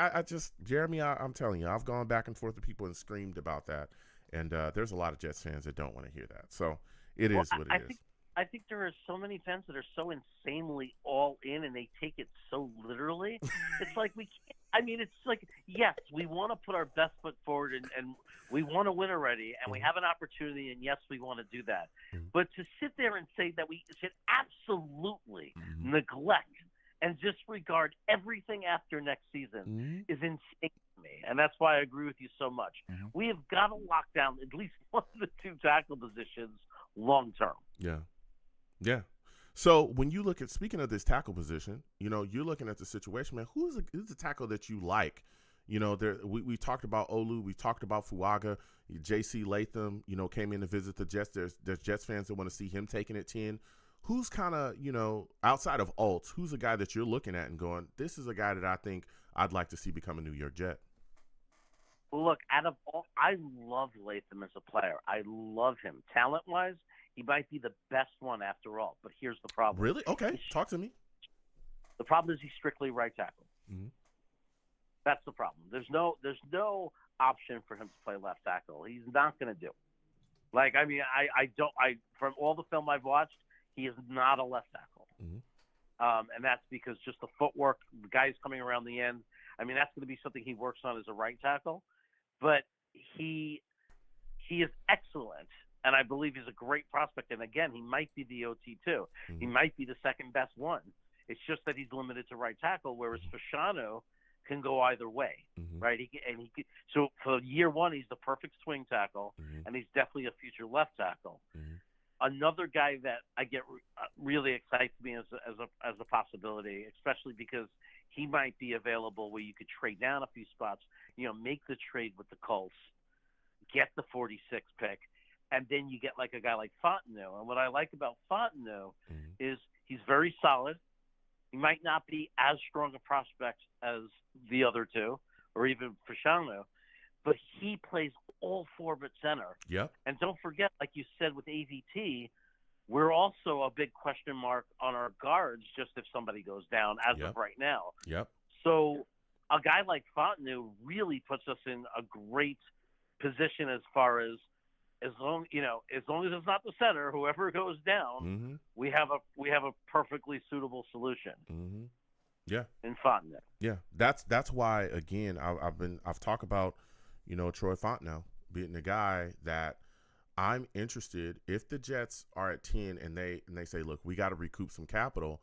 Speaker 1: Jeremy, I'm telling you, I've gone back and forth with people and screamed about that. And there's a lot of Jets fans that don't want to hear that. So it is what it is.
Speaker 7: I think there are so many fans that are so insanely all in and they take it so literally. It's like we can't. It's like, yes, we want to put our best foot forward and we want to win already and we have an opportunity and yes, we want to do that. But to sit there and say that we should absolutely neglect and disregard everything after next season is insane to me. And that's why I agree with you so much. We have got to lock down at least one of the two tackle positions long term.
Speaker 1: Yeah. Yeah. So when you look at, speaking of this tackle position, you're looking at the situation, man. Who's the tackle that you like? We talked about Olu, we talked about Fuaga, J.C. Latham, came in to visit the Jets. There's Jets fans that want to see him taking it 10. Who's kind of, outside of Alt, who's a guy that you're looking at and going, this is a guy that I think I'd like to see become a New York Jet?
Speaker 7: Well, look, out of all, I love Latham as a player. I love him. Talent-wise, he might be the best one after all. But here's the problem.
Speaker 1: Really? Okay. Talk to me.
Speaker 7: The problem is he's strictly right tackle. That's the problem. There's no option for him to play left tackle. He's not going to do. From all the film I've watched, he is not a left tackle. And that's because just the footwork, the guys coming around the end. That's going to be something he works on as a right tackle. But he is excellent, and I believe he's a great prospect. And again, he might be the OT too. He might be the second best one. It's just that he's limited to right tackle, whereas Fashanu can go either way, right? So for year one, he's the perfect swing tackle, and he's definitely a future left tackle. Another guy that I get really excites me as a possibility, especially because he might be available where you could trade down a few spots, make the trade with the Colts, get the 46 pick, and then you get like a guy like Fontenot. And what I like about Fontenot is he's very solid. He might not be as strong a prospect as the other two, or even Fashanu, but he plays all four but center.
Speaker 1: Yep.
Speaker 7: And don't forget, like you said with AVT, we're also a big question mark on our guards just if somebody goes down as of right now.
Speaker 1: Yep.
Speaker 7: So a guy like Fontenot really puts us in a great position as far as long as it's not the center, whoever goes down, we have a perfectly suitable solution.
Speaker 1: Yeah.
Speaker 7: In Fontenot.
Speaker 1: Yeah. That's why, again, I've talked about, Troy Fontenot being the guy that I'm interested. If the Jets are at 10 and they say, look, we got to recoup some capital,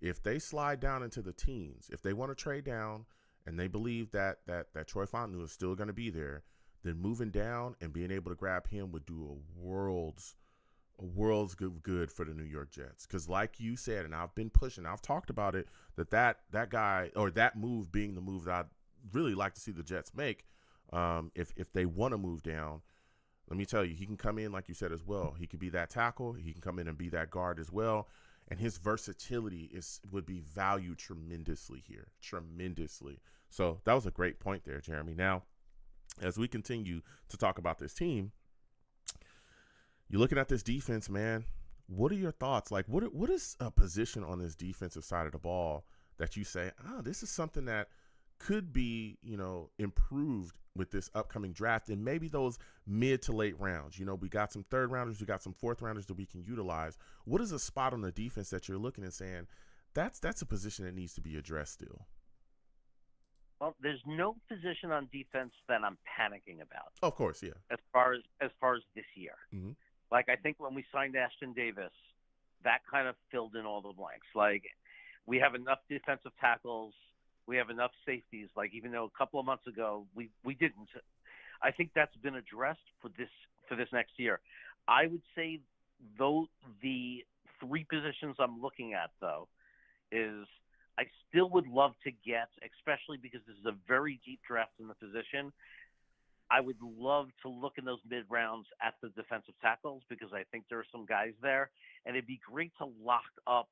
Speaker 1: if they slide down into the teens, if they want to trade down and they believe that Troy Fontenot is still going to be there, then moving down and being able to grab him would do a world's good for the New York Jets. Because like you said, and I've been pushing, I've talked about it, that guy, or that move being the move that I'd really like to see the Jets make. If they want to move down, let me tell you, he can come in, like you said, as well. He could be that tackle. He can come in and be that guard as well. And his versatility would be valued tremendously here, tremendously. So that was a great point there, Jeremy. Now, as we continue to talk about this team, you're looking at this defense, man. What are your thoughts? Like, what is a position on this defensive side of the ball that you say, this is something that could be, improved with this upcoming draft and maybe those mid to late rounds? We got some third rounders, we got some fourth rounders that we can utilize. What is a spot on the defense that you're looking and saying, that's a position that needs to be addressed still?
Speaker 7: Well, there's no position on defense that I'm panicking about.
Speaker 1: Of course, yeah.
Speaker 7: As far as this year, like I think when we signed Ashton Davis, that kind of filled in all the blanks. Like we have enough defensive tackles, we have enough safeties. Like even though a couple of months ago we didn't, I think that's been addressed for this next year. I would say though the three positions I'm looking at though is. I still would love to get, especially because this is a very deep draft in the position, I would love to look in those mid-rounds at the defensive tackles because I think there are some guys there. And it'd be great to lock up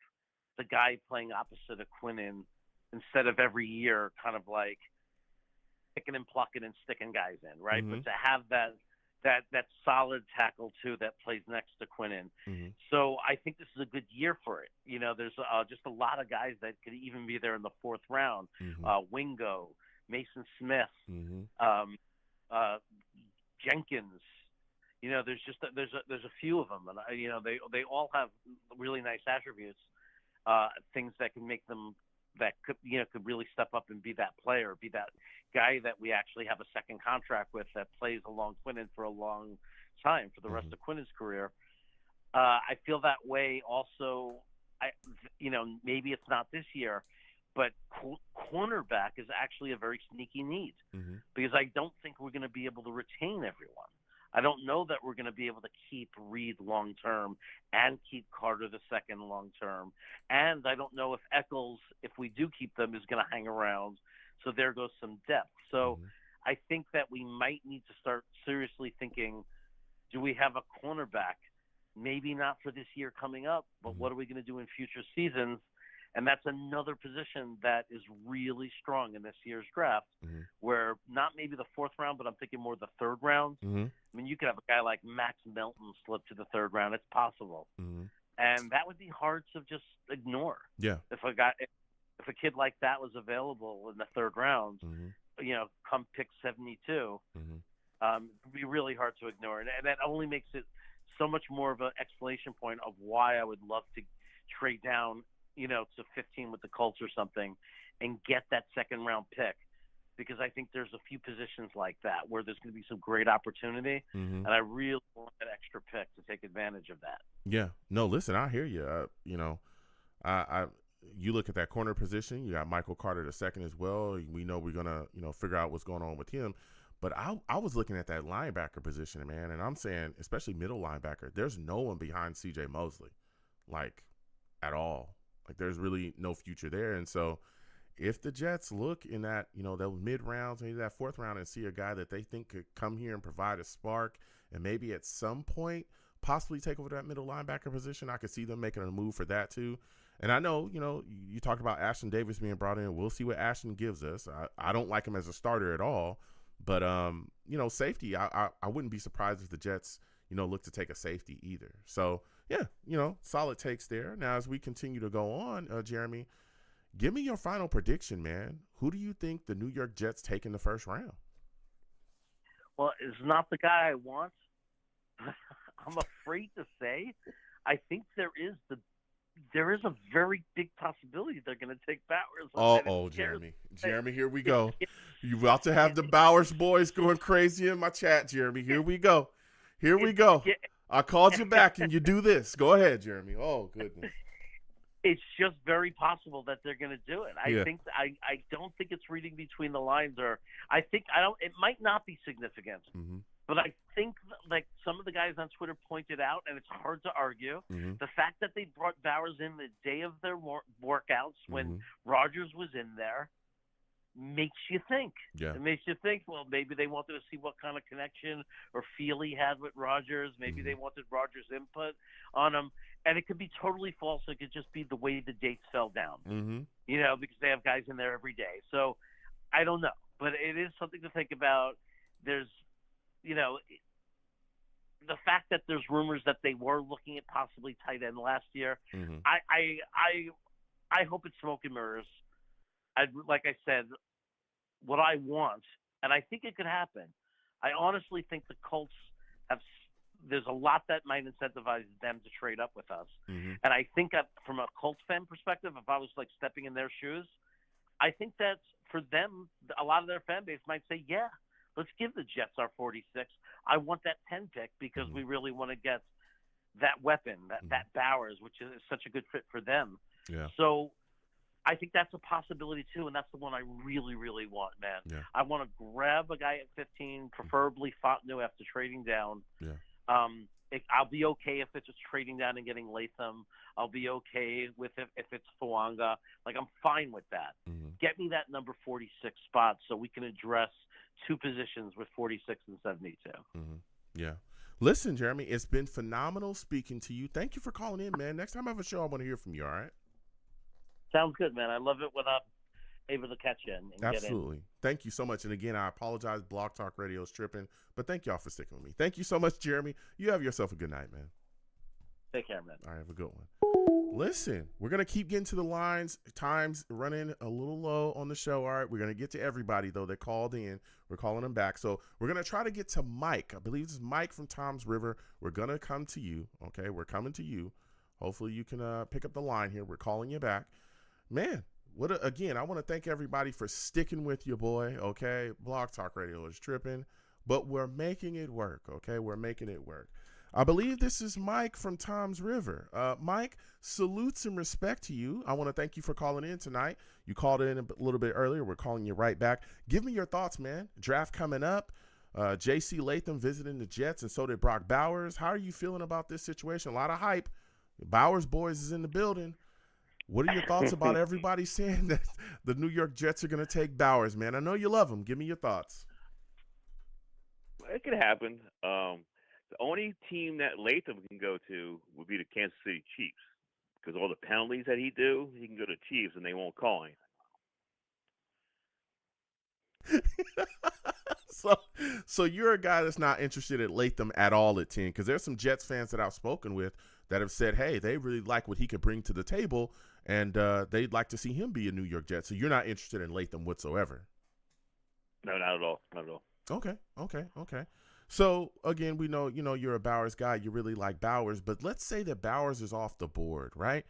Speaker 7: the guy playing opposite of Quinnen instead of every year kind of like picking and plucking and sticking guys in, right? But to have that solid tackle too that plays next to Quinnen. So I think this is a good year for it. There's just a lot of guys that could even be there in the fourth round. Wingo, Mason Smith, Jenkins. There's a few of them, and they all have really nice attributes, things that can make them that could really step up and be that player, be that guy that we actually have a second contract with that plays along Quinnen for a long time for the rest of Quinnen's career. I feel that way also. Maybe it's not this year, But cornerback is actually a very sneaky need because I don't think we're going to be able to retain everyone. I don't know that we're going to be able to keep Reed long term and keep Carter the second long term. And I don't know if Eccles, if we do keep them, is going to hang around. So there goes some depth. So I think that we might need to start seriously thinking, do we have a cornerback? Maybe not for this year coming up, but what are we going to do in future seasons? And that's another position that is really strong in this year's draft, where not maybe the fourth round, but I'm thinking more the third round. I mean, you could have a guy like Max Melton slip to the third round. It's possible. And that would be hard to just ignore.
Speaker 1: Yeah.
Speaker 7: If a kid like that was available in the third round, come pick 72, it'd be really hard to ignore. And that only makes it so much more of an explanation point of why I would love to trade down to 15 with the Colts or something and get that second round pick, because I think there's a few positions like that where there's going to be some great opportunity, and I really want that extra pick to take advantage of that.
Speaker 1: Yeah. No, listen, I hear you. You look at that corner position, you got Michael Carter the second as well. We know we're going to, figure out what's going on with him. But I was looking at that linebacker position, man, and I'm saying, especially middle linebacker, there's no one behind C.J. Mosley, like, at all. Like, there's really no future there. And so if the Jets look in that, those mid-rounds, maybe that fourth round, and see a guy that they think could come here and provide a spark and maybe at some point possibly take over that middle linebacker position, I could see them making a move for that too. And I know, you talked about Ashton Davis being brought in. We'll see what Ashton gives us. I don't like him as a starter at all. But, safety, I wouldn't be surprised if the Jets, look to take a safety either. So, yeah, solid takes there. Now, as we continue to go on, Jeremy, give me your final prediction, man. Who do you think the New York Jets take in the first round?
Speaker 7: Well, it's not the guy I want. I'm afraid to say. I think there is a very big possibility they're going to take Bowers.
Speaker 1: Jeremy, here we go. You about to have the Bowers boys going crazy in my chat, Jeremy. Here we go. I called you back, and you do this. Go ahead, Jeremy. Oh, goodness.
Speaker 7: It's just very possible that they're going to do it. I don't think it's reading between the lines, it might not be significant. But I think, like some of the guys on Twitter pointed out, and it's hard to argue, the fact that they brought Bowers in the day of their workouts when Rodgers was in there makes you think.
Speaker 1: Yeah.
Speaker 7: It makes you think, well, maybe they wanted to see what kind of connection or feel he had with Rodgers. Maybe they wanted Rodgers' input on him. And it could be totally false. It could just be the way the dates fell down, because they have guys in there every day. So I don't know. But it is something to think about. There's, the fact that there's rumors that they were looking at possibly tight end last year. I hope it's smoke and mirrors. Like I said, what I want, and I think it could happen. I honestly think the Colts there's a lot that might incentivize them to trade up with us. And I think that from a Colts fan perspective, if I was like stepping in their shoes, I think that for them, a lot of their fan base might say, yeah, let's give the Jets our 46. I want that 10 pick because we really want to get that weapon, that Bowers, which is such a good fit for them.
Speaker 1: Yeah.
Speaker 7: So I think that's a possibility too, and that's the one I really, really want, man.
Speaker 1: Yeah.
Speaker 7: I want to grab a guy at 15, preferably Fontenot after trading down.
Speaker 1: Yeah.
Speaker 7: I'll be okay if it's just trading down and getting Latham. I'll be okay with if it's Fuanga. Like, I'm fine with that. Get me that number 46 spot so we can address two positions with 46 and 72.
Speaker 1: Yeah. Listen, Jeremy, it's been phenomenal speaking to you. Thank you for calling in, man. Next time I have a show, I want to hear from you, all right?
Speaker 7: Sounds good, man. I love it when I'm able to catch you and
Speaker 1: Absolutely.
Speaker 7: Get in.
Speaker 1: Thank you so much. And again, I apologize. Blog Talk Radio is tripping, but thank y'all for sticking with me. Thank you so much, Jeremy. You have yourself a good night, man.
Speaker 7: Take care, man.
Speaker 1: All right, have a good one. Listen, we're going to keep getting to the lines. Time's running a little low on the show. All right, we're going to get to everybody, though, that called in. We're calling them back. So we're going to try to get to Mike. I believe this is Mike from Toms River. We're going to come to you, okay? We're coming to you. Hopefully you can pick up the line here. We're calling you back. Man, again, I want to thank everybody for sticking with you, boy, okay? Blog Talk Radio is tripping, but we're making it work, okay? We're making it work. I believe this is Mike from Toms River. Mike, salutes and respect to you. I want to thank you for calling in tonight. You called in a little bit earlier. We're calling you right back. Give me your thoughts, man. Draft coming up. J.C. Latham visiting the Jets, and so did Brock Bowers. How are you feeling about this situation? A lot of hype. Bowers boys is in the building. What are your thoughts about everybody saying that the New York Jets are going to take Bowers, man? I know you love him. Give me your thoughts.
Speaker 8: It could happen. The only team that Latham can go to would be the Kansas City Chiefs, because all the penalties that he can go to Chiefs and they won't call him.
Speaker 1: So you're a guy that's not interested in Latham at all at 10, because there's some Jets fans that I've spoken with that have said, hey, they really like what he could bring to the table, and they'd like to see him be a New York Jet. So you're not interested in Latham whatsoever.
Speaker 8: No, not at all. Not at all.
Speaker 1: Okay. So, again, we know, you're a Bowers guy. You really like Bowers. But let's say that Bowers is off the board, right?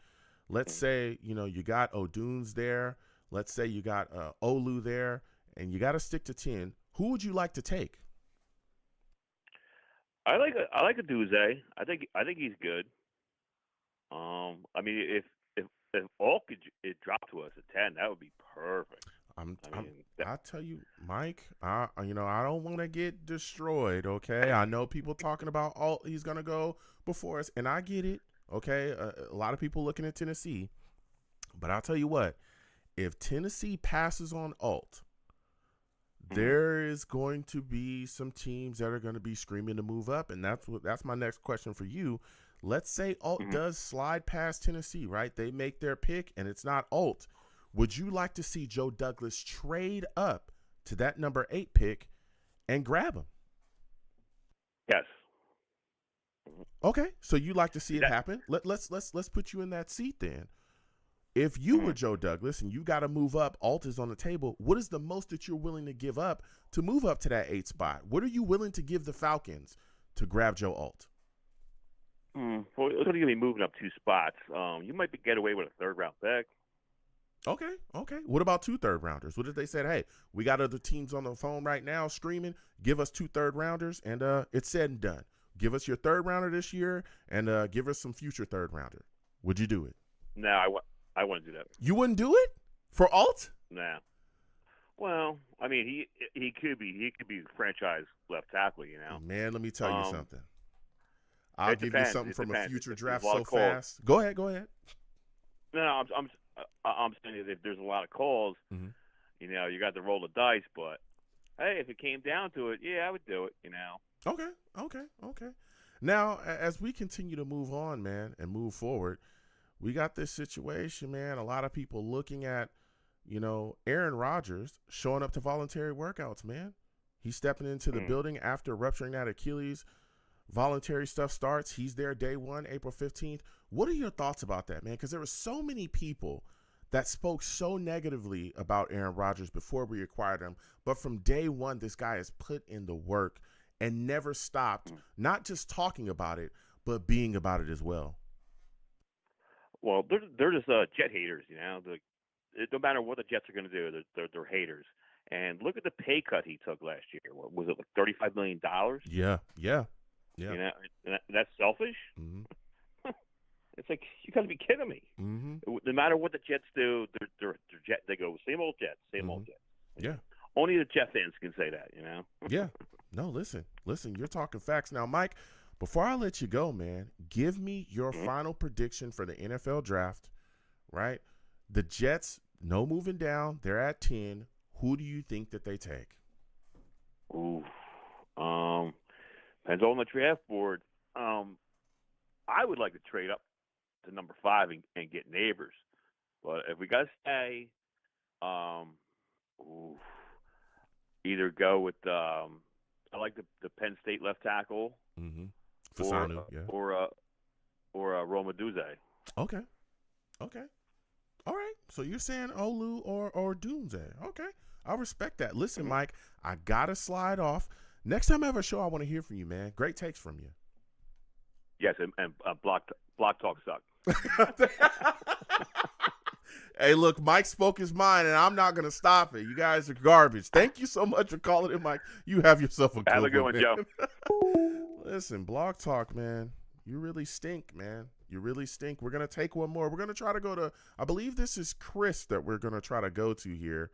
Speaker 1: Let's say, you got O'Dunes there. Let's say you got Olu there, and you got to stick to 10. Who would you like to take?
Speaker 8: I like a Duze. I think he's good. I mean, if all could it drop to us at 10, that would be perfect.
Speaker 1: I tell you, Mike, I don't want to get destroyed, okay? I know people talking about he's going to go before us, and I get it, okay? A lot of people looking at Tennessee, but I'll tell you what, if Tennessee passes on Alt, there is going to be some teams that are going to be screaming to move up, and that's my next question for you. Let's say Alt does slide past Tennessee, right? They make their pick, and it's not Alt. Would you like to see Joe Douglas trade up to that number 8 pick and grab him?
Speaker 8: Yes.
Speaker 1: Okay, so you like to see it happen. Let's put you in that seat then. If you were Joe Douglas and you got to move up, Alt is on the table, what is the most that you're willing to give up to move up to that 8 spot? What are you willing to give the Falcons to grab Joe Alt?
Speaker 8: Well, it's going to be moving up 2 spots. You might get away with a 3rd-round pick.
Speaker 1: Okay. What about 2 third-rounders? What if they said, hey, we got other teams on the phone right now screaming, give us 2 third-rounders, and it's said and done. Give us your 3rd-rounder this year, and give us some future 3rd-rounder. Would you do it?
Speaker 8: No, I wouldn't do that.
Speaker 1: You wouldn't do it for Alt?
Speaker 8: Nah. Well, I mean, he could be franchise left tackle,
Speaker 1: Man, let me tell you something. I'll give
Speaker 8: depends.
Speaker 1: you something from a future draft
Speaker 8: so
Speaker 1: fast. Go ahead.
Speaker 8: No, I'm saying that if there's a lot of calls, you got to roll the dice. But hey, if it came down to it, yeah, I would do it.
Speaker 1: Okay. Now, as we continue to move on, man, and move forward, we got this situation, man. A lot of people looking at, Aaron Rodgers showing up to voluntary workouts, man. He's stepping into the building after rupturing that Achilles. Voluntary stuff starts. He's there day 1, April 15th. What are your thoughts about that, man? Because there were so many people that spoke so negatively about Aaron Rodgers before we acquired him. But from day 1, this guy has put in the work and never stopped, not just talking about it, but being about it as well.
Speaker 8: Well, they're just Jet haters, no matter what the Jets are going to do, they're haters. And look at the pay cut he took last year. What was it, like $35 million?
Speaker 1: Yeah.
Speaker 8: And that's selfish?
Speaker 1: Mm-hmm.
Speaker 8: It's like, you got to be kidding me.
Speaker 1: Mm-hmm.
Speaker 8: No matter what the Jets do, they go, same old Jets.
Speaker 1: Yeah.
Speaker 8: Only the Jet fans can say that,
Speaker 1: Yeah. No, listen, you're talking facts. Now, Mike, before I let you go, man, give me your final prediction for the NFL draft, right? The Jets, no moving down. They're at 10. Who do you think that they take?
Speaker 8: Ooh. Depends on the draft board. I would like to trade up to number 5 and get Neighbors. But if we got to stay, either go with I like the Penn State left tackle.
Speaker 1: Mm-hmm. Fasanu,
Speaker 8: or Roma Duze.
Speaker 1: Okay. All right. So you're saying Olu or Dunze. Okay. I respect that. Listen, Mike, I got to slide off. Next time I have a show, I want to hear from you, man. Great takes from you.
Speaker 8: Yes, and Block Talk sucks.
Speaker 1: Hey, look, Mike spoke his mind, and I'm not going to stop it. You guys are garbage. Thank you so much for calling in, Mike. You have yourself a good one.
Speaker 8: Have a good one, Joe.
Speaker 1: Listen, Blog Talk, man. You really stink, man. You really stink. We're going to take one more. We're going to try to go to, I believe this is Chris that we're going to try to go to here.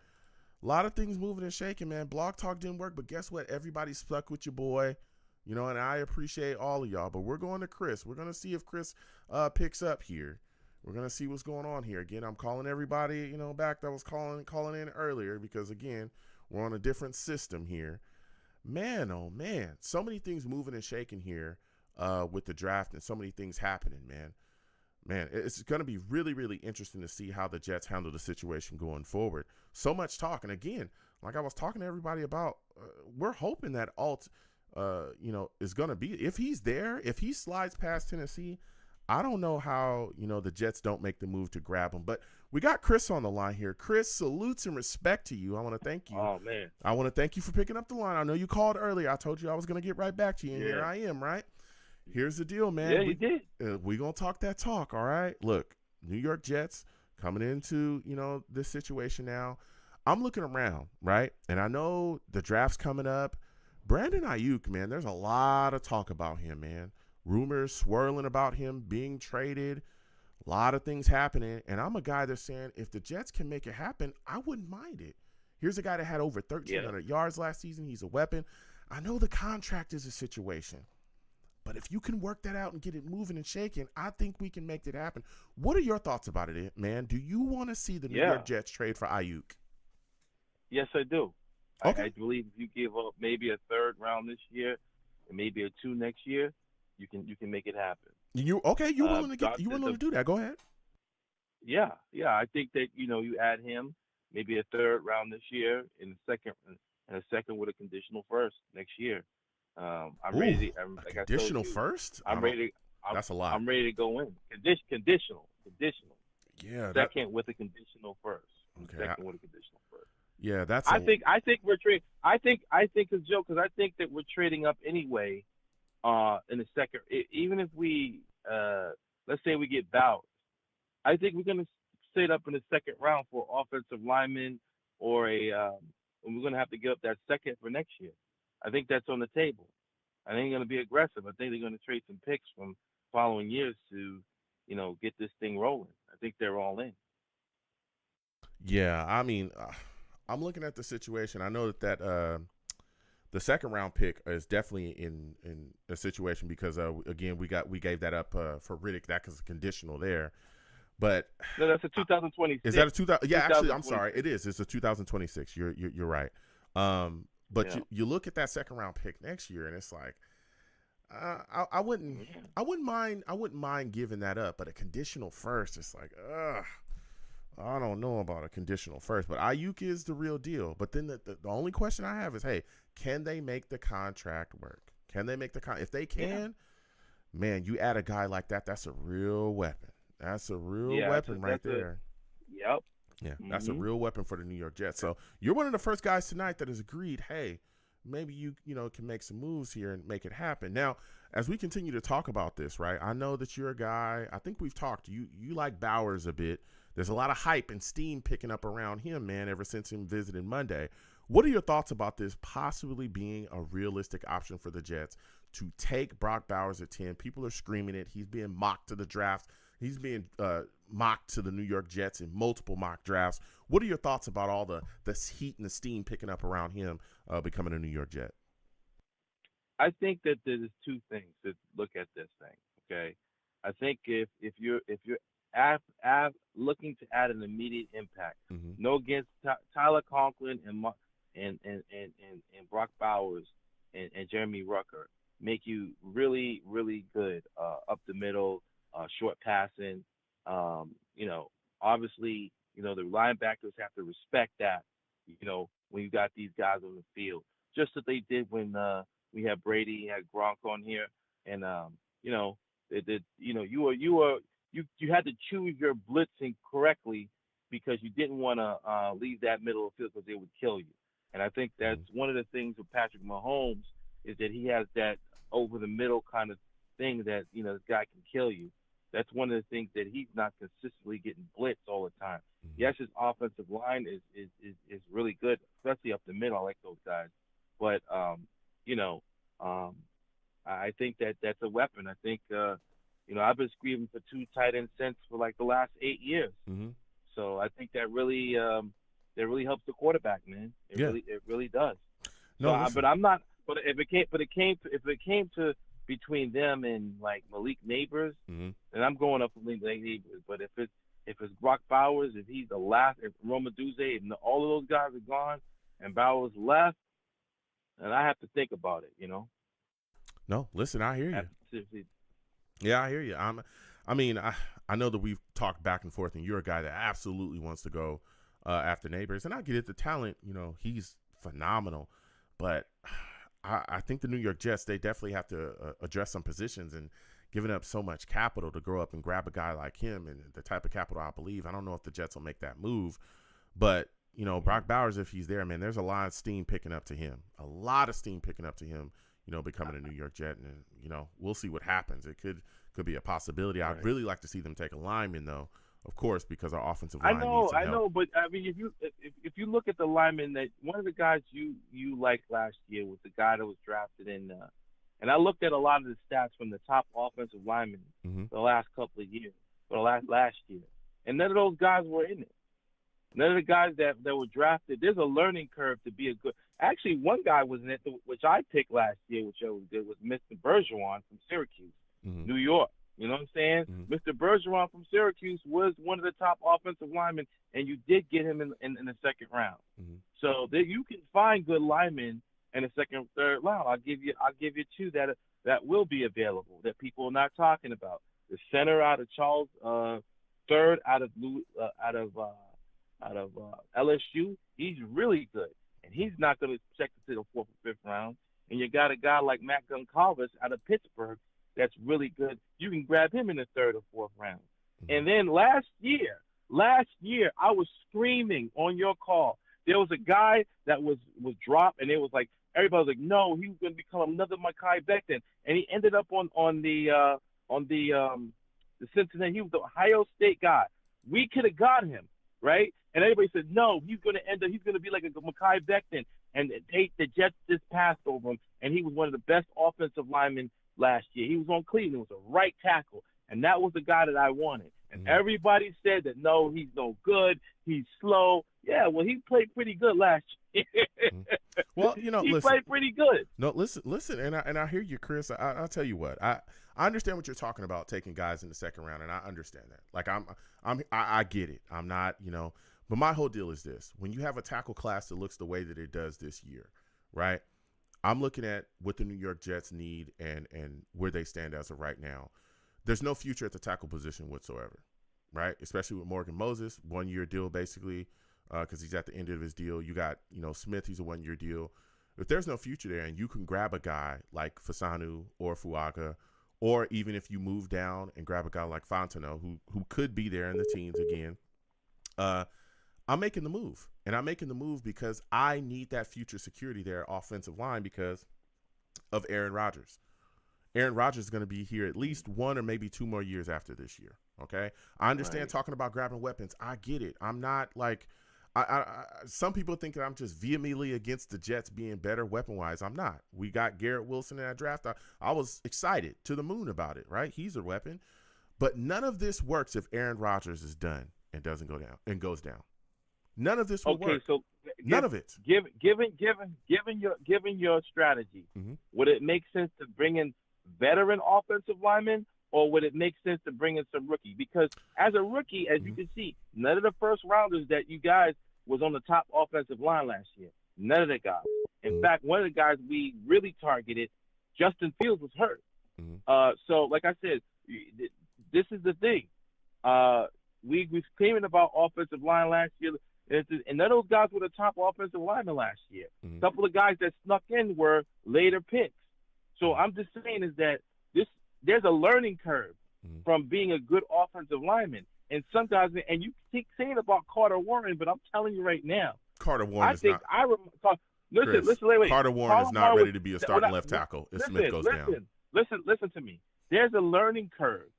Speaker 1: A lot of things moving and shaking, man. Blog Talk didn't work, but guess what? Everybody stuck with your boy. You know, and I appreciate all of y'all. But we're going to Chris. We're going to see if Chris picks up here. We're going to see what's going on here. Again, I'm calling everybody, back that was calling in earlier because, again, we're on a different system here. Man, oh, man. So many things moving and shaking here with the draft and so many things happening, man. Man, it's going to be really, really interesting to see how the Jets handle the situation going forward. So much talk. And, again, like I was talking to everybody about, we're hoping that Alt, is going to be – if he's there, if he slides past Tennessee, I don't know how, the Jets don't make the move to grab him. But we got Chris on the line here. Chris, salutes and respect to you. I want to thank you.
Speaker 9: Oh, man.
Speaker 1: I want to thank you for picking up the line. I know you called earlier. I told you I was going to get right back to you, and here I am, right? Here's the deal, man.
Speaker 9: Yeah, you did.
Speaker 1: We're going to talk that talk, all right? Look, New York Jets coming into, this situation now. I'm looking around, right? And I know the draft's coming up. Brandon Ayuk, man, there's a lot of talk about him, man. Rumors swirling about him being traded, a lot of things happening. And I'm a guy that's saying if the Jets can make it happen, I wouldn't mind it. Here's a guy that had over 1,300 yards last season. He's a weapon. I know the contract is a situation, but if you can work that out and get it moving and shaking, I think we can make it happen. What are your thoughts about it, man? Do you want to see the New York Jets trade for Ayuk?
Speaker 9: Yes, I do.
Speaker 1: Okay.
Speaker 9: I believe if you give up maybe a third round this year and maybe a 2 next year, you can make it happen.
Speaker 1: You're willing to do that? Go ahead.
Speaker 9: Yeah. I think that you add him, maybe a third round this year, and a second with a conditional first next year. I'm ready.
Speaker 1: Conditional first?
Speaker 9: I'm ready.
Speaker 1: That's a lot.
Speaker 9: I'm ready to go in. Conditional.
Speaker 1: Yeah.
Speaker 9: Second with a conditional first.
Speaker 1: Okay.
Speaker 9: Second with a conditional first.
Speaker 1: Yeah, that's.
Speaker 9: I think we're trading. I think it's Joe because I think that we're trading up anyway. In the second, even if we let's say we get Bowers, I think we're going to set up in the second round for offensive lineman or and we're going to have to give up that second for next year. I think that's on the table. I think they're going to be aggressive. I think they're going to trade some picks from following years to, get this thing rolling. I think they're all in.
Speaker 1: Yeah, I mean, I'm looking at the situation. I know that the second round pick is definitely in a situation because again we gave that up for Riddick. That was conditional there, but
Speaker 9: no, that's a 2026.
Speaker 1: Is that a 2000? Yeah, actually, I'm sorry, it is. It's a 2026. You're right. But you look at that second round pick next year, and it's like I wouldn't mind giving that up, but a conditional first, it's like I don't know about a conditional first, but Ayuk is the real deal. But then the only question I have is, hey, can they make the contract work? Can they make if they can, man, you add a guy like that, that's a real weapon. That's a real weapon right there.
Speaker 9: Yep.
Speaker 1: Yeah, that's a real weapon for the New York Jets. So you're one of the first guys tonight that has agreed, hey, maybe you can make some moves here and make it happen. Now, as we continue to talk about this, right, I know that you're a guy, I think we've talked, you like Bowers a bit. There's a lot of hype and steam picking up around him, man, ever since him visiting Monday. What are your thoughts about this possibly being a realistic option for the Jets to take Brock Bowers at 10? People are screaming it. He's being mocked to the draft. He's being mocked to the New York Jets in multiple mock drafts. What are your thoughts about all the heat and the steam picking up around him becoming a New York Jet?
Speaker 9: I think that there's two things to look at this thing. Okay, I think if you're looking to add an immediate impact, no against Tyler Conklin and Brock Bowers and Jeremy Rucker make you really, really good up the middle, short passing. Obviously, the linebackers have to respect that, when you got these guys on the field, just as they did when we had Brady, had Gronk on here, and you had to choose your blitzing correctly because you didn't want to leave that middle of the field because they would kill you. And I think that's one of the things with Patrick Mahomes is that he has that over the middle kind of thing that, this guy can kill you. That's one of the things that he's not consistently getting blitzed all the time. Yes, his offensive line is really good, especially up the middle. I like those guys. But, I think that's a weapon. I think I've been screaming for 2 tight end sets for like the last 8 years.
Speaker 1: Mm-hmm.
Speaker 9: So I think that really helps the quarterback, man. It really does.
Speaker 1: No,
Speaker 9: so, but I'm not. But if it came to between them and like Malik Neighbors,
Speaker 1: mm-hmm.
Speaker 9: then I'm going up for Malik Neighbors. But if it's Brock Bowers, if he's the last, if Roma Duze, and all of those guys are gone, and Bowers left, then I have to think about it.
Speaker 1: No, listen, I hear you. Yeah, I hear you. I know that we've talked back and forth, and you're a guy that absolutely wants to go after Neighbors, and I get it. The talent, he's phenomenal, but I think the New York Jets, they definitely have to address some positions, and giving up so much capital to grow up and grab a guy like him and the type of capital I believe, I don't know if the Jets will make that move, but Brock Bowers, if he's there, man, there's a lot of steam picking up to him, becoming a New York Jet, and we'll see what happens. It could be a possibility. I'd really like to see them take a lineman, though, of course, because our offensive line needs some help.
Speaker 9: I know, but I mean, if you look at the lineman, that one of the guys you liked last year was the guy that was drafted in, and I looked at a lot of the stats from the top offensive linemen the last couple of years, or last year, and none of those guys were in it. None of the guys that were drafted. There's a learning curve to be a good. Actually, one guy was in it, which I picked last year, which I did, was Mr. Bergeron from Syracuse, New York. You know what I'm saying? Mr. Bergeron from Syracuse was one of the top offensive linemen, and you did get him in the second round. So you can find good linemen in the second, third round. I'll give you 2 that will be available that people are not talking about. The center out of Charles, third out of LSU, he's really good, and he's not going to check into the 4th or 5th round. And you got a guy like Matt Goncalves out of Pittsburgh that's really good. You can grab him in the 3rd or 4th round. And then last year, I was screaming on your call. There was a guy that was dropped, and it was like everybody was like, no, he was going to become another Mekhi Becton, and he ended up on the Cincinnati. He was the Ohio State guy. We could have got him, right? And everybody said, no, he's going to be like a Mekhi Becton. And the Jets just passed over him, and he was one of the best offensive linemen last year. He was on Cleveland. He was a right tackle, and that was the guy that I wanted. And everybody said that, no, he's no good. He's slow. Yeah, well, he played pretty good last year.
Speaker 1: Well,
Speaker 9: he played pretty good.
Speaker 1: No, listen, and I hear you, Chris. I'll tell you what. I understand what you're talking about, taking guys in the second round, and I understand that. Like I get it. I'm not, but my whole deal is this: when you have a tackle class that looks the way that it does this year, right? I'm looking at what the New York Jets need and where they stand as of right now. There's no future at the tackle position whatsoever, right? Especially with Morgan Moses, 1-year deal basically, because he's at the end of his deal. You got, Smith, he's a 1-year deal. If there's no future there and you can grab a guy like Fasanu or Fuaga, or even if you move down and grab a guy like Fontenot, who could be there in the teens again, I'm making the move. And I'm making the move because I need that future security there, offensive line, because of Aaron Rodgers. Aaron Rodgers is going to be here at least 1 or maybe 2 more years after this year, okay? I understand talking about grabbing weapons. I get it. I'm not like some people think that I'm just vehemently against the Jets being better weapon-wise. I'm not. We got Garrett Wilson in that draft. I was excited to the moon about it, right? He's a weapon. But none of this works if Aaron Rodgers is done and doesn't go down and goes down. None of this will work.
Speaker 9: So
Speaker 1: none of it.
Speaker 9: Given your strategy, would it make sense to bring in veteran offensive linemen, or would it make sense to bring in some rookie? Because as a rookie, as you can see, none of the first rounders that you guys was on the top offensive line last year. None of the guys. In fact, one of the guys we really targeted, Justin Fields, was hurt. So, like I said, this is the thing. We was claiming about offensive line last year. And none of those guys were the top offensive linemen last year. A couple of guys that snuck in were later picks. So I'm just saying is that there's a learning curve from being a good offensive lineman. And some guys, and you keep saying about Carter Warren, but I'm telling you right now,
Speaker 1: Carter Warren is not.
Speaker 9: Wait.
Speaker 1: Carter Warren is not ready to be a starting left tackle if Smith goes down.
Speaker 9: Listen to me. There's a learning curve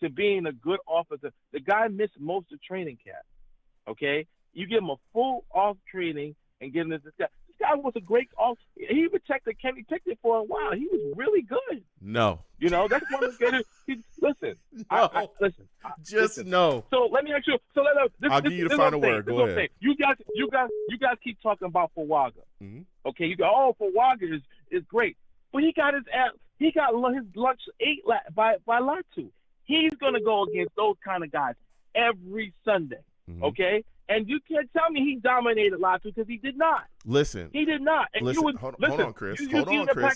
Speaker 9: to being a good offensive. The guy missed most of training camp. Okay, you give him a full off training and give him this guy. This guy was a great. He protected Kenny Pickett for a while. He was really good.
Speaker 1: No.
Speaker 9: You know, that's one of the listen.
Speaker 1: No.
Speaker 9: Listen.
Speaker 1: Just no.
Speaker 9: So let me ask you. So
Speaker 1: I'll give you the final word. Go ahead.
Speaker 9: You guys keep talking about Fuaga.
Speaker 1: Mm-hmm.
Speaker 9: Okay, you go. Fuaga is great, but he got his lunch ate by Latu. He's gonna go against those kind of guys every Sunday. Mm-hmm. Okay. And you can't tell me he dominated Latu because he did not.
Speaker 1: Listen.
Speaker 9: He did not. And
Speaker 1: hold on, Chris.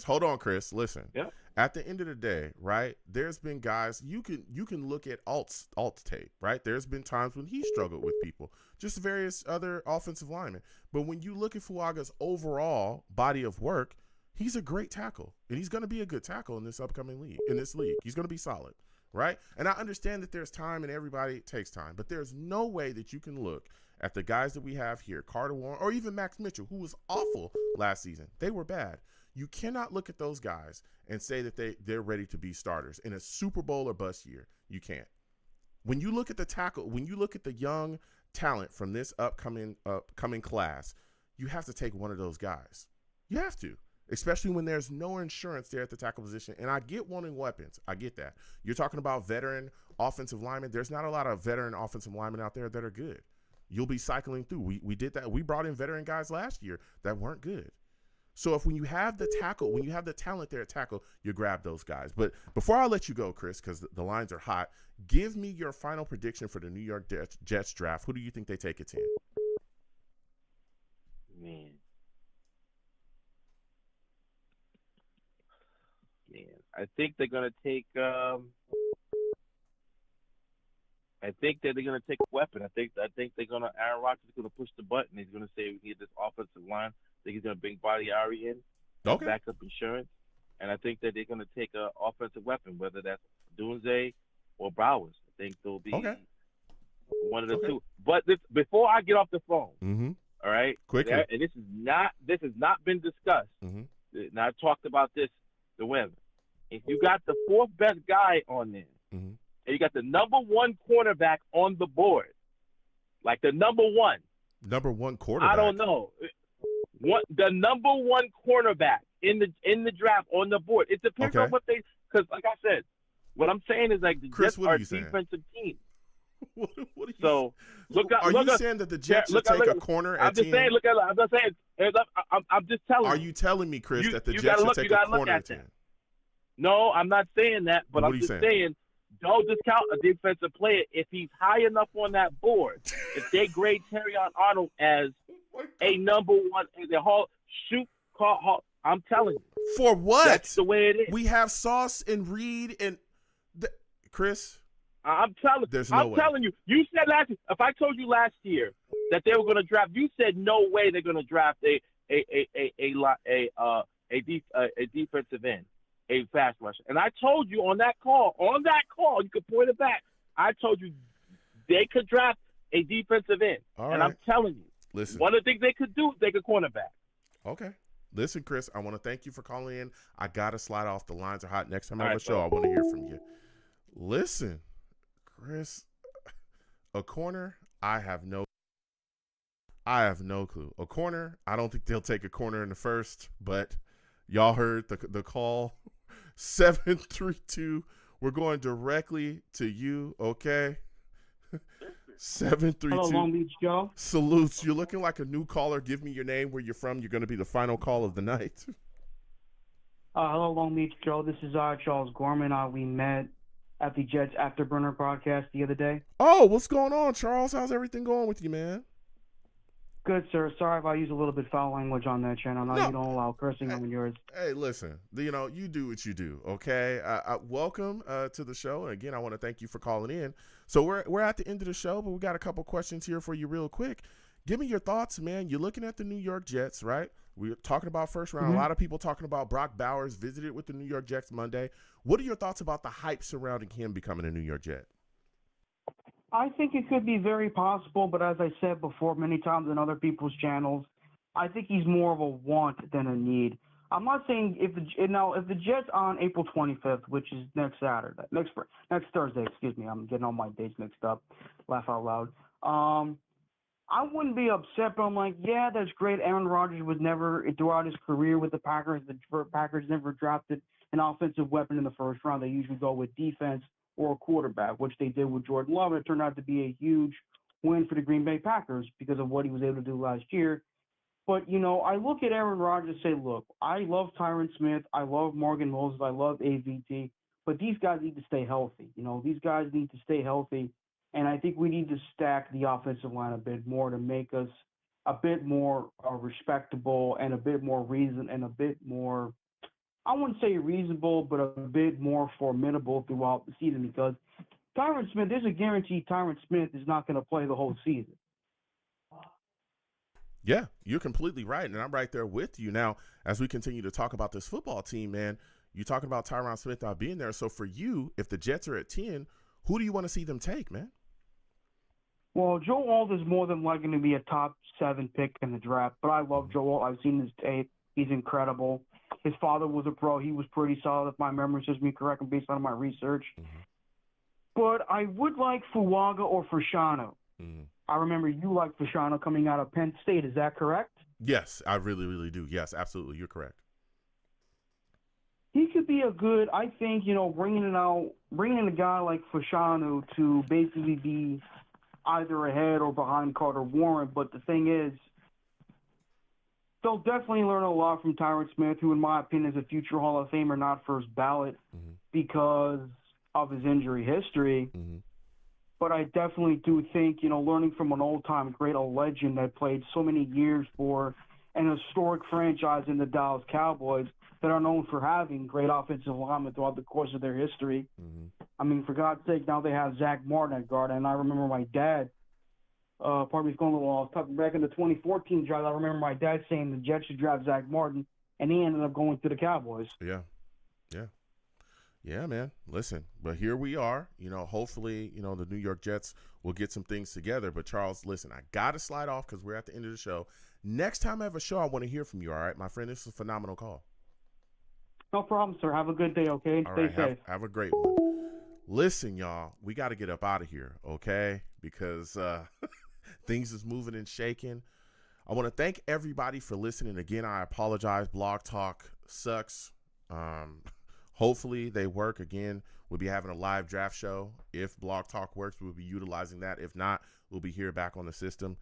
Speaker 1: Hold on, Chris. Listen.
Speaker 9: Yeah.
Speaker 1: At the end of the day, right, there's been guys, you can look at Alt's tape, right? There's been times when he struggled with people, just various other offensive linemen. But when you look at Fuaga's overall body of work, he's a great tackle. And he's going to be a good tackle in this upcoming league, He's going to be solid. Right? And I understand that there's time and everybody takes time, but there's no way that you can look at the guys that we have here, Carter Warren, or even Max Mitchell, who was awful last season. They were bad. You cannot look at those guys and say that they're ready to be starters in a Super Bowl or bust year. You can't. When you look at the tackle, when you look at the young talent from this upcoming class, you have to take one of those guys. You have to. Especially when there's no insurance there at the tackle position. And I get wanting weapons. I get that. You're talking about veteran offensive linemen. There's not a lot of veteran offensive linemen out there that are good. You'll be cycling through. We did that. We brought in veteran guys last year that weren't good. So when you have the tackle, when you have the talent there at tackle, you grab those guys. But before I let you go, Chris, because the lines are hot, give me your final prediction for the New York Jets draft. Who do you think they take at 10?
Speaker 9: Man, I think they're gonna take. I think that they're gonna take a weapon. I think they're gonna. Aaron Rodgers is gonna push the button. He's gonna say we need this offensive line. I think he's gonna bring Bakhtiari in, backup insurance, and I think that they're gonna take an offensive weapon, whether that's Dunze or Bowers. I think they'll be one of the two. But before I get off the phone, all right,
Speaker 1: quickly,
Speaker 9: and this has not been discussed. And I talked about this the web. If you got the fourth best guy on there, and you got the number one cornerback on the board, like the number one
Speaker 1: quarterback,
Speaker 9: I don't know, the number one cornerback in the draft on the board. It depends on what because like I said, what I'm saying is like the Jets are a defensive team.
Speaker 1: What are you
Speaker 9: so
Speaker 1: are you saying that the Jets should take a corner at 10?
Speaker 9: I'm just saying. I'm just telling you.
Speaker 1: Are you telling me, Chris, that the Jets should take a corner at 10?
Speaker 9: No, I'm not saying that, but I'm just saying don't discount a defensive player if he's high enough on that board. If they grade Terrion Arnold as a number one in the hall, I'm telling you.
Speaker 1: For what?
Speaker 9: That's the way it is.
Speaker 1: We have Sauce and Reed and Chris.
Speaker 9: I'm telling you. You said last year. If I told you last year that they were going to draft, you said no way they're going to draft a defensive end, a fast rusher. And I told you on that call, you could point it back. I told you they could draft a defensive end.
Speaker 1: All
Speaker 9: and
Speaker 1: right.
Speaker 9: I'm telling you,
Speaker 1: listen,
Speaker 9: one of the things they could do is take a cornerback.
Speaker 1: Okay. Listen, Chris, I want to thank you for calling in. I got to slide off. The lines are hot. Next time I have a show, I want to hear from you. Listen, Chris, a corner, I have no clue. A corner, I don't think they'll take a corner in the first, but y'all heard the call. 732. We're going directly to you, okay? 732.
Speaker 10: Hello, Long Beach Joe.
Speaker 1: Salutes. You're looking like a new caller. Give me your name, where you're from. You're going to be the final call of the night.
Speaker 10: Hello, Long Beach Joe. This is Charles Gorman. We met at the Jets Afterburner broadcast the other day.
Speaker 1: Oh, what's going on, Charles? How's everything going with you, man?
Speaker 10: Good, sir. Sorry if I use a little bit foul language on that channel. I know you don't allow cursing on yours.
Speaker 1: Hey, listen, you do what you do, okay? Welcome to the show. And again, I want to thank you for calling in. So we're at the end of the show, but we got a couple questions here for you real quick. Give me your thoughts, man. You're looking at the New York Jets, right? We're talking about first round. A lot of people talking about Brock Bowers visited with the New York Jets Monday. What are your thoughts about the hype surrounding him becoming a New York Jet?
Speaker 10: I think it could be very possible, but as I said before many times on other people's channels, I think he's more of a want than a need. I'm not saying if the Jets on April 25th, which is next Thursday, excuse me, I'm getting all my dates mixed up. Laugh out loud. I wouldn't be upset, but I'm like, yeah, that's great. Aaron Rodgers was never, throughout his career with the Packers never drafted an offensive weapon in the first round. They usually go with defense or a quarterback, which they did with Jordan Love. And it turned out to be a huge win for the Green Bay Packers because of what he was able to do last year. But, I look at Aaron Rodgers and say, look, I love Tyron Smith. I love Morgan Moses. I love AVT. But these guys need to stay healthy. These guys need to stay healthy. And I think we need to stack the offensive line a bit more to make us a bit more respectable and a bit more reason and a bit more, I wouldn't say reasonable, but a bit more formidable throughout the season because Tyron Smith, there's a guarantee Tyron Smith is not going to play the whole season.
Speaker 1: Yeah, you're completely right, and I'm right there with you. Now, as we continue to talk about this football team, man, you're talking about Tyron Smith not being there. So for you, if the Jets are at 10, who do you want to see them take, man?
Speaker 10: Well, Joe Alt is more than likely to be a top 7 pick in the draft, but I love Joe Alt. I've seen his tape. He's incredible. His father was a pro. He was pretty solid, if my memory serves me correct, based on my research.
Speaker 1: Mm-hmm.
Speaker 10: But I would like Fuaga or Fashanu.
Speaker 1: Mm-hmm.
Speaker 10: I remember you liked Fashanu coming out of Penn State. Is that correct?
Speaker 1: Yes, I really, really do. Yes, absolutely. You're correct.
Speaker 10: He could be a good, I think, bringing in a guy like Fashanu to basically be either ahead or behind Carter Warren. But the thing is, they'll definitely learn a lot from Tyron Smith, who, in my opinion, is a future Hall of Famer, not first ballot, because of his injury history.
Speaker 1: Mm-hmm.
Speaker 10: But I definitely do think, learning from an old-time great, a legend that played so many years for an historic franchise in the Dallas Cowboys that are known for having great offensive linemen throughout the course of their history.
Speaker 1: Mm-hmm.
Speaker 10: I mean, for God's sake, now they have Zach Martin at guard. And I remember my dad, pardon me, going a little off topic, back in the 2014 draft, I remember my dad saying the Jets should draft Zach Martin, and he ended up going to the Cowboys.
Speaker 1: Yeah. Yeah, man. Listen, but here we are. Hopefully, the New York Jets will get some things together. But, Charles, listen, I got to slide off because we're at the end of the show. Next time I have a show, I want to hear from you, all right? My friend, this is a phenomenal call.
Speaker 10: No problem, sir. Have a good day, okay?
Speaker 1: All
Speaker 10: Stay
Speaker 1: right,
Speaker 10: safe.
Speaker 1: have a great one. Listen, y'all, we got to get up out of here, okay? Because things is moving and shaking. I want to thank everybody for listening. Again, I apologize. Blog Talk sucks. Hopefully they work. Again, we'll be having a live draft show. If Blog Talk works, we'll be utilizing that. If not, we'll be here back on the system.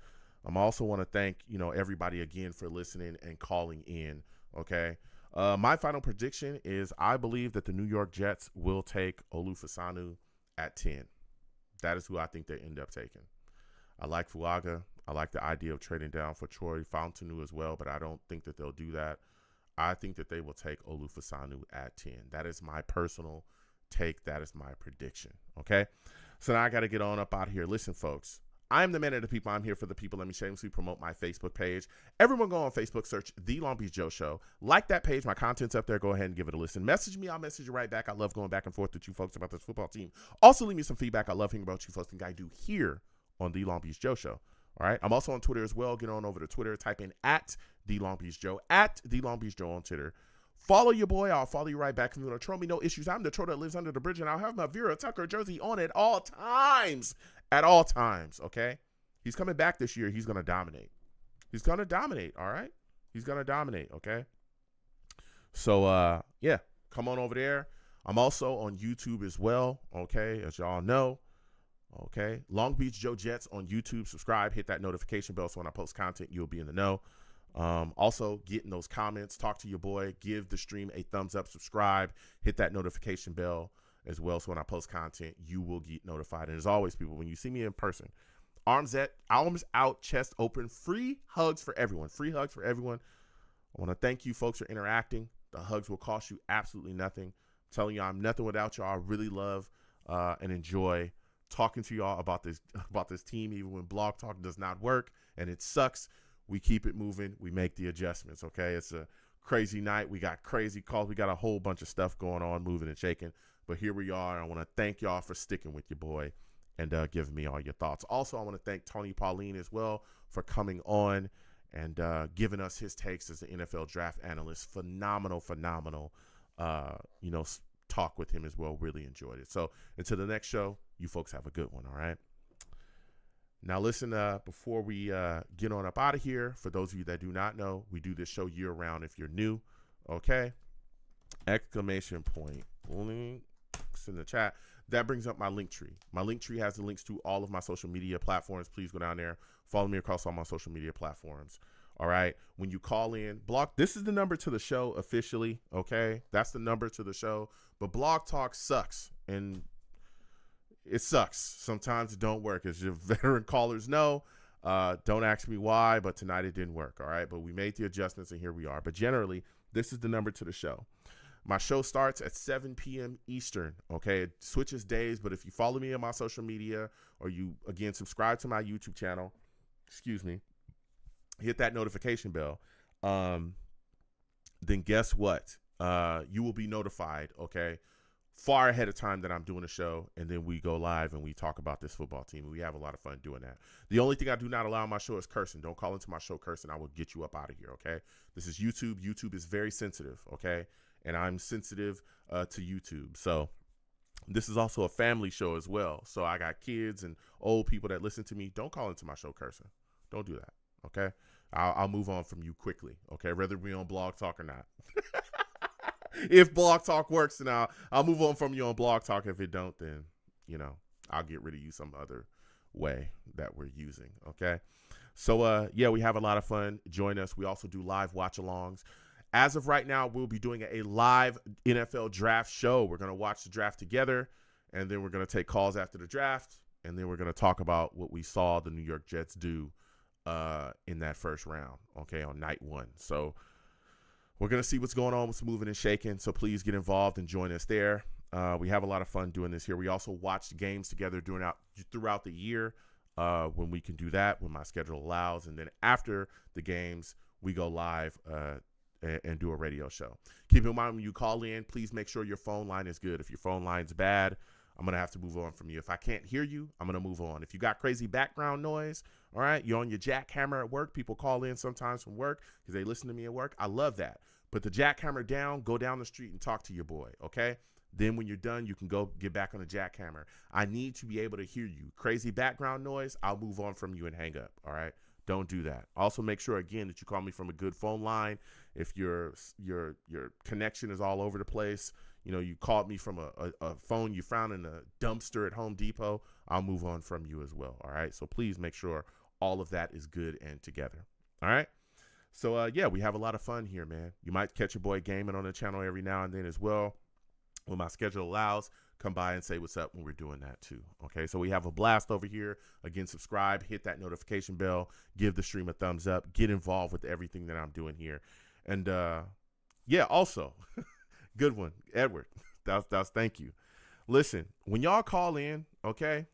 Speaker 1: I also want to thank, everybody again for listening and calling in, okay? My final prediction is I believe that the New York Jets will take Olu Fashanu at 10. That is who I think they end up taking. I like Fuaga. I like the idea of trading down for Troy Fautanu as well, but I don't think that they'll do that. I think that they will take Olu Fashanu at 10. That is my personal take. That is my prediction, okay? So now I got to get on up out of here. Listen, folks. I'm the man of the people. I'm here for the people. Let me shamelessly promote my Facebook page. Everyone go on Facebook, search The Long Beach Joe Show. Like that page. My content's up there. Go ahead and give it a listen. Message me. I'll message you right back. I love going back and forth with you folks about this football team. Also, leave me some feedback. I love hearing about you folks and I do here on The Long Beach Joe Show. All right. I'm also on Twitter as well. Get on over to Twitter. Type in at The Long Beach Joe. At The Long Beach Joe on Twitter. Follow your boy. I'll follow you right back. If you want to troll me, no issues. I'm the troll that lives under the bridge, and I'll have my Vera Tucker jersey on at all times. At all times, okay? He's coming back this year. He's going to dominate. He's going to dominate, all right? He's going to dominate, okay? So, yeah, come on over there. I'm also on YouTube as well, okay, as y'all know. Okay, Long Beach Joe Jets on YouTube. Subscribe, hit that notification bell so when I post content, you'll be in the know. Also, get in those comments, talk to your boy, give the stream a thumbs up, subscribe, hit that notification bell as well so when I post content, you will get notified. And as always, people, when you see me in person, arms out, chest open, free hugs for everyone. Free hugs for everyone. I want to thank you folks for interacting. The hugs will cost you absolutely nothing. I'm telling you, I'm nothing without y'all. I really love and enjoy talking to y'all about this team, even when Blog Talk does not work and it sucks. We keep it moving. We make the adjustments, okay? It's a crazy night. We got crazy calls. We got a whole bunch of stuff going on, moving and shaking. But here we are. I want to thank y'all for sticking with your boy and giving me all your thoughts. Also, I want to thank Tony Pauline as well for coming on and giving us his takes as an NFL draft analyst. Phenomenal, talk with him as well. Really enjoyed it. So until the next show, you folks have a good one, all right? Now, listen, before we get on up out of here, for those of you that do not know, we do this show year round if you're new, okay? Exclamation point. Links in the chat. That brings up my link tree. My link tree has the links to all of my social media platforms. Please go down there. Follow me across all my social media platforms. All right. When you call in, this is the number to the show officially, okay? That's the number to the show. But Blog Talk sucks. And it sucks. Sometimes it don't work. As your veteran callers know, don't ask me why, but tonight it didn't work, all right? But we made the adjustments, and here we are. But generally, this is the number to the show. My show starts at 7 p.m. Eastern, okay? It switches days, but if you follow me on my social media or you, again, subscribe to my YouTube channel, hit that notification bell, then guess what? You will be notified, okay, far ahead of time that I'm doing a show, and then we go live and we talk about this football team. We have a lot of fun doing that. The only thing I do not allow on my show is cursing. Don't call into my show cursing. I will get you up out of here, okay? This is YouTube. YouTube is very sensitive, okay? And I'm sensitive to YouTube. So this is also a family show as well. So I got kids and old people that listen to me. Don't call into my show cursing. Don't do that, okay? I'll move on from you quickly, okay? Whether we on Blog Talk or not. If Blog Talk works, then I'll move on from you on Blog Talk. If it don't, then, I'll get rid of you some other way that we're using, okay? So, yeah, we have a lot of fun. Join us. We also do live watch-alongs. As of right now, we'll be doing a live NFL draft show. We're going to watch the draft together, and then we're going to take calls after the draft, and then we're going to talk about what we saw the New York Jets do in that first round, okay, on night one. So we're going to see what's going on, what's moving and shaking. So please get involved and join us there. We have a lot of fun doing this here. We also watch the games together throughout the year when we can do that, when my schedule allows. And then after the games, we go live and do a radio show. Keep in mind when you call in, please make sure your phone line is good. If your phone line's bad, I'm going to have to move on from you. If I can't hear you, I'm going to move on. If you got crazy background noise, all right, you're on your jackhammer at work. People call in sometimes from work because they listen to me at work. I love that. Put the jackhammer down, go down the street and talk to your boy, okay? Then when you're done, you can go get back on the jackhammer. I need to be able to hear you. Crazy background noise, I'll move on from you and hang up, all right? Don't do that. Also make sure, again, that you call me from a good phone line. If your connection is all over the place, you called me from a phone you found in a dumpster at Home Depot, I'll move on from you as well, all right? So please make sure all of that is good and together, all right? So, yeah, we have a lot of fun here, man. You might catch your boy gaming on the channel every now and then as well. When my schedule allows, come by and say what's up when we're doing that too, okay? So we have a blast over here. Again, subscribe, hit that notification bell, give the stream a thumbs up, get involved with everything that I'm doing here. And, yeah, also, good one, Edward. That's thank you. Listen, when y'all call in, okay,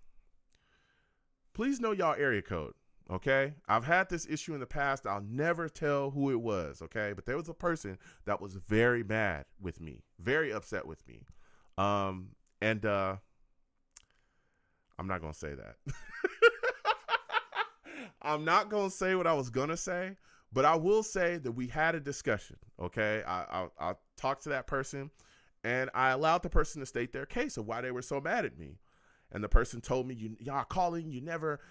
Speaker 1: please know y'all area code. Okay, I've had this issue in the past. I'll never tell who it was. Okay, but there was a person that was very mad with me, very upset with me. And I'm not going to say that. I'm not going to say what I was going to say, but I will say that we had a discussion. Okay, I'll talk to that person, and I allowed the person to state their case of why they were so mad at me. And the person told me, y'all calling, you never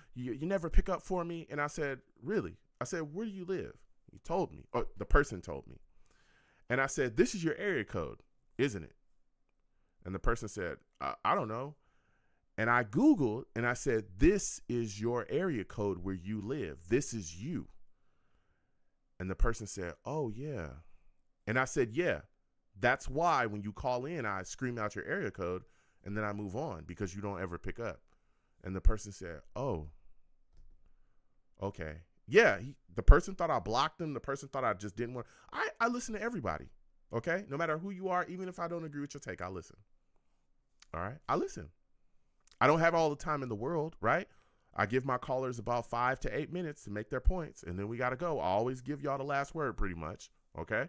Speaker 1: pick up for me. And I said, really? I said, where do you live? He told me, or the person told me. And I said, this is your area code, isn't it? And the person said, I don't know. And I Googled and I said, this is your area code where you live. This is you. And the person said, oh, yeah. And I said, yeah, that's why when you call in, I scream out your area code. And then I move on because you don't ever pick up. And the person said, oh, okay. Yeah, the person thought I blocked them. The person thought I just didn't want. I listen to everybody, okay? No matter who you are, even if I don't agree with your take, I listen. All right? I listen. I don't have all the time in the world, right? I give my callers about 5 to 8 minutes to make their points, and then we got to go. I always give y'all the last word pretty much, okay?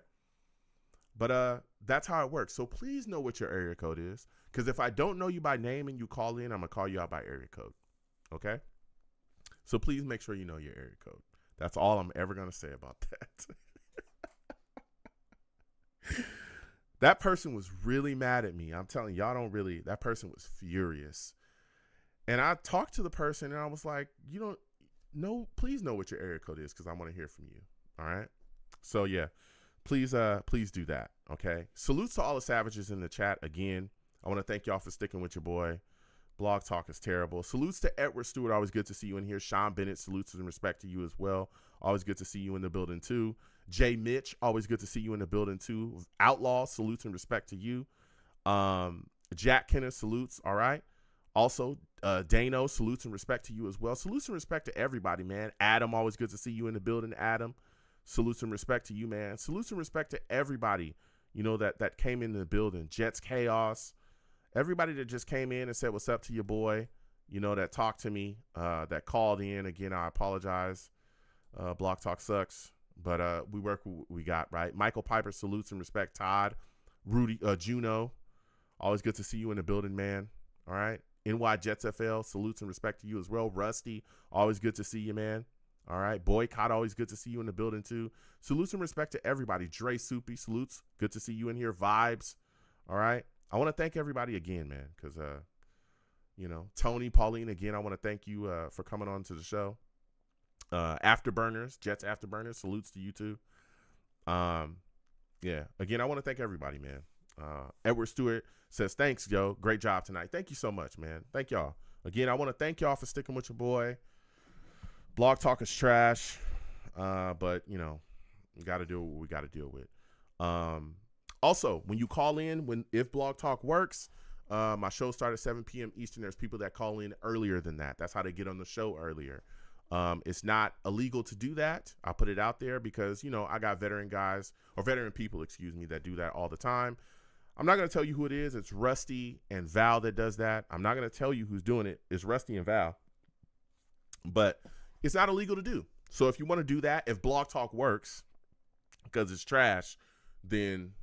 Speaker 1: But that's how it works. So please know what your area code is. Because if I don't know you by name and you call in, I'm going to call you out by area code. Okay? So please make sure you know your area code. That's all I'm ever going to say about that. That person was really mad at me. I'm telling you, that person was furious. And I talked to the person, and I was like, you don't know, please know what your area code is because I want to hear from you. All right. So, yeah, please do that. Okay. Salutes to all the savages in the chat. Again, I want to thank y'all for sticking with your boy. Blog Talk is terrible. Salutes to Edward Stewart. Always good to see you in here. Sean Bennett, salutes and respect to you as well. Always good to see you in the building, too. Jay Mitch, always good to see you in the building, too. Outlaw, salutes and respect to you. Jack Kenneth, salutes. All right. Also, Dano, salutes and respect to you as well. Salutes and respect to everybody, man. Adam, always good to see you in the building. Adam, salutes and respect to you, man. Salutes and respect to everybody, you know, that came into the building. Jets Chaos, everybody that just came in and said what's up to your boy, you know, that talked to me, that called in. Again, I apologize. Block Talk sucks, but we work with what we got, right? Michael Piper, salutes and respect. Todd, Rudy, Juno, always good to see you in the building, man. All right. NY Jets FL, salutes and respect to you as well. Rusty, always good to see you, man. All right. Boycott, always good to see you in the building, too. Salutes and respect to everybody. Dre Soupy, salutes. Good to see you in here. Vibes. All right. I want to thank everybody again, man, because, you know, Tony, Pauline, again, I want to thank you for coming on to the show. Afterburners, Jets Afterburners, salutes to you, too. Yeah. Again, I want to thank everybody, man. Edward Stewart says, thanks, yo. Great job tonight. Thank you so much, man. Thank y'all. Again, I want to thank y'all for sticking with your boy. Blog Talk is trash, but, you know, we got to do what we got to deal with. Also, when you call in, if Blog Talk works, my show starts at 7 p.m. Eastern. There's people that call in earlier than that. That's how they get on the show earlier. It's not illegal to do that. I put it out there because, you know, I got veteran people, that do that all the time. I'm not going to tell you who it is. It's Rusty and Val that does that. I'm not going to tell you who's doing it. It's Rusty and Val. But it's not illegal to do. So if you want to do that, if Blog Talk works, because it's trash, then,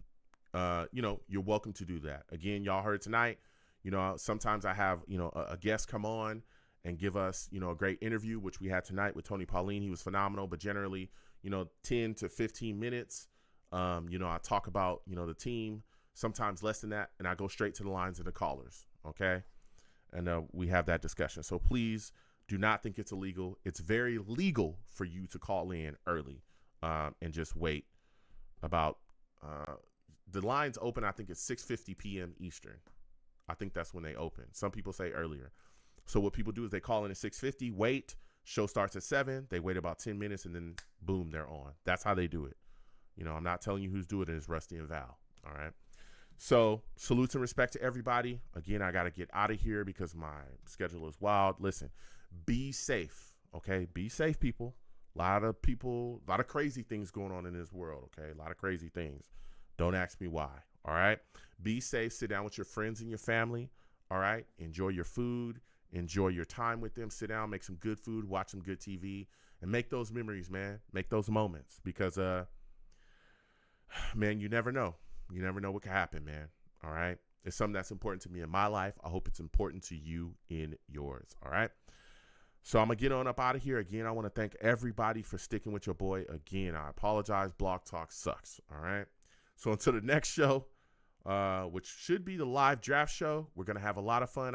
Speaker 1: you know, you're welcome to do that. Again, y'all heard tonight, you know, sometimes I have, you know, a guest come on and give us, you know, a great interview, which we had tonight with Tony Pauline. He was phenomenal, but generally, you know, 10 to 15 minutes. You know, I talk about, you know, the team, sometimes less than that, and I go straight to the lines of the callers, okay? And we have that discussion. So please do not think it's illegal. It's very legal for you to call in early and just wait about the lines open, I think it's 6:50 p.m. Eastern. I think that's when they open. Some people say earlier. So what people do is they call in at 6:50, wait, show starts at 7, they wait about 10 minutes, and then boom, they're on. That's how they do it. You know, I'm not telling you who's doing it. It's Rusty and Val, all right? So salutes and respect to everybody. Again, I got to get out of here because my schedule is wild. Listen, be safe, okay? Be safe, people. A lot of crazy things going on in this world, okay? A lot of crazy things. Don't ask me why, all right? Be safe. Sit down with your friends and your family, all right? Enjoy your food. Enjoy your time with them. Sit down, make some good food, watch some good TV, and make those memories, man. Make those moments because, man, you never know. You never know what can happen, man. All right. It's something that's important to me in my life. I hope it's important to you in yours. All right. So I'm going to get on up out of here. Again, I want to thank everybody for sticking with your boy. Again, I apologize. Blog Talk sucks. All right. So until the next show, which should be the live draft show, we're going to have a lot of fun.